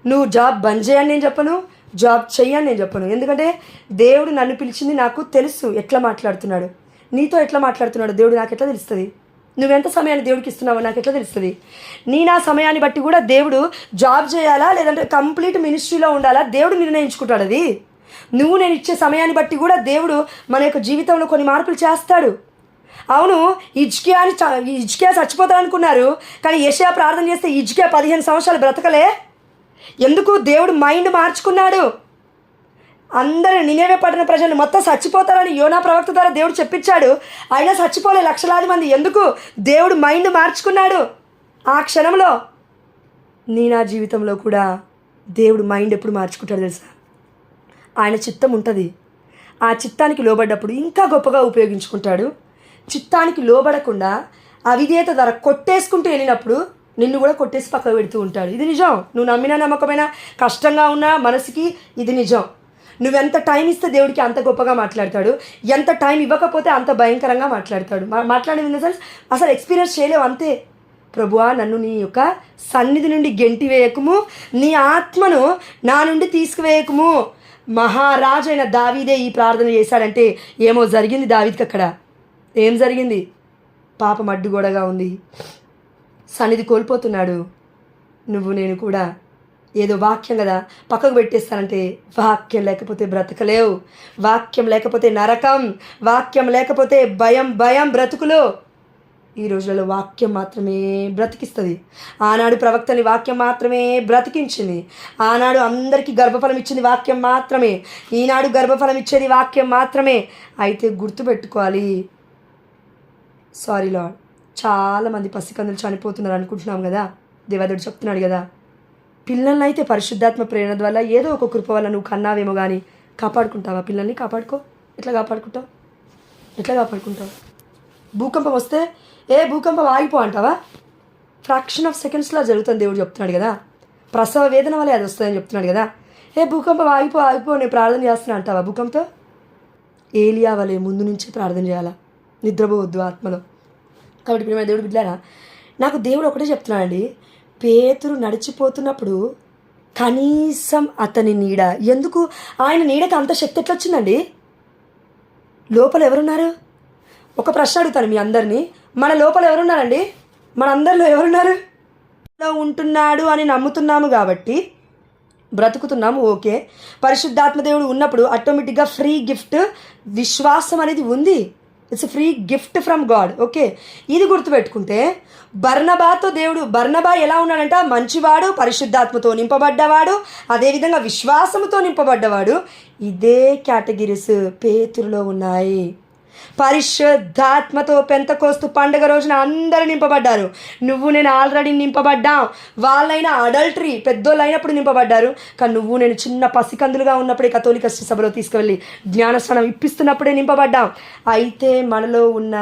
నువ్వు జాబ్ బంద్ చేయని నేను చెప్పను, జాబ్ చెయ్యని నేను చెప్పను. ఎందుకంటే దేవుడు నన్ను పిలిచింది, నాకు తెలుసు ఎట్లా మాట్లాడుతున్నాడు. నీతో ఎట్లా మాట్లాడుతున్నాడు దేవుడు నాకు ఎట్లా తెలుస్తుంది? నువ్వెంత సమయాన్ని దేవుడికి ఇస్తున్నావో నాకు ఎట్లా తెలుస్తుంది? నా సమయాన్ని బట్టి కూడా దేవుడు జాబ్ చేయాలా లేదంటే కంప్లీట్ మినిస్ట్రీలో ఉండాలా దేవుడు నిర్ణయించుకుంటాడు. అది నేను ఇచ్చే సమయాన్ని బట్టి కూడా దేవుడు మన యొక్క జీవితంలో కొన్ని మార్పులు చేస్తాడు. అవును, హిజ్కియా చచ్చిపోతాడు అనుకున్నారు, కానీ యెషయా ప్రార్థన చేస్తే హిజ్కియా 15 సంవత్సరాలు బ్రతకలే. ఎందుకు? దేవుడు మైండ్ మార్చుకున్నాడు. అందరూ నినేవే పట్టణ ప్రజలు మొత్తం చచ్చిపోతారని యోనా ప్రవక్త ద్వారా దేవుడు చెప్పించాడు. అయినా చచ్చిపోలే లక్షలాది మంది. ఎందుకు? దేవుడు మైండ్ మార్చుకున్నాడు ఆ క్షణంలో. నా జీవితంలో కూడా దేవుడు మైండ్ ఎప్పుడు మార్చుకుంటాడు తెలుసా? ఆయన చిత్తం ఉంటుంది. ఆ చిత్తానికి లోబడ్డప్పుడు ఇంకా గొప్పగా ఉపయోగించుకుంటాడు. చిత్తానికి లోబడకుండా అవిధేయత ద్వారా కొట్టేసుకుంటూ వెళ్ళినప్పుడు నిన్ను కూడా కొట్టేసి పక్కకు పెడుతూ ఉంటాడు. ఇది నిజం. నువ్వు నమ్మినా నమ్మకమైన, కష్టంగా ఉన్న మనసుకి ఇది నిజం. నువ్వెంత టైం ఇస్తే దేవుడికి అంత గొప్పగా మాట్లాడతాడు, ఎంత టైం ఇవ్వకపోతే అంత భయంకరంగా మాట్లాడతాడు. మాట్లాడేది ఇన్ ద సెన్స్ అసలు ఎక్స్పీరియన్స్ చేయలేవు, అంతే. ప్రభువా, నన్ను నీ యొక్క సన్నిధి నుండి గెంటి వేయకుము, నీ ఆత్మను నా నుండి తీసుకువేయకుము. మహారాజు అయిన దావీదే ఈ ప్రార్థన చేశాడంటే ఏమో జరిగింది దావీద్కి. అక్కడ ఏం జరిగింది? పాపం అడ్డుగోడగా ఉంది, సన్నిధి కోల్పోతున్నాడు. నేను కూడా ఏదో వాక్యం కదా పక్కకు పెట్టేస్తానంటే, వాక్యం లేకపోతే బ్రతకలేవు, వాక్యం లేకపోతే నరకం, వాక్యం లేకపోతే భయం బ్రతుకులు. ఈ రోజులలో వాక్యం మాత్రమే బ్రతికిస్తుంది. ఆనాడు ప్రవక్తని వాక్యం మాత్రమే బ్రతికించింది. ఆనాడు అందరికీ గర్భఫలం ఇచ్చింది వాక్యం మాత్రమే. ఈనాడు గర్భఫలం ఇచ్చేది వాక్యం మాత్రమే. అయితే గుర్తుపెట్టుకోవాలి, సారీ లార్డ్. చాలామంది పసికందులు చనిపోతున్నారు అనుకుంటున్నాం కదా. దేవదేవుడు చెప్తున్నాడు కదా, పిల్లల్ని అయితే పరిశుద్ధాత్మ ప్రేరణ వల్ల ఏదో ఒక కృప వల్ల నువ్వు కన్నావేమో కానీ కాపాడుకుంటావా? పిల్లల్ని కాపాడుకో. ఎట్లా కాపాడుకుంటావు? భూకంపం వస్తే భూకంపం ఆగిపో అంటావా? ఫ్రాక్షన్ ఆఫ్ సెకండ్స్లో జరుగుతుంది దేవుడు చెప్తున్నాడు కదా. ప్రసవ వేదన వల్లే అది వస్తుందని చెప్తున్నాడు కదా. భూకంపం ఆగిపో నేను ప్రార్థన చేస్తున్నా అంటావా? భూకంపంతో ఏలియా వలె ముందు నుంచి ప్రార్థన చేయాలా, నిద్రపోవద్దు ఆత్మలో. కాబట్టి ప్రియమైన దేవుడు బిడ్డలారా, నాకు దేవుడు ఒకటే చెప్తున్నాడండి, పేతురు నడిచిపోతున్నప్పుడు కనీసం అతని నీడ, ఎందుకు ఆయన నీడకి అంత శక్తి ఎట్లా వచ్చిందండి? లోపల ఎవరున్నారు? ఒక ప్రశ్న అడుగుతాను మీ అందరినీ, మన లోపల ఎవరున్నారండి? మన అందరిలో ఎవరున్నారు? ఉంటున్నాడు అని నమ్ముతున్నాము కాబట్టి బ్రతుకుతున్నాము, ఓకే. పరిశుద్ధాత్మ దేవుడు ఉన్నప్పుడు ఆటోమేటిక్గా ఫ్రీ గిఫ్ట్ విశ్వాసం అనేది ఉంది. It's free gift from God, okay. ఇది గుర్తుపెట్టుకుంటే బర్నబా ఎలా ఉన్నాడంట? మంచివాడు, పరిశుద్ధాత్మతో నింపబడ్డవాడు, అదేవిధంగా విశ్వాసముతో నింపబడ్డవాడు. ఇదే కేటగిరీస్ పేతురులో ఉన్నాయి. పరిశుద్ధాత్మతో పెంతెకోస్తు పండుగ రోజున అందరూ నింపబడ్డారు. నువ్వు నేను ఆల్రెడీ నింపబడ్డాం. వాళ్ళైనా అడల్టరీ పెద్దోళ్ళు అయినప్పుడు నింపబడ్డారు, కానీ నువ్వు నేను చిన్న పసికందులుగా ఉన్నప్పుడే కథోలిక సభలో తీసుకువెళ్ళి జ్ఞానస్నానం ఇప్పిస్తున్నప్పుడే నింపబడ్డాం. అయితే మనలో ఉన్న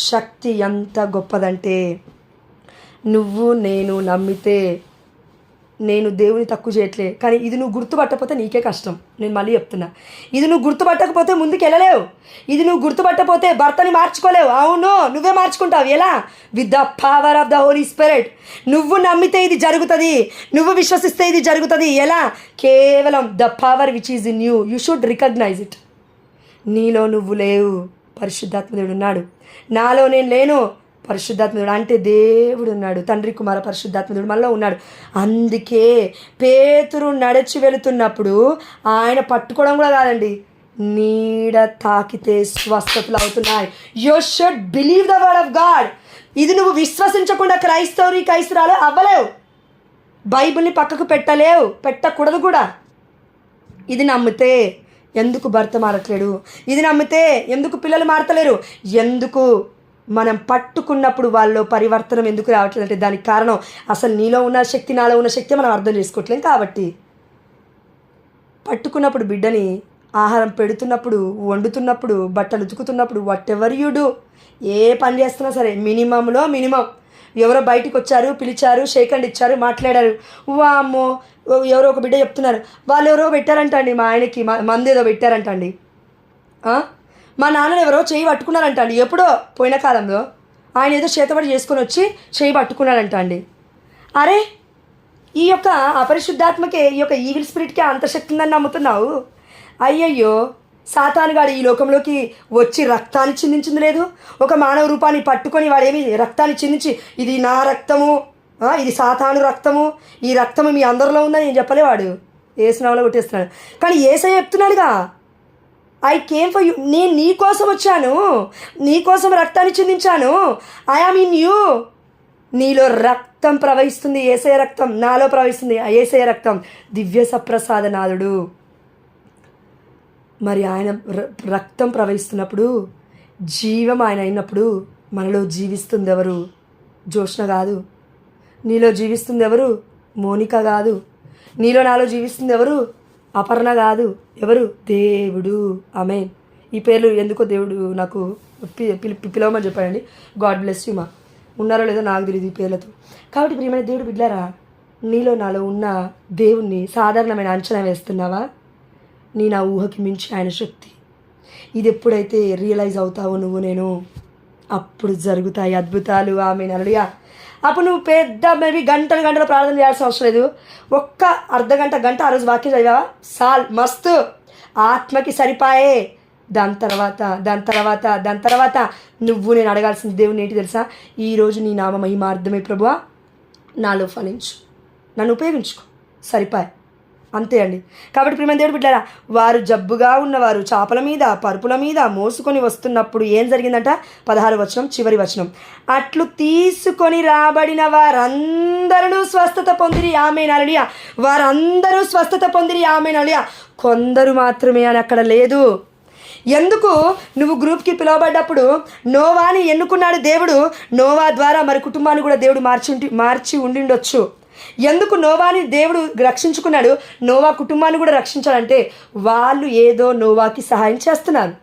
శక్తి ఎంత గొప్పదంటే, నువ్వు నేను నమ్మితే, నేను దేవుని తక్కువ చేయట్లే, కానీ ఇది నువ్వు గుర్తుపట్టకపోతే నీకే కష్టం. నేను మళ్ళీ చెప్తున్నా, ఇది నువ్వు గుర్తుపట్టకపోతే ముందుకు వెళ్ళలేవు. ఇది నువ్వు గుర్తుపట్టకపోతే భర్తని మార్చుకోలేవు. అవును, నువ్వే మార్చుకుంటావు. ఎలా? With the power of the Holi Spirit. నువ్వు నమ్మితే ఇది జరుగుతుంది, నువ్వు విశ్వసిస్తే ఇది జరుగుతుంది. ఎలా? కేవలం the power which is in you, you should recognise it. నీలో నువ్వు లేవు, పరిశుద్ధాత్మదేవుడు ఉన్నాడు. నాలో నేను లేను, పరిశుద్ధాత్మదేవుడు అంటే దేవుడు ఉన్నాడు. తండ్రి కుమార పరిశుద్ధాత్మదేవుడు మనలో ఉన్నాడు. అందుకే పేతురు నడిచి వెళుతున్నప్పుడు ఆయన పట్టుకోవడం కూడా కాదండి, నీడ తాకితే స్వస్థతలు అవుతున్నాయి. You should believe the word of God. ఇది నువ్వు విశ్వసించకుండా క్రైస్తవురాలు అవ్వలేవు. బైబిల్ని పక్కకు పెట్టకూడదు కూడా. ఇది నమ్మితే ఎందుకు భర్త మారట్లేడు? ఇది నమ్మితే ఎందుకు పిల్లలు మారతలేరు? ఎందుకు మనం పట్టుకున్నప్పుడు వాళ్ళలో పరివర్తనం ఎందుకు రావట్లేదు అంటే దానికి కారణం అసలు నీలో ఉన్న శక్తి, నాలో ఉన్న శక్తి మనం అర్థం చేసుకోవట్లేం. కాబట్టి పట్టుకున్నప్పుడు బిడ్డని ఆహారం పెడుతున్నప్పుడు, వండుతున్నప్పుడు, బట్టలు ఉతుకుతున్నప్పుడు, వాట్ ఎవర్ యూ డూ, ఏ పని చేస్తున్నా సరే మినిమంలో మినిమం. ఎవరో బయటికి వచ్చారు, పిలిచారు, షేక్ హ్యాండ్ ఇచ్చారు, మాట్లాడారు, వామ్మో ఎవరో ఒక బిడ్డ చెప్తున్నారు, వాళ్ళు ఎవరో పెట్టారంట అండి, మా ఆయనకి మందు ఏదో పెట్టారంట అండి, మా నాన్నని ఎవరో చేయి పట్టుకున్నారంట అండి, ఎప్పుడో పోయిన కాలంలో ఆయన ఏదో చేతబడి చేసుకొని వచ్చి చేయి పట్టుకున్నారంట అండి. అరే, ఈ యొక్క అపరిశుద్ధాత్మకే, ఈ యొక్క ఈవిల్ స్పిరిట్కే అంత శక్తి ఉందని నమ్ముతున్నావు? అయ్యయ్యో, సాతానుగాడు ఈ లోకంలోకి వచ్చి రక్తాన్ని చిందించింది లేదు. ఒక మానవ రూపాన్ని పట్టుకొని వాడేమి రక్తాన్ని చిందించి ఇది నా రక్తము, ఇది సాతాను రక్తము, ఈ రక్తము మీ అందరిలో ఉందని నేను చెప్పలేవాడు. ఏసునామలో కొట్టేస్తున్నాడు. కానీ ఏసయ్య చెప్తున్నాడుగా, ఐ కేమ్ ఫర్ యూ, నేను నీ కోసం వచ్చాను, నీ కోసం రక్తాన్ని చిందించాను. I am in you. నీలో రక్తం ప్రవహిస్తుంది, యేసయ్య రక్తం నాలో ప్రవహిస్తుంది. యేసయ్య రక్తం దివ్య సప్రసాదనాథుడు. మరి ఆయన రక్తం ప్రవహిస్తున్నప్పుడు, జీవం ఆయన అయినప్పుడు మనలో జీవిస్తుంది ఎవరు? జోష్న కాదు. నీలో జీవిస్తుంది ఎవరు? మోనిక కాదు. నీలో నాలో జీవిస్తుంది ఎవరు? అపర్ణ కాదు. ఎవరు? దేవుడు. ఆమేన్. ఈ పేర్లు ఎందుకో దేవుడు నాకు పిలవమని చెప్పాడండి. God bless you. ఉన్నారో లేదో నాకు తెలియదు ఈ పేర్లతో. కాబట్టి ప్రియమైన దేవుడు బిడ్డారా, నీలో నాలో ఉన్న దేవుణ్ణి సాధారణమైన అంచనా వేస్తున్నావా? నా ఊహకి మించి ఆయన శక్తి. ఇది ఎప్పుడైతే రియలైజ్ అవుతావో నువ్వు నేను, అప్పుడు జరుగుతాయి అద్భుతాలు. ఆమేన్. హల్లెలూయా. అప్పుడు నువ్వు పెద్ద మేబీ గంటలు ప్రార్థన చేయాల్సిన అవసరం లేదు. ఒక్క గంట ఆ రోజు వాక్యం చదివావా? సాల్ మస్తు, ఆత్మకి సరిపాయే. దాని తర్వాత నువ్వు నేను అడగాల్సిన దేవుని ఏంటి తెలుసా? ఈరోజు నీ నామ మహిమార్థమే ప్రభువా, నాలో ఫలించు, నన్ను ఉపయోగించుకో, సరిపాయ. అంతే అండి. కాబట్టి ప్రియమైన దేవుడు బిడ్డలారా, వారు జబ్బుగా ఉన్నవారు చాపల మీద పరుపుల మీద మోసుకొని వస్తున్నప్పుడు ఏం జరిగిందంట? 16వ వచనం చివరి వచనం, అట్లు తీసుకొని రాబడిన వారందరూ స్వస్థత పొందిరి. ఆమేన్. హల్లెలూయా. వారందరూ స్వస్థత పొందిరి. ఆమేన్. హల్లెలూయా. కొందరు మాత్రమే అని అక్కడ లేదు. ఎందుకు నువ్వు గ్రూప్కి పిలువబడ్డప్పుడు నోవాని ఎన్నుకున్నాడు దేవుడు? నోవా ద్వారా మరి కుటుంబాన్ని కూడా దేవుడు మార్చి ఉండిండొచ్చు. ఎందుకు నోవాని దేవుడు రక్షించుకున్నాడు? నోవా కుటుంబాన్ని కూడా రక్షించాలంటే వాళ్ళు ఏదో నోవాకి సహాయం చేస్తున్నారు.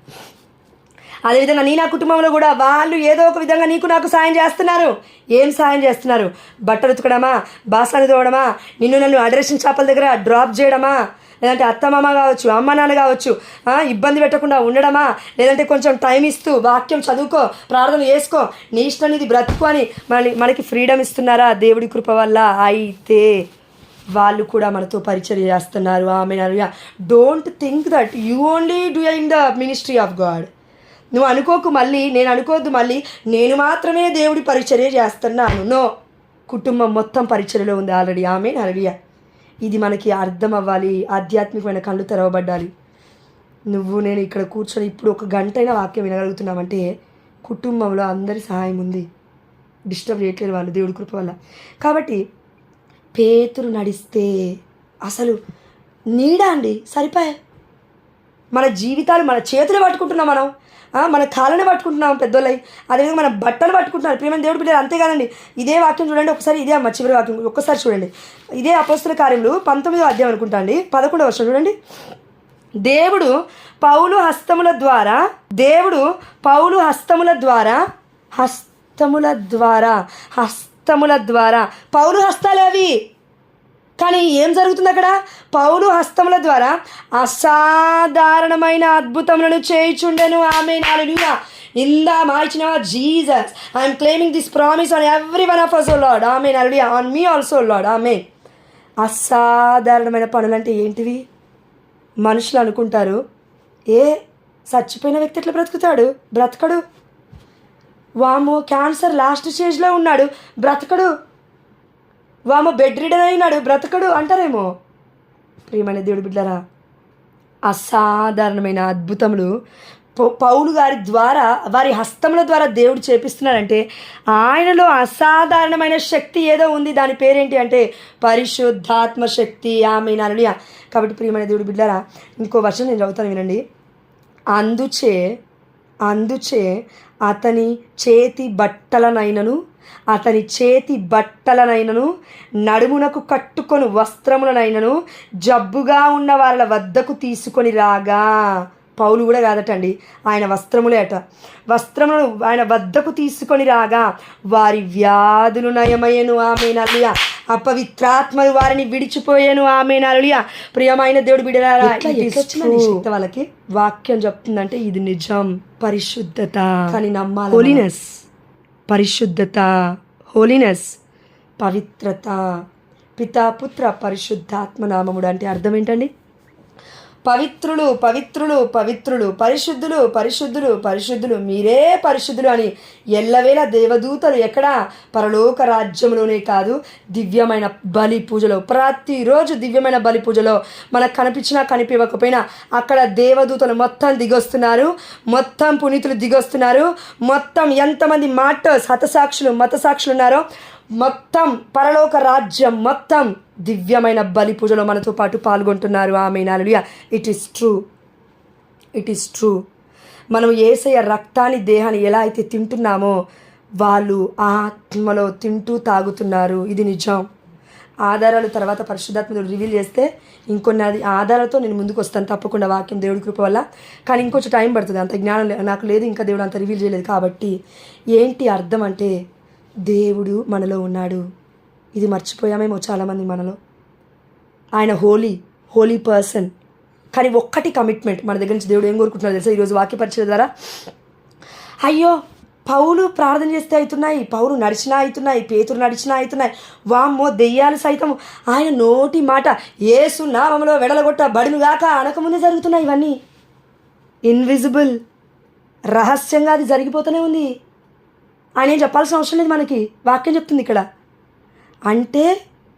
అదేవిధంగా నా కుటుంబంలో కూడా వాళ్ళు ఏదో ఒక విధంగా నీకు నాకు సాయం చేస్తున్నారు. ఏం సాయం చేస్తున్నారు? బట్టలు ఉతకడమా, బాసలు తోవడమా, నన్ను అడ్రెషన్ చేపల దగ్గర డ్రాప్ చేయడమా, లేదంటే అత్తమామ కావచ్చు, అమ్మ నాన్న కావచ్చు, ఇబ్బంది పెట్టకుండా ఉండడమా, లేదంటే కొంచెం టైం ఇస్తూ వాక్యం చదువుకో, ప్రార్థన చేసుకో, నీ ఇష్టం ఇది బ్రతుకు అని మనకి ఫ్రీడమ్ ఇస్తున్నారా దేవుడి కృప వల్ల? అయితే వాళ్ళు కూడా మనతో పరిచర్య చేస్తున్నారు. ఆమె don't think that you only doing the ministry of God. నువ్వు అనుకోకు, మళ్ళీ నేను అనుకోవద్దు మళ్ళీ నేను మాత్రమే దేవుడి పరిచర్య చేస్తున్నాను. నో, కుటుంబం మొత్తం పరిచర్యలో ఉంది ఆల్రెడీ. ఆమె హల్లెలూయా. ఇది మనకి అర్థం అవ్వాలి. ఆధ్యాత్మికమైన కళ్ళు తెరవబడ్డాలి. నువ్వు నేను ఇక్కడ కూర్చొని ఇప్పుడు ఒక గంటైనా వాక్యం వినగలుగుతున్నామంటే కుటుంబంలో అందరి సహాయం ఉంది. డిస్టర్బ్ చేయట్లేదు వాళ్ళు దేవుడి కృప వల్ల. కాబట్టి పేతురు నడిస్తే అసలు నీడా అండి, సరిపోయా. మన జీవితాలు మన చేతులు పట్టుకుంటున్నాం, మన కాళ్ళని పట్టుకుంటున్నాం పెద్దోళ్ళై. అదేవిధంగా మన బట్టలు పట్టుకుంటున్నారు ప్రియమైన దేవుడి బిడ్డలు. అంతేకాదండి, ఇదే వాక్యం చూడండి ఒకసారి. ఇదే అమ్మ చివరి వాక్యం ఒక్కసారి చూడండి. ఇదే అపోస్తల కార్యములు 19వ అధ్యాయం అనుకుంటా అండి, 11వ వచనం చూడండి. దేవుడు పౌలు హస్తముల ద్వారా పౌలు హస్తాలు అవి. కానీ ఏం జరుగుతుంది అక్కడ? పౌలు హస్తముల ద్వారా అసాధారణమైన అద్భుతములను చేయుచుండెను. ఆమేన్ హల్లెలూయా. In the mighty name of Jesus, I am claiming this promise on every one of us, O Lord. Amen hallelujah. On me also, Lord. Amen. అసాధారణమైన పనులు అంటే ఏంటివి? మనుషులు అనుకుంటారు, చచ్చిపోయిన వ్యక్తి ఎట్లా బ్రతకడు. వామో క్యాన్సర్ లాస్ట్ స్టేజ్లో ఉన్నాడు, బ్రతకడు. వామో బెడ్ రిడన్ అయినాడు, బ్రతకడు అంటారేమో. ప్రియమైన దేవుడి బిడ్డలారా, అసాధారణమైన అద్భుతములు పౌలు గారి ద్వారా, వారి హస్తముల ద్వారా దేవుడు చేపిస్తున్నాడంటే ఆయనలో అసాధారణమైన శక్తి ఏదో ఉంది. దాని పేరేంటి అంటే పరిశుద్ధాత్మ శక్తి. ఆమేన్ హల్లెలూయా. కాబట్టి ప్రియమైన దేవుడి బిడ్డలారా, ఇంకో వర్షం నేను చదువుతాను వినండి. అందుచే అతని చేతి బట్టలనైనను నడుమునకు కట్టుకొని వస్త్రములనైనను జబ్బుగా ఉన్న వాళ్ళ వద్దకు తీసుకొని రాగా, పౌలు కూడా కాదటండి, ఆయన వస్త్రములే అట, వస్త్రములను ఆయన వద్దకు తీసుకొని రాగా వారి వ్యాధులు నయమయ్యను. ఆమేన్ హల్లెలూయా. అపవిత్రాత్మలు వారిని విడిచిపోయాను. ఆమేన్ హల్లెలూయా. ప్రియమైన దేవుడి బిడ్డలారా, వాళ్ళకి వాక్యం చెప్తుందంటే ఇది నిజం. పరిశుద్ధత కానీ నమ్మాలి. హోలీనెస్, పవిత్రత. పితా పుత్ర పరిశుద్ధాత్మ నామముడు అంటే అర్థం ఏంటండి? పవిత్రులు, పరిశుద్ధులు, మీరే పరిశుద్ధులు అని ఎల్లవేళ దేవదూతలు ఎక్కడ? పరలోక రాజ్యంలోనే కాదు, దివ్యమైన బలి పూజలో, ప్రతిరోజు దివ్యమైన బలి పూజలో మనకు కనిపించినా కనిపించకపోయినా అక్కడ దేవదూతలు మొత్తం దిగొస్తున్నారు, మొత్తం పునీతులు దిగొస్తున్నారు, మొత్తం ఎంతమంది మార్టర్స్, హతసాక్షులు, మతసాక్షులు ఉన్నారో మొత్తం పరలోక రాజ్యం మొత్తం దివ్యమైన బలి పూజలో మనతో పాటు పాల్గొంటున్నారు. ఆమేన్ హల్లెలూయా. It is true. మనం యేసయ్య రక్తాన్ని, దేహాన్ని ఎలా అయితే తింటున్నామో వాళ్ళు ఆత్మలో తింటూ తాగుతున్నారు. ఇది నిజం. ఆధారాలు తర్వాత పరిశుద్ధాత్మడు రివీల్ చేస్తే ఇంకొన్ని ఆధారాలతో నేను ముందుకు వస్తాను తప్పకుండా, వాక్యం దేవుడి కృప వల్ల. కానీ ఇంకొంచెం టైం పడుతుంది, అంత జ్ఞానం నాకు లేదు, ఇంకా దేవుడు అంత రివీల్ చేయలేదు. కాబట్టి ఏంటి అర్థం అంటే దేవుడు మనలో ఉన్నాడు. ఇది మర్చిపోయామేమో చాలామంది మనలో. ఆయన హోలీ పర్సన్. కానీ ఒక్కటి కమిట్మెంట్ మన దగ్గర నుంచి దేవుడు ఏం కోరుకుంటున్నాడు తెలుసా? ఈరోజు వాక్యపరిచయం ద్వారా, అయ్యో పౌలు ప్రార్థన చేస్తే అవుతున్నాయి, పౌలు నడిచినా అవుతున్నాయి, పేతురు నడిచినా అవుతున్నాయి, వామ్మో దెయ్యాలు సైతం ఆయన నోటి మాట యేసు నామములో వెడలగొట్ట బడునుగాక అనకముందే జరుగుతున్నాయి. ఇవన్నీ ఇన్విజిబుల్, రహస్యంగా అది జరిగిపోతూనే ఉంది. ఆయన ఏం చెప్పాల్సిన అవసరం లేదు, మనకి వాక్యం చెప్తుంది ఇక్కడ. అంటే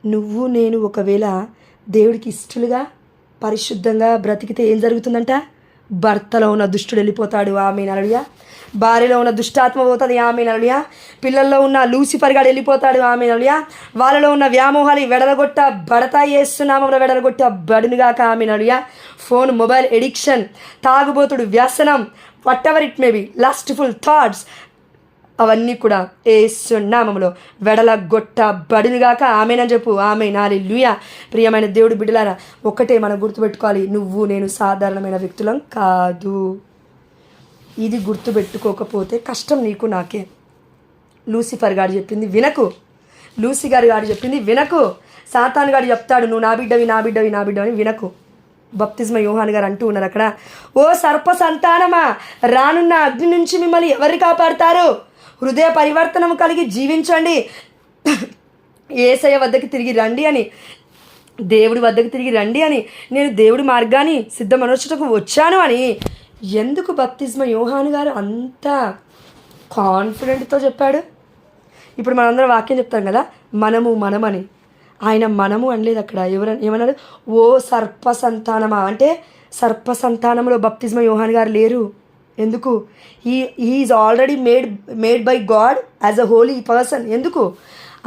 నువ్వు నేను ఒకవేళ దేవుడికి ఇష్టలుగా పరిశుద్ధంగా బ్రతికితే ఏం జరుగుతుందంట? భర్తలో ఉన్న దుష్టుడు వెళ్ళిపోతాడు, ఆమె హల్లెలూయా. భార్యలో ఉన్న దుష్టాత్మ పోతుంది, ఆమె హల్లెలూయా. పిల్లల్లో ఉన్న లూసిఫర్ గాడు వెళ్ళిపోతాడు, ఆమె హల్లెలూయా. వాళ్ళలో ఉన్న వ్యామోహాలు వెడలగొట్ట బడతాయి, యేసు నామములో వెడలగొట్ట బడునుగాక, ఆమె హల్లెలూయా. ఫోన్, మొబైల్ ఎడిక్షన్, తాగుబోతుడు, వ్యసనం, what ever it may B, lustful thoughts, అవన్నీ కూడా యేసు నామములో వెడలగొట్ట బడునుగాక, ఆమేనని చెప్పు. ఆమేన్, హల్లెలూయా. ప్రియమైన దేవుడు బిడ్డలారా, ఒక్కటే మనం గుర్తుపెట్టుకోవాలి, నువ్వు నేను సాధారణమైన వ్యక్తులం కాదు. ఇది గుర్తుపెట్టుకోకపోతే కష్టం నీకు నాకే. లూసిఫర్ గారు చెప్పింది వినకు, లూసిఫర్ గారు చెప్పింది వినకు. సాతాను గారు చెప్తాడు నువ్వు నా బిడ్డవి నా బిడ్డవి నా బిడ్డవి, వినకు. బప్తిస్మ యోహాను గారు అంటూ ఉన్నారు అక్కడ, ఓ సర్ప సంతానమా, రానున్న అగ్ని నుంచి మిమ్మల్ని ఎవరు కాపాడతారు? హృదయ పరివర్తనం కలిగి జీవించండి, యేసయ్య వద్దకు తిరిగి రండి అని, దేవుడి వద్దకు తిరిగి రండి అని, నేను దేవుడి మార్గాన్ని సిద్ధమనర్చుటకు వచ్చాను అని ఎందుకు బప్తిస్మ యోహాను గారు అంత కాన్ఫిడెంట్తో చెప్పాడు? ఇప్పుడు మనందరం వాక్యం చెప్తాం కదా, మనమని. ఆయన మనము అనలేదు అక్కడ. ఏమన్నాడు? ఓ సర్ప సంతానమా అంటే సర్ప సంతానంలో బప్తిస్మ యోహాను గారు లేరు. ఎందుకు? Is already made by God as a Holi person. ఎందుకు?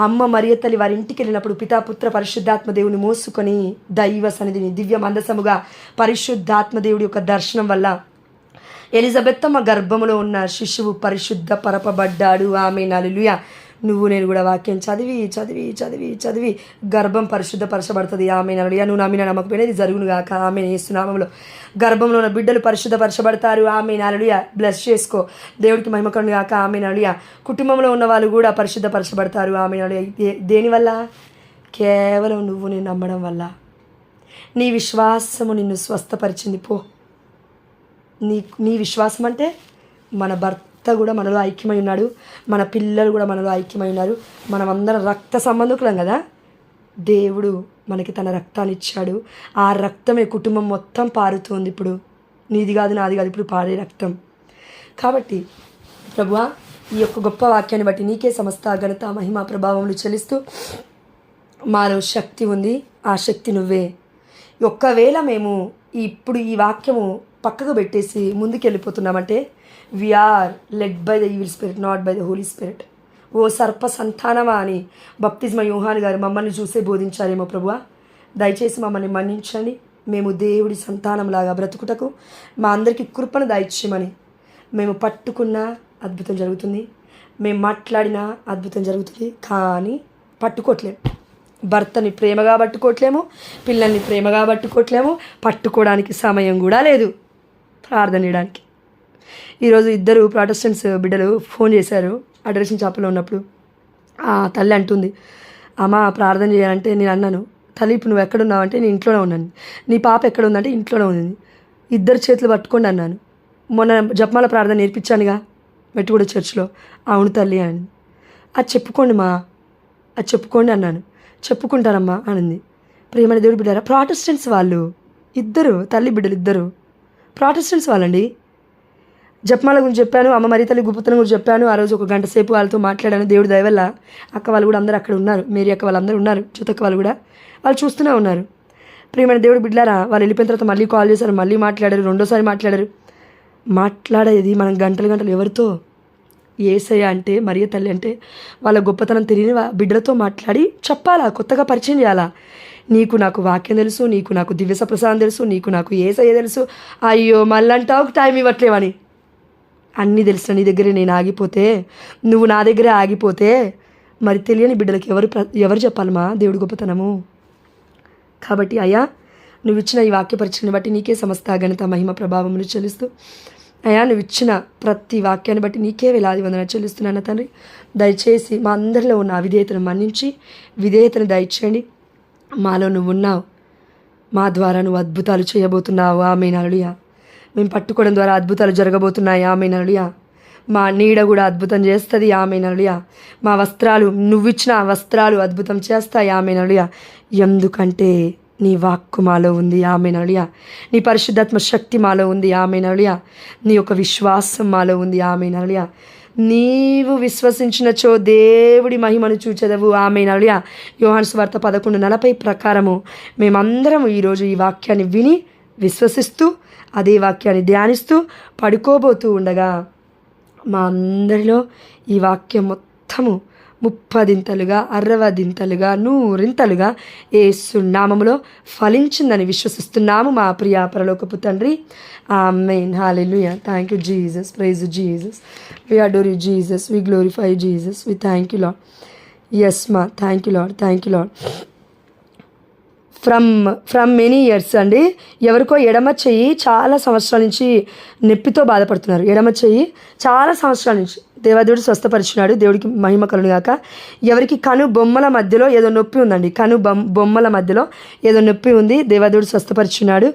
అమ్మ మరియ తల్లి వారి ఇంటికి వెళ్ళినప్పుడు పితాపుత్ర పరిశుద్ధాత్మ దేవుని మోసుకొని దైవ సన్నిధిని దివ్య మందసముగా పరిశుద్ధాత్మ దేవుడి యొక్క దర్శనం వల్ల ఎలిజబెత్తమ్మ గర్భములో ఉన్న శిశువు పరిశుద్ధ పరపబడ్డాడు, ఆమేన్, హల్లెలూయా. నువ్వు నేను కూడా వాక్యం చదివి చదివి చదివి చదివి గర్భం పరిశుద్ధపరచబడుతుంది, ఆమేన్, హల్లెలూయా. నువ్వు నమ్మినా నమ్మకపోయినా ఇది జరుగునుగాక, ఆమేన్, యేసు నామములో. గర్భంలో ఉన్న బిడ్డలు పరిశుద్ధపరచబడతారు, ఆమేన్, హల్లెలూయా. బ్లెస్ చేసుకో, దేవుడికి మహిమ కలుగునుగాక, ఆమేన్, హల్లెలూయా. కుటుంబంలో ఉన్న వాళ్ళు కూడా పరిశుద్ధపరచబడతారు, ఆమేన్, హల్లెలూయా. దేనివల్ల? కేవలం నువ్వు నేను నమ్మడం వల్ల. నీ విశ్వాసము నిన్ను స్వస్థపరిచింది. పో, నీ విశ్వాసం అంటే మన భర్త కూడా మనలో ఐక్యమై ఉన్నాడు, మన పిల్లలు కూడా మనలో ఐక్యమై ఉన్నారు, మనమందరం రక్త సంబంధికులం కదా. దేవుడు మనకి తన రక్తాన్ని ఇచ్చాడు, ఆ రక్తమే కుటుంబం మొత్తం పారుతుంది. ఇప్పుడు నీది కాదు నాది కాదు, ఇప్పుడు పారే రక్తం. కాబట్టి ప్రభువా, ఈ యొక్క గొప్ప వాక్యాన్ని బట్టి నీకే సమస్త ఘనత మహిమ ప్రభావములు చెల్లిస్తూ, మాలో శక్తి ఉంది, ఆ శక్తి నువ్వే. ఒక్కవేళ మేము ఇప్పుడు ఈ వాక్యము పక్కకు పెట్టేసి ముందుకు వెళ్ళిపోతున్నామంటే we are led by the evil spirit, not by the Holi spirit. ఓ సర్ప సంతానమా అని బప్తిస్మ యోహాను గారు మమ్మల్ని చూసే బోధించారేమో ప్రభువా, దయచేసి మమ్మల్ని మన్నించండి. మేము దేవుడి సంతానంలాగా బ్రతుకుటకు మా అందరికీ కృపను దయచేయమని. మేము పట్టుకున్నా అద్భుతం జరుగుతుంది, మేము మాట్లాడినా అద్భుతం జరుగుతుంది, కానీ పట్టుకోవట్లేము. భర్తని ప్రేమగా పట్టుకోవట్లేము, పిల్లల్ని ప్రేమగా పట్టుకోవట్లేము, పట్టుకోవడానికి సమయం కూడా లేదు ప్రార్థన చేయడానికి. ఈరోజు ఇద్దరు ప్రాటెస్టెంట్స్ బిడ్డలు ఫోన్ చేశారు అడ్రషన్ షాప్లో ఉన్నప్పుడు. ఆ తల్లి అంటుంది, అమ్మ ప్రార్థన చేయాలంటే నేను అన్నాను, తల్లి ఇప్పుడు నువ్వు ఎక్కడున్నావు అంటే నేను ఇంట్లోనే ఉన్నాను. నీ పాప ఎక్కడ ఉందంటే ఇంట్లోనే ఉంది. ఇద్దరు చేతులు పట్టుకోండి అన్నాను. మొన్న జపమాల ప్రార్థన నేర్పించానుగా మెట్టుగూడ చర్చ్లో. అవును తల్లి అని. అది చెప్పుకోండి మా, అది చెప్పుకోండి అన్నాను. చెప్పుకుంటానమ్మా అనింది. ప్రియమైన దేవుడు బిడ్డారా, ప్రాటెస్టెంట్స్ వాళ్ళు ఇద్దరు, తల్లి బిడ్డలు ఇద్దరు ప్రాటెస్టెంట్స్ వాళ్ళండి. జపమాల గురించి చెప్పాను, అమ్మ మరి తల్లి గుప్తనం గురించి చెప్పాను. ఆ రోజు 1 గంట సేపు వాళ్ళతో మాట్లాడాను. దేవుడి దయ వల్ల అక్క వాళ్ళు కూడా అందరూ అక్కడ ఉన్నారు, మేరీ అక్క వాళ్ళందరూ ఉన్నారు, జ్యోతక్క వాళ్ళు కూడా, వాళ్ళు చూస్తూనే ఉన్నారు. ప్రియమైన దేవుడు బిడ్డారా, వాళ్ళు వెళ్ళిపోయిన తర్వాత మళ్ళీ కాల్ చేశారు, మళ్ళీ మాట్లాడారు, రెండోసారి మాట్లాడారు. మాట్లాడేది మనం గంటలు గంటలు ఎవరితో? యేసయ్య అంటే, మరియ తల్లి అంటే వాళ్ళ గొప్పతనం తెలియని బిడ్డలతో మాట్లాడి చెప్పాలా, కొత్తగా పరిచయం చేయాలా. నీకు నాకు వాక్యం తెలుసు, నీకు నాకు దివ్య సప్రసాదం తెలుసు, నీకు నాకు యేసయ్య తెలుసు, అయ్యో మళ్ళంటావు టైం ఇవ్వట్లేవని. అన్నీ తెలిసిన నీ దగ్గరే నేను ఆగిపోతే, నువ్వు నా దగ్గరే ఆగిపోతే మరి తెలియని బిడ్డలకి ఎవరు చెప్పాలమ్మా దేవుడి గొప్పతనము. కాబట్టి అయ్యా, నువ్వు ఇచ్చిన ఈ వాక్య పరిచయాన్ని బట్టి నీకే సమస్త ఘనత మహిమ ప్రభావములు చెల్లిస్తూ, అయ్యా నువ్వు ఇచ్చిన ప్రతి వాక్యాన్ని బట్టి నీకే వేలాది వందనాలు చెల్లిస్తున్నాను తండ్రి. దయచేసి మా అందరిలో ఉన్న అవిధేయతను మన్నించి విధేయతను దయచేయండి. మాలో నువ్వు ఉన్నావు, మా ద్వారా నువ్వు అద్భుతాలు చేయబోతున్నావు, ఆమేన్, హల్లెలూయా. మేము పట్టుకోవడం ద్వారా అద్భుతాలు జరగబోతున్నాయి, ఆమేన్, హల్లెలూయా. మా నీడ కూడా అద్భుతం చేస్తుంది, ఆమేన్, హల్లెలూయా. మా వస్త్రాలు, నువ్విచ్చిన వస్త్రాలు అద్భుతం చేస్తాయి, ఆమేన్, హల్లెలూయా. ఎందుకంటే నీ వాక్కు మాలో ఉంది, ఆమేన్, హల్లెలూయా. నీ పరిశుద్ధాత్మ శక్తి మాలో ఉంది, ఆమేన్, హల్లెలూయా. నీ యొక్క విశ్వాసం మాలో ఉంది, ఆమేన్, హల్లెలూయా. నీవు విశ్వసించినచో దేవుడి మహిమను చూచెదవు, ఆమేన్, హల్లెలూయా. యోహాను సువార్త 11:40 ప్రకారము మేమందరం ఈరోజు ఈ వాక్యాన్ని విని విశ్వసిస్తూ అదే వాక్యాన్ని ధ్యానిస్తూ పడుకోబోతూ ఉండగా మా అందరిలో ఈ వాక్యం మొత్తము 30దింతలుగా 60దింతలుగా 100ంతలుగా యేసు నామములో ఫలించిందని విశ్వసిస్తున్నాము మా ప్రియ పరలోకపు తండ్రి. ఆమేన్. హల్లెలూయా. Thank you Jesus. Praise Jesus. We adore you Jesus. We glorify Jesus. We thank you lord. Yes మా. Thank you lord. Thank you lord. From many years అండి. ఎవరికో ఎడమ చెయ్యి చాలా సంవత్సరాల నుంచి నొప్పితో బాధపడుతున్నారు. ఎడమ చెయ్యి చాలా సంవత్సరాల నుంచి దేవదేవుడు స్వస్థపరిచినాడు. దేవుడికి మహిమ కలుగును గాక. ఎవరికి కను బొమ్మల మధ్యలో ఏదో నొప్పి ఉందండి. కను బొమ్మల మధ్యలో ఏదో నొప్పి ఉంది. దేవదేవుడు స్వస్థపరిచినాడు.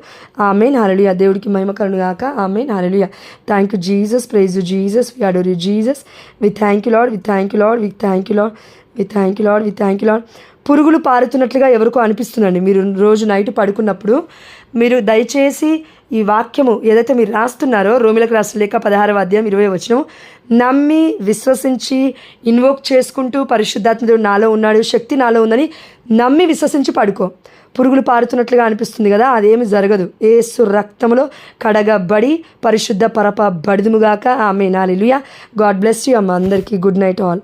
ఆమేన్. హల్లెలూయా. దేవుడికి మహిమ కలుగును గాక. ఆమేన్. హల్లెలూయా. Thank you Jesus. Praise you Jesus. We adore you Jesus. We thank you lord. We thank you lord. We thank you lord. We thank you lord. We thank you lord. పురుగులు పారుతున్నట్లుగా ఎవరికో అనిపిస్తుందండి. మీరు రోజు నైట్ పడుకున్నప్పుడు మీరు దయచేసి ఈ వాక్యము ఏదైతే మీరు రాస్తున్నారో, రోమిలకు రాసిన లేఖ 16వ అధ్యాయం 20వ వచనం, నమ్మి విశ్వసించి ఇన్వోక్ చేసుకుంటూ పరిశుద్ధాత్ముడు నాలో ఉన్నాడు, శక్తి నాలో ఉందని నమ్మి విశ్వసించి పడుకో. పురుగులు పారుతున్నట్లుగా అనిపిస్తుంది కదా, అదేమి జరగదు. యేసు రక్తములో కడగబడి పరిశుద్ధ పరపబడుదుముగాక. ఆమేన్. హల్లెలూయా. గాడ్ బ్లెస్ యూ అమ్మ. అందరికీ గుడ్ నైట్ ఆల్.